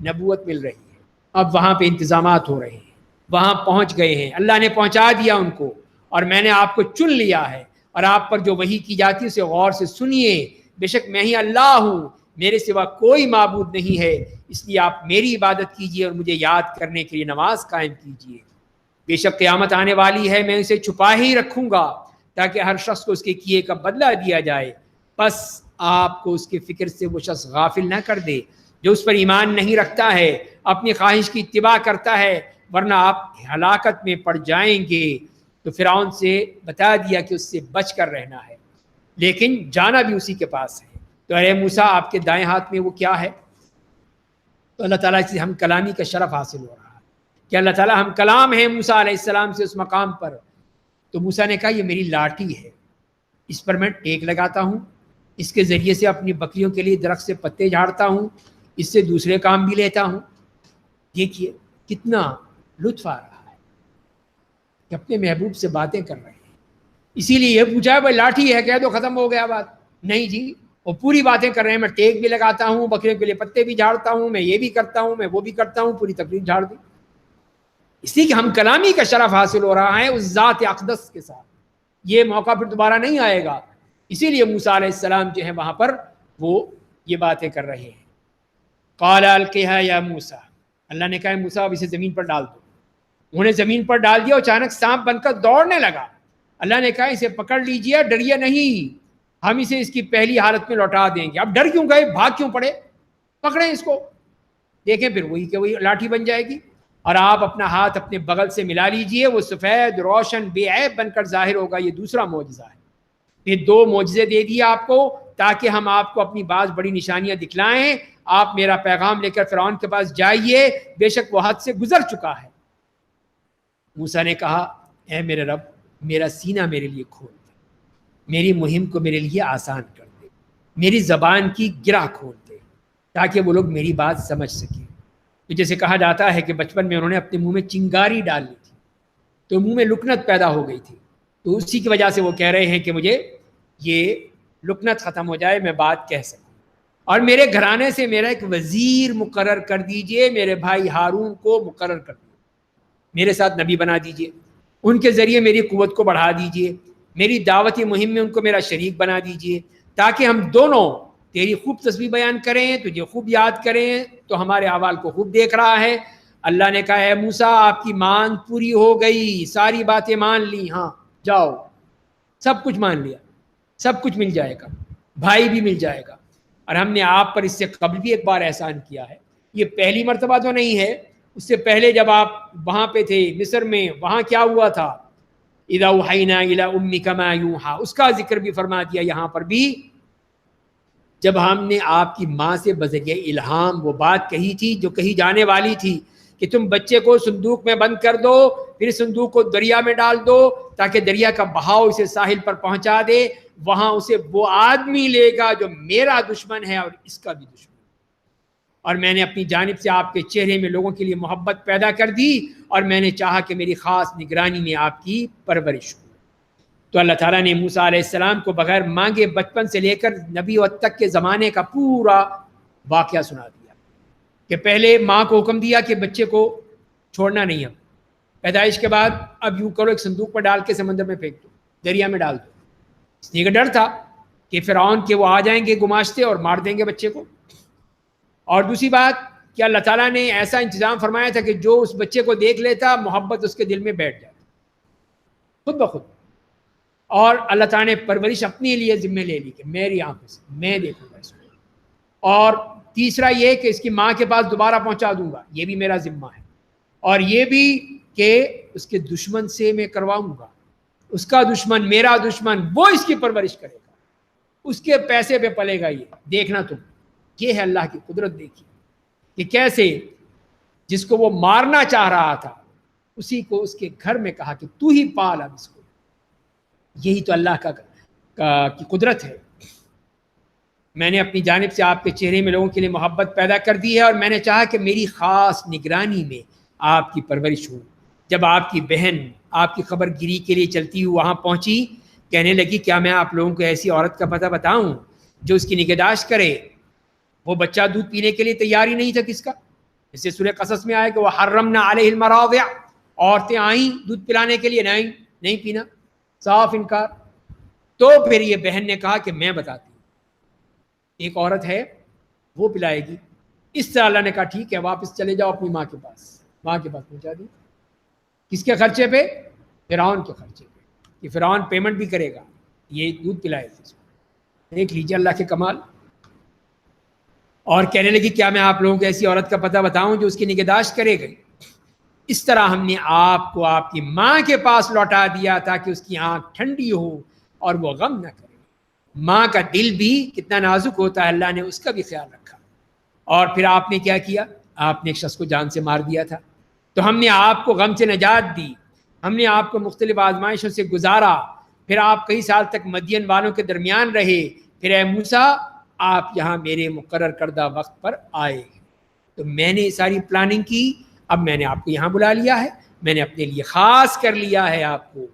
Speaker 1: نبوت مل رہی ہے، اب وہاں پہ انتظامات ہو رہے ہیں، وہاں پہنچ گئے ہیں، اللہ نے پہنچا دیا ان کو، اور میں نے آپ کو چن لیا ہے، اور آپ پر جو وحی کی جاتی ہے اسے غور سے سنیے، بے شک میں ہی اللہ ہوں، میرے سوا کوئی معبود نہیں ہے، اس لیے آپ میری عبادت کیجئے اور مجھے یاد کرنے کے لیے نماز قائم کیجئے۔ بے شک قیامت آنے والی ہے، میں اسے چھپا ہی رکھوں گا تاکہ ہر شخص کو اس کے کیے کا بدلہ دیا جائے، بس آپ کو اس کی فکر سے وہ شخص غافل نہ کر دے جو اس پر ایمان نہیں رکھتا ہے، اپنی خواہش کی اتباع کرتا ہے، ورنہ آپ ہلاکت میں پڑ جائیں گے۔ تو فرعون سے بتا دیا کہ اس سے بچ کر رہنا ہے، لیکن جانا بھی اسی کے پاس ہے۔ تو اے موسیٰ، آپ کے دائیں ہاتھ میں وہ کیا ہے؟ تو اللہ تعالیٰ سے ہم کلامی کا شرف حاصل ہو رہا ہے کہ اللہ تعالیٰ ہم کلام ہیں موسیٰ علیہ السلام سے اس مقام پر۔ تو موسیٰ نے کہا یہ میری لاٹھی ہے، اس پر میں ٹیک لگاتا ہوں، اس کے ذریعے سے اپنی بکریوں کے لیے درخت سے پتے جھاڑتا ہوں، اس سے دوسرے کام بھی لیتا ہوں۔ دیکھیے کتنا لطف آ رہا ہے کہ اپنے محبوب سے باتیں کر رہے ہیں، اسی لیے یہ پوچھا بھائی لاٹھی ہے کہہ دو ختم ہو گیا بات. نہیں جی، وہ پوری باتیں کر رہے ہیں. میں ٹیک بھی لگاتا ہوں، بکرے کے لیے پتے بھی جھاڑتا ہوں، میں یہ بھی کرتا ہوں، میں وہ بھی کرتا ہوں، پوری تقریر جھاڑ دی. اس لیے کہ ہم کلامی کا شرف حاصل ہو رہا ہے اس ذات اقدس کے ساتھ. یہ موقع پھر دوبارہ نہیں آئے گا. اسی لیے موسیٰ علیہ السلام جو ہے وہاں پر وہ یہ باتیں کر رہے ہیں. قال القها یا موسیٰ، اللہ نے کہا موسیٰ اب اسے زمین پر ڈال دو. انہوں نے زمین پر ڈال دیا، اچانک سانپ بن کر دوڑنے لگا. اللہ نے کہا اسے پکڑ لیجئے، ڈریے نہیں، ہم اسے اس کی پہلی حالت میں لوٹا دیں گے. اب ڈر کیوں گئے، بھاگ کیوں پڑے؟ پکڑیں اس کو، دیکھیں پھر وہی کہ وہی لاٹھی بن جائے گی. اور آپ اپنا ہاتھ اپنے بغل سے ملا لیجئے، وہ سفید روشن بے عیب بن کر ظاہر ہوگا. یہ دوسرا معجزہ ہے. یہ 2 معجزے دے دیے آپ کو تاکہ ہم آپ کو اپنی بعض بڑی نشانیاں دکھلائیں. آپ میرا پیغام لے کر فرعون کے پاس جائیے، بے شک وہ حد سے گزر چکا ہے. موسیٰ نے کہا اے میرے رب، میرا سینہ میرے لیے کھول دے، میری مہم کو میرے لیے آسان کر دے، میری زبان کی گرہ کھول دے تاکہ وہ لوگ میری بات سمجھ سکیں. تو جیسے کہا جاتا ہے کہ بچپن میں انہوں نے اپنے منہ میں چنگاری ڈال لی تھی تو منہ میں لکنت پیدا ہو گئی تھی، تو اسی کی وجہ سے وہ کہہ رہے ہیں کہ مجھے یہ لکنت ختم ہو جائے، میں بات کہہ سکوں. اور میرے گھرانے سے میرا ایک وزیر مقرر کر دیجئے، میرے بھائی ہارون کو مقرر کر دیجئے، میرے ساتھ نبی بنا دیجئے، ان کے ذریعے میری قوت کو بڑھا دیجئے، میری دعوتی مہم میں ان کو میرا شریک بنا دیجئے، تاکہ ہم دونوں تیری خوب تسبیح بیان کریں، تجھے خوب یاد کریں. تو ہمارے اعمال کو خوب دیکھ رہا ہے. اللہ نے کہا اے موسیٰ آپ کی مانگ پوری ہو گئی، ساری باتیں مان لی، ہاں جاؤ، سب کچھ مان لیا، سب کچھ مل جائے گا، بھائی بھی مل جائے گا. اور ہم نے آپ پر اس سے قبل بھی ایک بار احسان کیا ہے. یہ پہلی مرتبہ تو نہیں ہے، اس سے پہلے جب آپ وہاں پہ تھے مصر میں، وہاں کیا ہوا تھا؟ اذا اوحینا الی امک ما یوحی، اس کا ذکر بھی فرما دیا یہاں پر بھی. جب ہم نے آپ کی ماں سے بذریعہ الہام وہ بات کہی تھی جو کہی جانے والی تھی کہ تم بچے کو صندوق میں بند کر دو، پھر صندوق کو دریا میں ڈال دو تاکہ دریا کا بہاؤ اسے ساحل پر پہنچا دے، وہاں اسے وہ آدمی لے گا جو میرا دشمن ہے اور اس کا بھی دشمن. اور میں نے اپنی جانب سے آپ کے چہرے میں لوگوں کے لیے محبت پیدا کر دی، اور میں نے چاہا کہ میری خاص نگرانی میں آپ کی پرورش ہو. تو اللہ تعالیٰ نے موسیٰ علیہ السلام کو بغیر مانگے بچپن سے لے کر نبوت تک کے زمانے کا پورا واقعہ سنا دیا کہ پہلے ماں کو حکم دیا کہ بچے کو چھوڑنا نہیں، اب پیدائش کے بعد اب یوں کرو ایک صندوق پر ڈال کے سمندر میں پھینک دو، دریا میں ڈال دو. اس لیے کہ ڈر تھا کہ فرعون کے وہ آ جائیں گے گماشتے اور مار دیں گے بچے کو. اور دوسری بات کہ اللہ تعالیٰ نے ایسا انتظام فرمایا تھا کہ جو اس بچے کو دیکھ لیتا محبت اس کے دل میں بیٹھ جاتی خود بخود. اور اللہ تعالیٰ نے پرورش اپنے لیے ذمہ لے لی کہ میری آنکھوں سے میں دیکھوں گا اس کو. اور تیسرا یہ کہ اس کی ماں کے پاس دوبارہ پہنچا دوں گا، یہ بھی میرا ذمہ ہے. اور یہ بھی کہ اس کے دشمن سے میں کرواؤں گا، اس کا دشمن میرا دشمن، وہ اس کی پرورش کرے گا، اس کے پیسے پہ پلے گا. یہ دیکھنا تم، یہ ہے اللہ کی قدرت. دیکھی کہ کیسے جس کو وہ مارنا چاہ رہا تھا اسی کو اس کے گھر میں کہا کہ تو ہی پال اب اس کو. یہی تو اللہ کی قدرت ہے. میں نے اپنی جانب سے آپ کے چہرے میں لوگوں کے لیے محبت پیدا کر دی ہے، اور میں نے چاہا کہ میری خاص نگرانی میں آپ کی پرورش ہو. جب آپ کی بہن آپ کی خبر گیری کے لیے چلتی ہوئی وہاں پہنچی، کہنے لگی کیا میں آپ لوگوں کو ایسی عورت کا پتہ بتاؤں جو اس کی نگہداشت کرے؟ وہ بچہ دودھ پینے کے لیے تیار ہی نہیں تھا کس کا. اس سے سورہ قصص میں آئے کہ وہ حرمنا علیہ المراضع، عورتیں آئیں دودھ پلانے کے لیے، نہیں پینا، صاف انکار. تو پھر یہ بہن نے کہا کہ میں بتاتی ہوں، ایک عورت ہے وہ پلائے گی. اس طرح اللہ نے کہا ٹھیک ہے واپس چلے جاؤ اپنی ماں کے پاس. ماں کے پاس پہنچا دی. کس کے خرچے پہ؟ فرعون کے خرچے پہ. یہ فرعون پیمنٹ بھی کرے گا، یہ دودھ پلائے گی. دیکھ لیجیے اللہ کے کمال. اور کہنے لگی کیا میں آپ لوگوں کو ایسی عورت کا پتہ بتاؤں جو اس کی نگہداشت کرے گی؟ اس طرح ہم نے آپ کو آپ کی ماں کے پاس لوٹا دیا تاکہ اس کی آنکھ ٹھنڈی ہو اور وہ غم نہ کرے. ماں کا دل بھی کتنا نازک ہوتا ہے، اللہ نے اس کا بھی خیال رکھا. اور پھر آپ نے کیا کیا؟ آپ نے ایک شخص کو جان سے مار دیا تھا. تو ہم نے آپ کو غم سے نجات دی، ہم نے آپ کو مختلف آزمائشوں سے گزارا. پھر آپ کئی سال تک مدین والوں کے درمیان رہے. پھر اے موسیٰ آپ یہاں میرے مقرر کردہ وقت پر آئے. تو میں نے ساری پلاننگ کی، اب میں نے آپ کو یہاں بلا لیا ہے، میں نے اپنے لیے خاص کر لیا ہے آپ کو.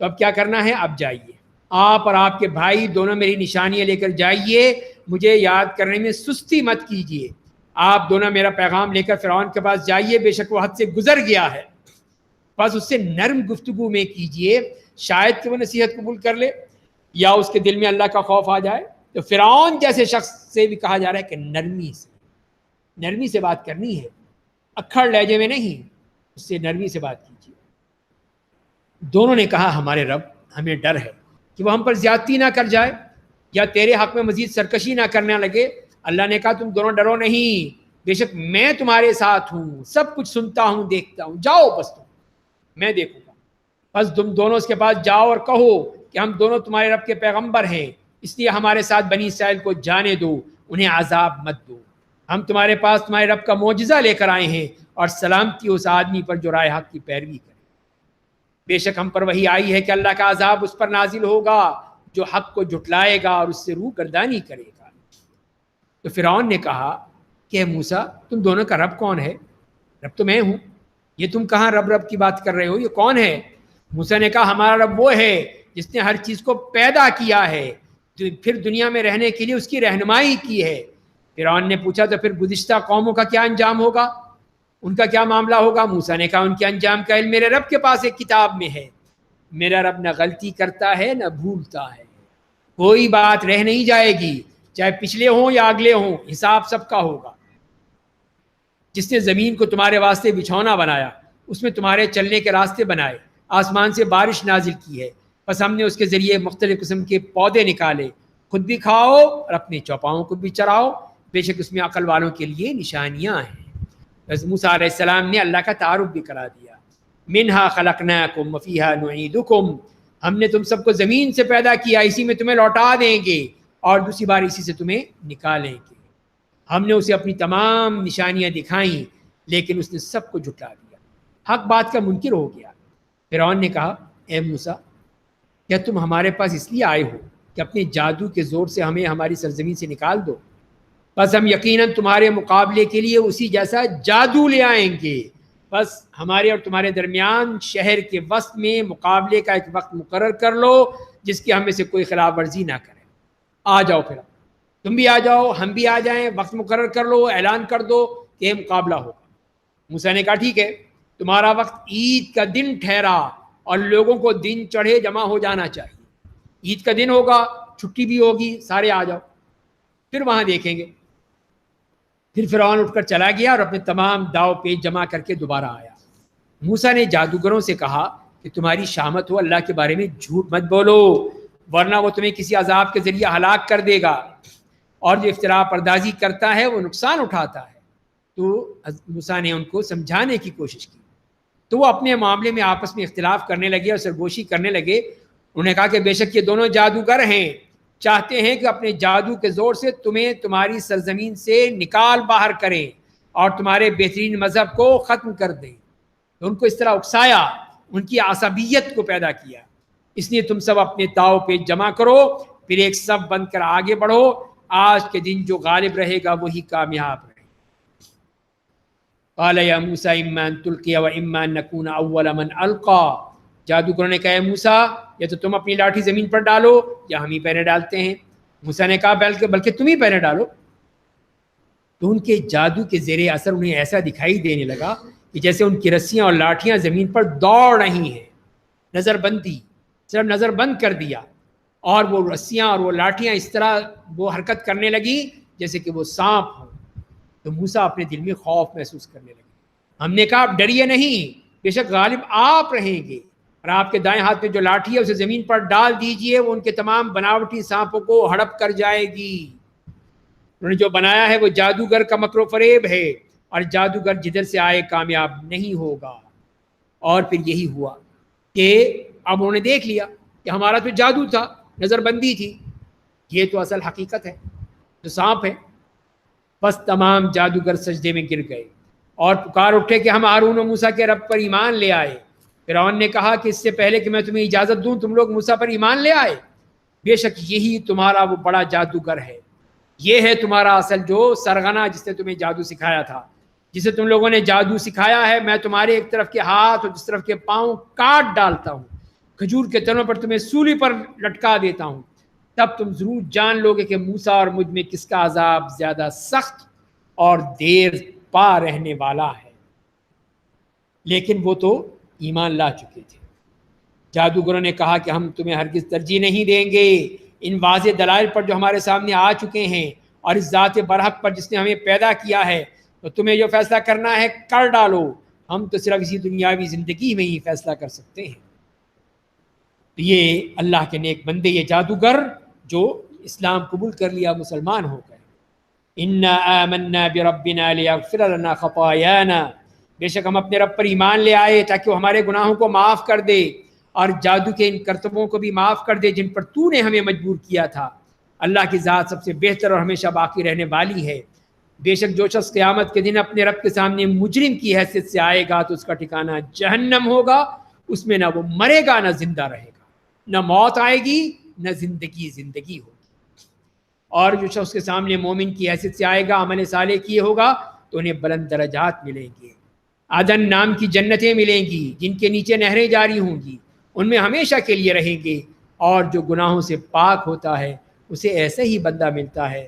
Speaker 1: تو اب کیا کرنا ہے؟ اب جائیے آپ اور آپ کے بھائی دونوں میری نشانیاں لے کر جائیے، مجھے یاد کرنے میں سستی مت کیجیے، آپ دونوں میرا پیغام لے کر فرعون کے پاس جائیے، بے شک وہ حد سے گزر گیا ہے، بس اس سے نرم گفتگو میں کیجیے، شاید کہ وہ نصیحت قبول کر لے یا اس کے دل میں اللہ کا خوف آ جائے۔ تو فرعون جیسے شخص سے بھی کہا جا رہا ہے کہ نرمی سے بات کرنی ہے، اکھڑ لہجے میں نہیں، اس سے نرمی سے بات کیجیے۔ دونوں نے کہا ہمارے رب، ہمیں ڈر ہے کہ وہ ہم پر زیادتی نہ کر جائے یا تیرے حق میں مزید سرکشی نہ کرنے لگے۔ اللہ نے کہا تم دونوں ڈرو نہیں، بے شک میں تمہارے ساتھ ہوں، سب کچھ سنتا ہوں، دیکھتا ہوں، جاؤ بس تم، میں دیکھوں گا۔ بس تم دونوں اس کے پاس جاؤ اور کہو کہ ہم دونوں تمہارے رب کے پیغمبر ہیں، اس لیے ہمارے ساتھ بنی اسرائیل کو جانے دو، انہیں عذاب مت دو، ہم تمہارے پاس تمہارے رب کا معجزہ لے کر آئے ہیں، اور سلامتی اس آدمی پر جو رائے حق کی پیروی کرے۔ بے شک ہم پر وہی آئی ہے کہ اللہ کا عذاب اس پر نازل ہوگا جو حق کو جھٹلائے گا اور اس سے روح گردانی کرے گا۔ تو فرعون نے کہا کہ موسیٰ تم دونوں کا رب کون ہے؟ رب تو میں ہوں، یہ تم کہاں رب کی بات کر رہے ہو، یہ کون ہے؟ موسیٰ نے کہا ہمارا رب وہ ہے جس نے ہر چیز کو پیدا کیا ہے، پھر دنیا میں رہنے کے لیے اس کی رہنمائی کی ہے۔ فرعون نے پوچھا تو پھر گزشتہ قوموں کا کیا انجام ہوگا، ان کا کیا معاملہ ہوگا؟ موسیٰ نے کہا ان کے انجام کا علم میرے رب کے پاس ایک کتاب میں ہے، میرا رب نہ غلطی کرتا ہے نہ بھولتا ہے، کوئی بات رہ نہیں جائے گی، چاہے پچھلے ہوں یا اگلے ہوں، حساب سب کا ہوگا۔ جس نے زمین کو تمہارے واسطے بچھونا بنایا، اس میں تمہارے چلنے کے راستے بنائے، آسمان سے بارش نازل کی ہے، بس ہم نے اس کے ذریعے مختلف قسم کے پودے نکالے، خود بھی کھاؤ اور اپنے چوپاؤں کو بھی چراؤ، بے شک اس میں عقل والوں کے لیے نشانیاں ہیں۔ حضرت موسیٰ علیہ السلام نے اللہ کا تعارف بھی کرا دیا، منہا خلقناکم وفیہا نعیدکم، ہم نے تم سب کو زمین سے پیدا کیا، اسی میں تمہیں لوٹا دیں گے اور دوسری بار اسی سے تمہیں نکالیں گے۔ ہم نے اسے اپنی تمام نشانیاں دکھائیں لیکن اس نے سب کو جھٹلا دیا، حق بات کا منکر ہو گیا۔ فرعون نے کہا اے موسیٰ کیا تم ہمارے پاس اس لیے آئے ہو کہ اپنے جادو کے زور سے ہمیں ہماری سرزمین سے نکال دو؟ بس ہم یقیناً تمہارے مقابلے کے لیے اسی جیسا جادو لے آئیں گے، بس ہمارے اور تمہارے درمیان شہر کے وسط میں مقابلے کا ایک وقت مقرر کر لو جس کی ہم میں سے کوئی خلاف ورزی نہ کرے۔ آ جاؤ، پھر تم بھی آ جاؤ، ہم بھی آ جائیں، وقت مقرر کر لو، اعلان کر دو کہ یہ مقابلہ ہوگا۔ موسیٰ نے کہا ٹھیک ہے، تمہارا وقت عید کا دن ٹھہرا اور لوگوں کو دن چڑھے جمع ہو جانا چاہیے، عید کا دن ہوگا، چھٹی بھی ہوگی، سارے آ جاؤ، پھر وہاں دیکھیں گے۔ پھر فرعون اٹھ کر چلا گیا اور اپنے تمام داؤ پیچ جمع کر کے دوبارہ آیا۔ موسیٰ نے جادوگروں سے کہا کہ تمہاری شامت ہو، اللہ کے بارے میں جھوٹ مت بولو ورنہ وہ تمہیں کسی عذاب کے ذریعے ہلاک کر دے گا، اور جو افتراء پردازی کرتا ہے وہ نقصان اٹھاتا ہے۔ تو موسیٰ نے ان کو سمجھانے کی کوشش کی تو وہ اپنے معاملے میں آپس میں اختلاف کرنے لگے اور سرگوشی کرنے لگے۔ انہوں نے کہا کہ بے شک یہ دونوں جادوگر ہیں، چاہتے ہیں کہ اپنے جادو کے زور سے تمہیں تمہاری سرزمین سے نکال باہر کریں اور تمہارے بہترین مذہب کو ختم کر دیں۔ تو ان کو اس طرح اکسایا، ان کی عصبیت کو پیدا کیا، اس لیے تم سب اپنے داؤ پہ جمع کرو، پھر ایک صف بن کر آگے بڑھو، آج کے دن جو غالب رہے گا وہی کامیاب رہے گا۔ قال یا موسیٰ اما ان تلقی و اما ان نکون اول من القا، جادوگروں نے کہا اے موسیٰ یا تو تم اپنی لاٹھی زمین پر ڈالو یا ہم ہی پہنے ڈالتے ہیں۔ موسیٰ نے کہا بلکہ تم ہی پہنے ڈالو۔ تو ان کے جادو کے زیر اثر انہیں ایسا دکھائی دینے لگا کہ جیسے ان کی رسیاں اور لاٹھیاں زمین پر دوڑ رہی ہیں۔ نظر بندی، صرف نظر بند کر دیا اور وہ رسیاں اور وہ لاٹھیاں اس طرح وہ حرکت کرنے لگی جیسے کہ وہ سانپ ہوں۔ تو موسیٰ اپنے دل میں خوف محسوس کرنے لگے۔ ہم نے کہا آپ ڈریے نہیں، بے شک غالب آپ رہیں گے، اور آپ کے دائیں ہاتھ میں جو لاٹھی ہے اسے زمین پر ڈال دیجئے، وہ ان کے تمام بناوٹی سانپوں کو ہڑپ کر جائے گی۔ انہوں نے جو بنایا ہے وہ جادوگر کا مکر و فریب ہے، اور جادوگر جدھر سے آئے کامیاب نہیں ہوگا۔ اور پھر یہی ہوا کہ اب انہوں نے دیکھ لیا کہ ہمارا تو جادو تھا، نظر بندی تھی، یہ تو اصل حقیقت ہے، جو سانپ ہے۔ بس تمام جادوگر سجدے میں گر گئے اور پکار اٹھے کہ ہم ہارون و موسیٰ کے رب پر ایمان لے آئے۔ فرعون نے کہا کہ اس سے پہلے کہ میں تمہیں اجازت دوں تم لوگ موسیٰ پر ایمان لے آئے؟ بے شک یہی تمہارا وہ بڑا جادوگر ہے، یہ ہے تمہارا اصل جو سرغنہ جس نے تمہیں جادو سکھایا تھا، جسے تم لوگوں نے جادو سکھایا ہے۔ میں تمہارے ایک طرف کے ہاتھ اور جس طرف کے پاؤں کاٹ ڈالتا ہوں، کھجور کے تنوں پر تمہیں سولی پر لٹکا دیتا ہوں، تب تم ضرور جان لو گے کہ موسیٰ اور مجھ میں کس کا عذاب زیادہ سخت اور دیر پا رہنے والا ہے۔ لیکن وہ تو ایمان لا چکے تھے۔ جادوگروں نے کہا کہ ہم تمہیں ہرگز ترجیح نہیں دیں گے ان واضح دلائل پر جو ہمارے سامنے آ چکے ہیں، اور اس ذات برحق پر جس نے ہمیں پیدا کیا ہے، تو تمہیں جو فیصلہ کرنا ہے کر ڈالو، ہم تو صرف اسی دنیاوی زندگی میں ہی فیصلہ کر سکتے ہیں۔ یہ اللہ کے نیک بندے، یہ جادوگر جو اسلام قبول کر لیا، مسلمان ہو گئے۔ انا آمنا بربنا لیغفر لنا خطایانا، بے شک ہم اپنے رب پر ایمان لے آئے تاکہ وہ ہمارے گناہوں کو معاف کر دے اور جادو کے ان کرتبوں کو بھی معاف کر دے جن پر تو نے ہمیں مجبور کیا تھا۔ اللہ کی ذات سب سے بہتر اور ہمیشہ باقی رہنے والی ہے۔ بے شک جو شخص قیامت کے دن اپنے رب کے سامنے مجرم کی حیثیت سے آئے گا تو اس کا ٹھکانہ جہنم ہوگا، اس میں نہ وہ مرے گا نہ زندہ رہے گا، نہ موت آئے گی نہ زندگی ہوگی۔ اور جو شخص کے سامنے مومن کی حیثیت سے آئے گا، عمل صالح کیے ہوگا، تو انہیں بلند درجات ملیں گے، عدن نام کی جنتیں ملیں گی جن کے نیچے نہریں جاری ہوں گی، ان میں ہمیشہ کے لیے رہیں گے۔ اور جو گناہوں سے پاک ہوتا ہے اسے ایسا ہی بندہ ملتا ہے۔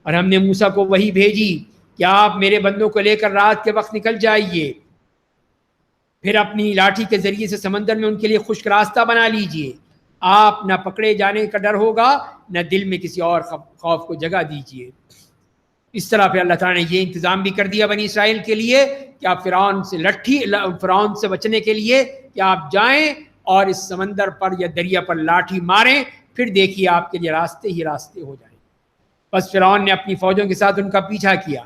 Speaker 1: اور ہم نے موسیٰ کو وحی بھیجی کہ آپ میرے بندوں کو لے کر رات کے وقت نکل جائیے، پھر اپنی لاٹھی کے ذریعے سے سمندر میں ان کے لیے خشک راستہ بنا لیجئے، آپ نہ پکڑے جانے کا ڈر ہوگا نہ دل میں کسی اور خوف کو جگہ دیجئے۔ اس طرح پھر اللہ تعالیٰ نے یہ انتظام بھی کر دیا بنی اسرائیل کے لیے کہ آپ فرعون سے بچنے کے لیے کہ آپ جائیں اور اس سمندر پر یا دریا پر لاٹھی ماریں، پھر دیکھیے آپ کے لیے راستے ہی راستے ہو جائیں۔ بس فرعون نے اپنی فوجوں کے ساتھ ان کا پیچھا کیا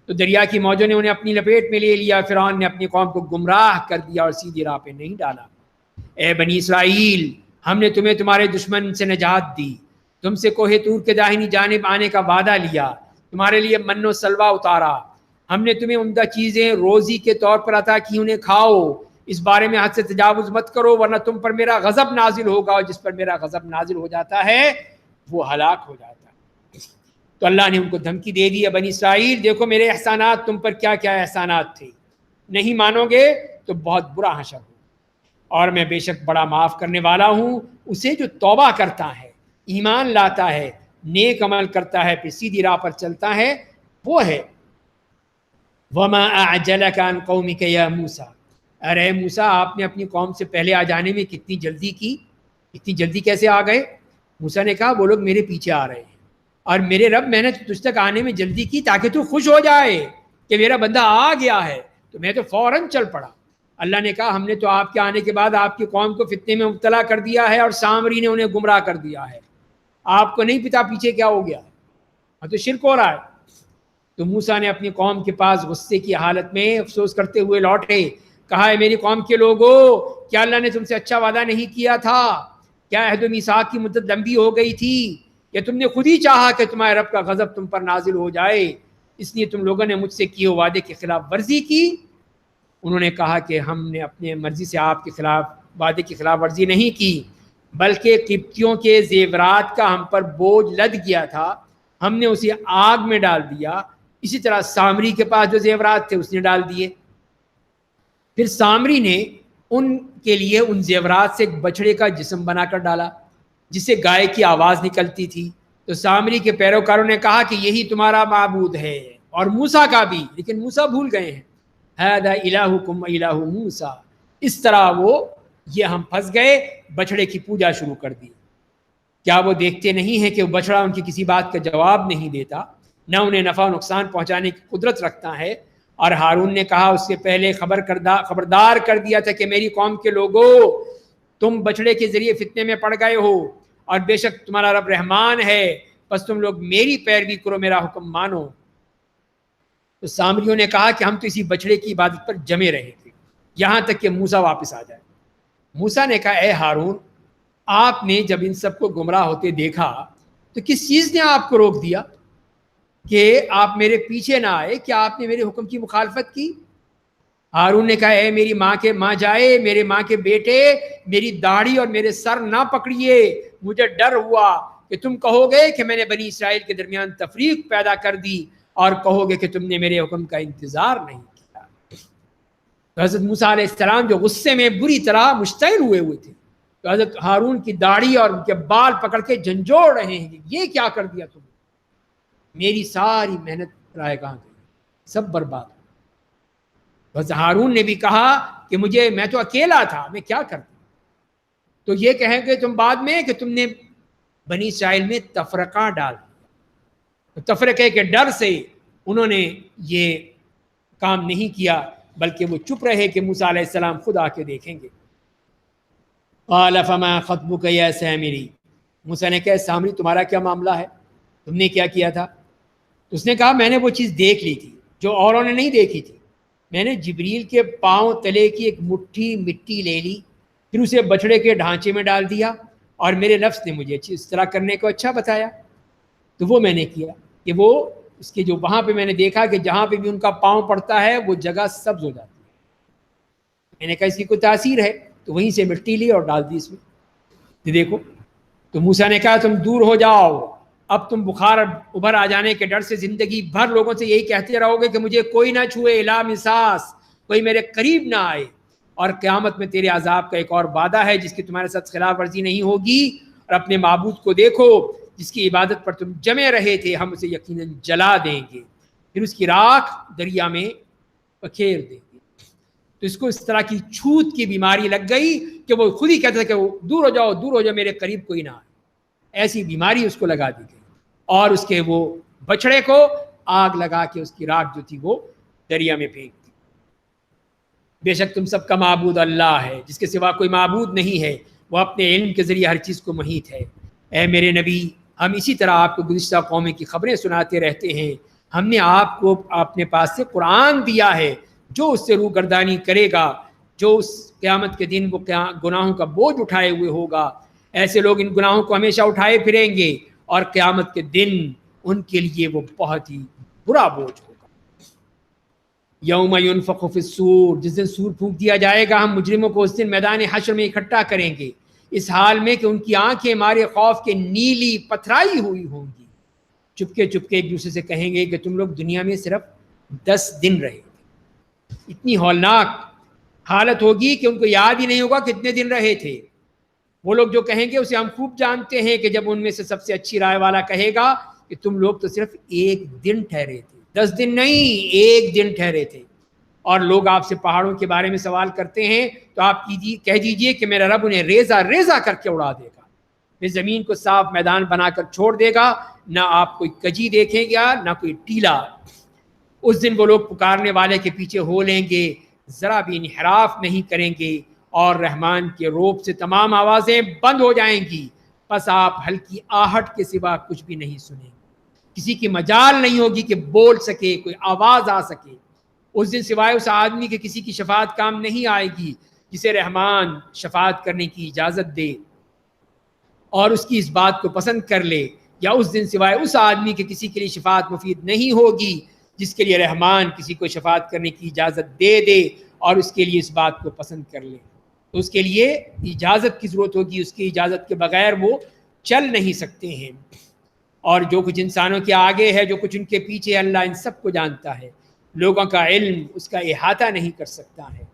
Speaker 1: تو دریا کی موجوں نے انہیں اپنی لپیٹ میں لے لیا۔ فرعون نے اپنی قوم کو گمراہ کر دیا اور سیدھی راہ پہ نہیں ڈالا۔ اے بنی اسرائیل، ہم نے تمہیں تمہارے دشمن سے نجات دی، تم سے کوہ طور کے داہنی جانب آنے کا وعدہ لیا، تمہارے لیے من و سلوہ اتارا، ہم نے تمہیں عمدہ چیزیں روزی کے طور پر عطا کی، انہیں کھاؤ، اس بارے میں حد سے تجاوز مت کرو ورنہ تم پر میرا غضب نازل ہوگا، اور جس پر میرا غضب نازل ہو جاتا ہے وہ ہلاک ہو جاتا ہے۔ تو اللہ نے ان کو دھمکی دے دی، بنی اسرائیل دیکھو میرے احسانات تم پر کیا کیا احسانات تھے، نہیں مانو گے تو بہت برا حشر ہو، اور میں بے شک بڑا معاف کرنے والا ہوں اسے جو توبہ کرتا ہے، ایمان لاتا ہے، نیک عمل کرتا ہے، پھر سیدھی راہ پر چلتا ہے، وہ ہے۔ وَمَا أَعْجَلَكَ عَنْ قَوْمِكَ يَا مُوسَىٰ، ارے موسیٰ آپ نے اپنی قوم سے پہلے آ جانے میں کتنی جلدی کی، اتنی جلدی کیسے آ گئے؟ موسیٰ نے کہا وہ لوگ میرے پیچھے آ رہے ہیں، اور میرے رب میں نے تجھ تک آنے میں جلدی کی تاکہ تو خوش ہو جائے کہ میرا بندہ آ گیا ہے، تو میں تو فوراً چل پڑا۔ اللہ نے کہا ہم نے تو آپ کے آنے کے بعد آپ کی قوم کو فتنے میں مبتلا کر دیا ہے اور سامری نے انہیں گمراہ کر دیا ہے، آپ کو نہیں پتا پیچھے کیا ہو گیا ہے، تو شرک ہو رہا ہے۔ تو موسیٰ نے اپنی قوم کے پاس غصے کی حالت میں افسوس کرتے ہوئے لوٹے، کہا ہے میری قوم کے لوگوں، کیا اللہ نے تم سے اچھا وعدہ نہیں کیا تھا؟ کیا عہد و میثاق کی مدت لمبی ہو گئی تھی؟ یا تم نے خود ہی چاہا کہ تمہارے رب کا غضب تم پر نازل ہو جائے، اس لیے تم لوگوں نے مجھ سے کیے وعدے کی خلاف ورزی کی؟ انہوں نے کہا کہ ہم نے اپنے مرضی سے آپ کے خلاف وعدے کی خلاف ورزی نہیں کی، بلکہ قبطیوں کے زیورات کا ہم پر بوجھ لد گیا تھا، ہم نے اسے آگ میں ڈال دیا، اسی طرح سامری کے پاس جو زیورات تھے اس نے ڈال دیے۔ پھر سامری نے ان کے لیے ان زیورات سے ایک بچڑے کا جسم بنا کر ڈالا جس سے گائے کی آواز نکلتی تھی، تو سامری کے پیروکاروں نے کہا کہ یہی تمہارا معبود ہے، اور موسیٰ کا بھی، لیکن موسیٰ بھول گئے ہیں، ھذا الہکم الہ موسیٰ، اس طرح یہ ہم پھنس گئے، بچڑے کی پوجا شروع کر دی۔ کیا وہ دیکھتے نہیں ہیں کہ وہ بچڑا ان کی کسی بات کا جواب نہیں دیتا، نہ انہیں نفع و نقصان پہنچانے کی قدرت رکھتا ہے؟ اور ہارون نے کہا اس سے پہلے خبردار کر دیا تھا کہ میری قوم کے لوگوں، تم بچڑے کے ذریعے فتنے میں پڑ گئے ہو، اور بے شک تمہارا رب رحمان ہے، بس تم لوگ میری پیروی کرو، میرا حکم مانو۔ تو سامریوں نے کہا کہ ہم تو اسی بچڑے کی عبادت پر جمے رہے تھے یہاں تک کہ موسیٰ واپس آ جائے۔ موسیٰ نے کہا اے ہارون، آپ نے جب ان سب کو گمراہ ہوتے دیکھا تو کس چیز نے آپ کو روک دیا کہ آپ میرے پیچھے نہ آئے؟ کیا آپ نے میرے حکم کی مخالفت کی؟ ہارون نے کہا اے میری ماں جائے، میرے ماں کے بیٹے، میری داڑھی اور میرے سر نہ پکڑیے، مجھے ڈر ہوا کہ تم کہو گے کہ میں نے بنی اسرائیل کے درمیان تفریق پیدا کر دی، اور کہو گے کہ تم نے میرے حکم کا انتظار نہیں کیا۔ تو حضرت موسیٰ علیہ السلام جو غصے میں بری طرح مشتعل ہوئے تھے، تو حضرت ہارون کی داڑھی اور ان کے بال پکڑ کے جھنجھوڑ رہے ہیں، یہ کیا کر دیا تم نے، میری ساری محنت رائے گاہ گئی، سب برباد۔ بس ہارون نے بھی کہا کہ میں تو اکیلا تھا، میں کیا کرتا۔ تو یہ کہیں گے تم بعد میں کہ تم نے بنی اسرائیل میں تفرقہ ڈال دیا، تفرقے کے ڈر سے انہوں نے یہ کام نہیں کیا، بلکہ وہ چپ رہے کہ موسیٰ علیہ السلام خود آ کے دیکھیں گے۔ قال فما خطبک یا سامری، موسیٰ نے کہا سامری تمہارا کیا معاملہ ہے، تم نے کیا تھا؟ تو اس نے کہا میں نے وہ چیز دیکھ لی تھی جو اوروں نے نہیں دیکھی تھی، میں نے جبریل کے پاؤں تلے کی ایک مٹھی مٹی لے لی، پھر اسے بچڑے کے ڈھانچے میں ڈال دیا، اور میرے نفس نے مجھے اس طرح کرنے کو اچھا بتایا، تو وہ میں نے کیا کہ وہ اس کے جو وہاں پہ میں نے دیکھا کہ جہاں پہ بھی ان کا پاؤں پڑتا ہے وہ جگہ سبز ہو جاتی ہے، میں نے کہا اس کی کوئی تاثیر ہے، تو وہیں سے مٹی لی اور ڈال دی اس میں، تو دیکھو۔ تو موسیٰ نے کہا تم دور ہو جاؤ، اب تم بخار ابھر آ جانے کے ڈر سے زندگی بھر لوگوں سے یہی کہتے رہو گے کہ مجھے کوئی نہ چھوئے، لا مساس، کوئی میرے قریب نہ آئے، اور قیامت میں تیرے عذاب کا ایک اور وعدہ ہے جس کی تمہارے ساتھ خلاف ورزی نہیں ہوگی، اور اپنے معبود کو دیکھو جس کی عبادت پر تم جمے رہے تھے، ہم اسے یقیناً جلا دیں گے، پھر اس کی راکھ دریا میں پکھیر دیں گے۔ تو اس کو اس طرح کی چھوت کی بیماری لگ گئی کہ وہ خود ہی کہتا تھا کہ دور ہو جاؤ میرے قریب کوئی نہ آئے، ایسی بیماری اس کو لگا دی گئی، اور اس کے وہ بچڑے کو آگ لگا کے اس کی راکھ جو تھی وہ دریا میں پھینک دی۔ بے شک تم سب کا معبود اللہ ہے، جس کے سوا کوئی معبود نہیں ہے، وہ اپنے علم کے ذریعے ہر چیز کو محیط ہے۔ اے میرے نبی، ہم اسی طرح آپ کو گزشتہ قوموں کی خبریں سناتے رہتے ہیں، ہم نے آپ کو اپنے پاس سے قرآن دیا ہے، جو اس سے روگردانی کرے گا، جو اس قیامت کے دن وہ گناہوں کا بوجھ اٹھائے ہوئے ہوگا، ایسے لوگ ان گناہوں کو ہمیشہ اٹھائے پھریں گے، اور قیامت کے دن ان کے لیے وہ بہت ہی برا بوجھ ہوگا۔ یوم ینفخ فی الصور، جس دن سور پھونک دیا جائے گا، ہم مجرموں کو اس دن میدان حشر میں اکٹھا کریں گے، اس حال میں کہ ان کی آنکھیں مارے خوف کے نیلی پتھرائی ہوئی ہوں گی، چپکے چپکے ایک دوسرے سے کہیں گے کہ تم لوگ دنیا میں صرف 10 دن رہے تھے۔ اتنی ہولناک حالت ہوگی کہ ان کو یاد ہی نہیں ہوگا کتنے دن رہے تھے۔ وہ لوگ جو کہیں گے اسے ہم خوب جانتے ہیں کہ جب ان میں سے سب سے اچھی رائے والا کہے گا کہ تم لوگ تو صرف 1 دن ٹھہرے تھے، 10 دن نہیں، 1 دن ٹھہرے تھے۔ اور لوگ آپ سے پہاڑوں کے بارے میں سوال کرتے ہیں تو آپ کہہ دیجئے کہ میرا رب انہیں ریزہ ریزہ کر کے اڑا دے گا، پھر زمین کو صاف میدان بنا کر چھوڑ دے گا، نہ آپ کوئی کجی دیکھیں گے نہ کوئی ٹیلا۔ اس دن وہ لوگ پکارنے والے کے پیچھے ہو لیں گے، ذرا بھی انحراف نہیں کریں گے، اور رحمان کے روب سے تمام آوازیں بند ہو جائیں گی، پس آپ ہلکی آہٹ کے سوا کچھ بھی نہیں سنیں گے، کسی کی مجال نہیں ہوگی کہ بول سکے، کوئی آواز آ سکے۔ اس دن سوائے اس آدمی کے کسی کی شفاعت کام نہیں آئے گی جسے رحمان شفاعت کرنے کی اجازت دے اور اس کی اس بات کو پسند کر لے، یا اس دن سوائے اس آدمی کے کسی کے لیے شفاعت مفید نہیں ہوگی جس کے لیے رحمان کسی کو شفاعت کرنے کی اجازت دے اور اس کے لیے اس بات کو پسند کر لے، تو اس کے لیے اجازت کی ضرورت ہوگی، اس کی اجازت کے بغیر وہ چل نہیں سکتے ہیں۔ اور جو کچھ انسانوں کے آگے ہے، جو کچھ ان کے پیچھے، اللہ ان سب کو جانتا ہے، لوگوں کا علم اس کا احاطہ نہیں کر سکتا ہے۔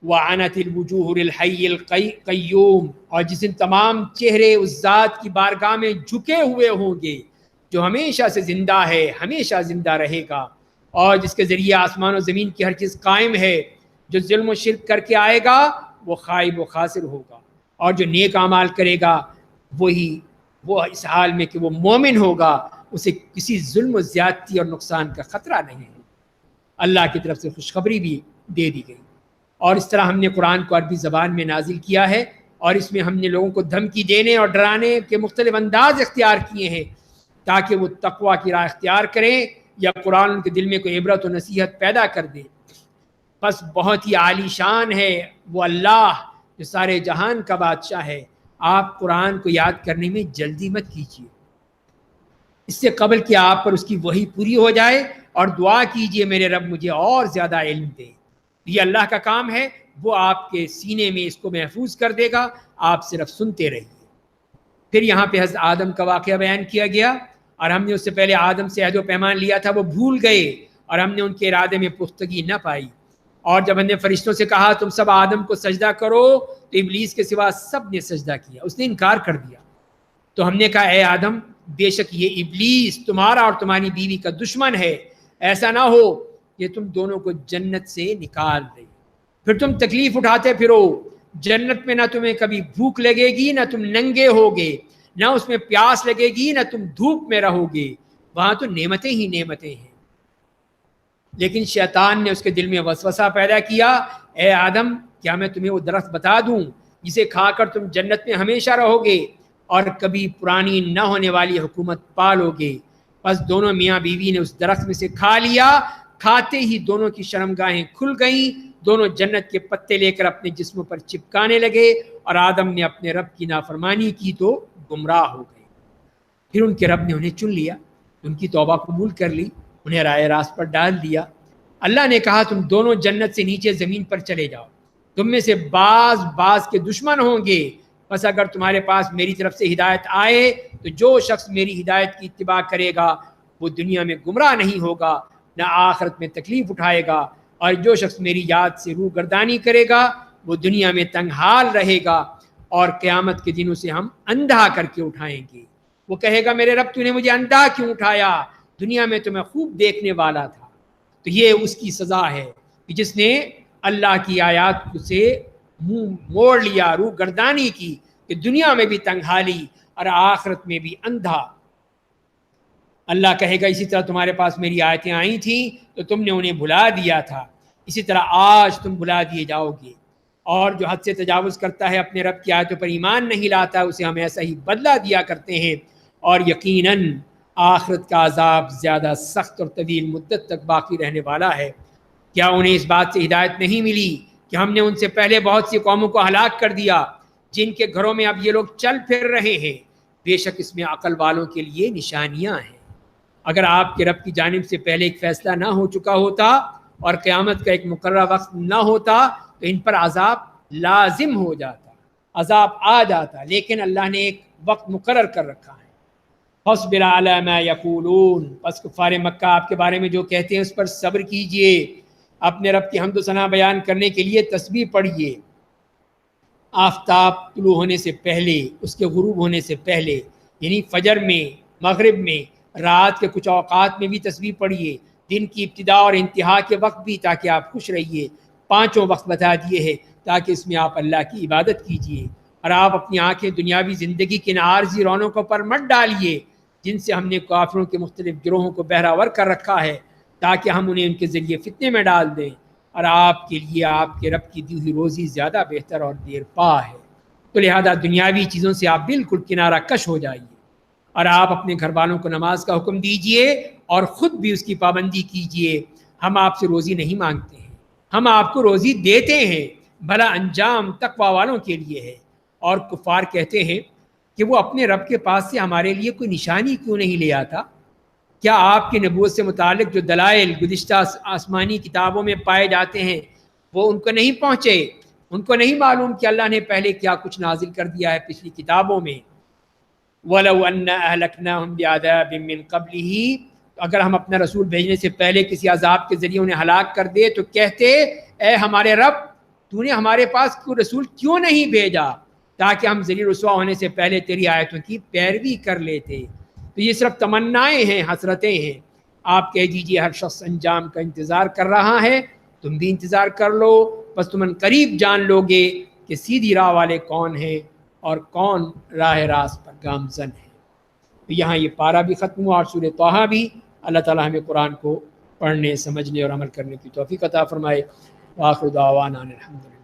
Speaker 1: وَعَنَتِ الْوُجُوهُ لِلْحَيِّ الْقَيُّومِ، اور جس دن تمام چہرے اس ذات کی بارگاہ میں جھکے ہوئے ہوں گے جو ہمیشہ سے زندہ ہے، ہمیشہ زندہ رہے گا، اور جس کے ذریعے آسمان و زمین کی ہر چیز قائم ہے۔ جو ظلم و شرک کر کے آئے گا وہ خائب و خاسر ہوگا، اور جو نیک اعمال کرے گا وہ اس حال میں کہ وہ مومن ہوگا، اسے کسی ظلم و زیادتی اور نقصان کا خطرہ نہیں ہے۔ اللہ کی طرف سے خوشخبری بھی دے دی گئی۔ اور اس طرح ہم نے قرآن کو عربی زبان میں نازل کیا ہے، اور اس میں ہم نے لوگوں کو دھمکی دینے اور ڈرانے کے مختلف انداز اختیار کیے ہیں تاکہ وہ تقویٰ کی راہ اختیار کریں، یا قرآن ان کے دل میں کوئی عبرت و نصیحت پیدا کر دے۔ بس بہت ہی عالی شان ہے وہ اللہ جو سارے جہان کا بادشاہ ہے۔ آپ قرآن کو یاد کرنے میں جلدی مت کیجیے، اس سے قبل کہ آپ پر اس کی وحی پوری ہو جائے، اور دعا کیجئے میرے رب مجھے اور زیادہ علم دے۔ یہ اللہ کا کام ہے، وہ آپ کے سینے میں اس کو محفوظ کر دے گا، آپ صرف سنتے رہیے۔ پھر یہاں پہ حضرت آدم کا واقعہ بیان کیا گیا، اور ہم نے اس سے پہلے آدم سے عہد و پیمان لیا تھا، وہ بھول گئے اور ہم نے ان کے ارادے میں پختگی نہ پائی۔ اور جب ہم نے فرشتوں سے کہا تم سب آدم کو سجدہ کرو تو ابلیس کے سوا سب نے سجدہ کیا، اس نے انکار کر دیا۔ تو ہم نے کہا اے آدم بے شک یہ ابلیس تمہارا اور تمہاری بیوی کا دشمن ہے، ایسا نہ ہو کہ تم دونوں کو جنت سے نکال دے، پھر تم تکلیف اٹھاتے پھرو۔ جنت میں نہ تمہیں کبھی بھوک لگے گی، نہ تم ننگے ہوگے، نہ اس میں پیاس لگے گی، نہ تم دھوپ میں رہو گے، وہاں تو نعمتیں ہی نعمتیں ہیں۔ لیکن شیطان نے اس کے دل میں وسوسہ پیدا کیا، اے آدم کیا میں تمہیں وہ درخت بتا دوں جسے کھا کر تم جنت میں ہمیشہ رہو گے اور کبھی پرانی نہ ہونے والی حکومت پالو گے؟ بس دونوں میاں بیوی نے اس درخت میں سے کھا لیا، کھاتے ہی دونوں کی شرمگاہیں کھل گئیں، دونوں جنت کے پتے لے کر اپنے جسموں پر چپکانے لگے، اور آدم نے اپنے رب کی نافرمانی کی تو گمراہ ہو گئے۔ پھر ان کے رب نے انہیں چن لیا، ان کی توبہ قبول کر لی، انہیں رائے راست پر ڈال دیا۔ اللہ نے کہا تم دونوں جنت سے نیچے زمین پر چلے جاؤ، تم میں سے بعض کے دشمن ہوں گے، بس اگر تمہارے پاس میری طرف سے ہدایت آئے تو جو شخص میری ہدایت کی اتباع کرے گا وہ دنیا میں گمراہ نہیں ہوگا نہ آخرت میں تکلیف اٹھائے گا، اور جو شخص میری یاد سے روح گردانی کرے گا وہ دنیا میں تنگ حال رہے گا، اور قیامت کے دن اسے ہم اندھا کر کے اٹھائیں گے۔ وہ کہے گا میرے رب تو نے مجھے اندھا کیوں اٹھایا، دنیا میں تو میں خوب دیکھنے والا تھا۔ تو یہ اس کی سزا ہے کہ جس نے اللہ کی آیات سے منہ موڑ لیا، روح گردانی کی، کہ دنیا میں بھی تنگ حالی اور آخرت میں بھی اندھا۔ اللہ کہے گا اسی طرح تمہارے پاس میری آیتیں آئی تھیں تو تم نے انہیں بھلا دیا تھا، اسی طرح آج تم بھلا دیے جاؤ گے، اور جو حد سے تجاوز کرتا ہے اپنے رب کی آیتوں پر ایمان نہیں لاتا اسے ہم ایسا ہی بدلہ دیا کرتے ہیں، اور یقیناً آخرت کا عذاب زیادہ سخت اور طویل مدت تک باقی رہنے والا ہے۔ کیا انہیں اس بات سے ہدایت نہیں ملی کہ ہم نے ان سے پہلے بہت سی قوموں کو ہلاک کر دیا جن کے گھروں میں اب یہ لوگ چل پھر رہے ہیں؟ بے شک اس میں عقل والوں کے لیے نشانیاں ہیں۔ اگر آپ کے رب کی جانب سے پہلے ایک فیصلہ نہ ہو چکا ہوتا اور قیامت کا ایک مقررہ وقت نہ ہوتا تو ان پر عذاب لازم ہو جاتا، عذاب آ جاتا، لیکن اللہ نے ایک وقت مقرر کر رکھا ہے۔ فاصبر علی ما یقولون، پس کفار مکہ آپ کے بارے میں جو کہتے ہیں اس پر صبر کیجئے، اپنے رب کی حمد و ثنا بیان کرنے کے لیے تسبیح پڑھیے، آفتاب طلوع ہونے سے پہلے، اس کے غروب ہونے سے پہلے، یعنی فجر میں، مغرب میں، رات کے کچھ اوقات میں بھی تسبیح پڑھیے، دن کی ابتدا اور انتہا کے وقت بھی، تاکہ آپ خوش رہیے۔ 5 وقت بتا دیے ہیں تاکہ اس میں آپ اللہ کی عبادت کیجیے، اور آپ اپنی آنکھیں دنیاوی زندگی کے عارضی رونقوں پر مت ڈالیے جن سے ہم نے کافروں کے مختلف گروہوں کو بہراور کر رکھا ہے، تاکہ ہم انہیں ان کے ذریعے فتنے میں ڈال دیں، اور آپ کے لیے آپ کے رب کی دی ہوئی روزی زیادہ بہتر اور دیر پا ہے۔ تو لہذا دنیاوی چیزوں سے آپ بالکل کنارہ کش ہو جائیے، اور آپ اپنے گھر والوں کو نماز کا حکم دیجئے اور خود بھی اس کی پابندی کیجئے۔ ہم آپ سے روزی نہیں مانگتے ہیں، ہم آپ کو روزی دیتے ہیں، بھلا انجام تقوی والوں کے لیے ہے۔ اور کفار کہتے ہیں کہ وہ اپنے رب کے پاس سے ہمارے لیے کوئی نشانی کیوں نہیں لے آتا؟ کیا آپ کی نبوت سے متعلق جو دلائل گزشتہ آسمانی کتابوں میں پائے جاتے ہیں وہ ان کو نہیں پہنچے؟ ان کو نہیں معلوم کہ اللہ نے پہلے کیا کچھ نازل کر دیا ہے پچھلی کتابوں میں؟ وَلَوْ أَنَّ أَهْلَكْنَاهُمْ بِعَذَابٍ مِّن قَبْلِهِ، اگر ہم اپنا رسول بھیجنے سے پہلے کسی عذاب کے ذریعے انہیں ہلاک کر دے تو کہتے اے ہمارے رب تو نے ہمارے پاس کوئی رسول کیوں نہیں بھیجا تاکہ ہم ذلیل رسوا ہونے سے پہلے تیری آیتوں کی پیروی کر لیتے۔ تو یہ صرف تمنائیں ہیں، حسرتیں ہیں۔ آپ کہہ دیجئے ہر شخص انجام کا انتظار کر رہا ہے، تم بھی انتظار کر لو، بس تم ان قریب جان لو گے کہ سیدھی راہ والے کون ہیں اور کون راہ راست پر گامزن ہے۔ تو یہاں یہ پارہ بھی ختم ہوا اور سورہ طٰہٰ بھی۔ اللہ تعالیٰ ہمیں قرآن کو پڑھنے، سمجھنے اور عمل کرنے کی توفیق عطا فرمائے۔ وآخر دعوانا الحمدللہ۔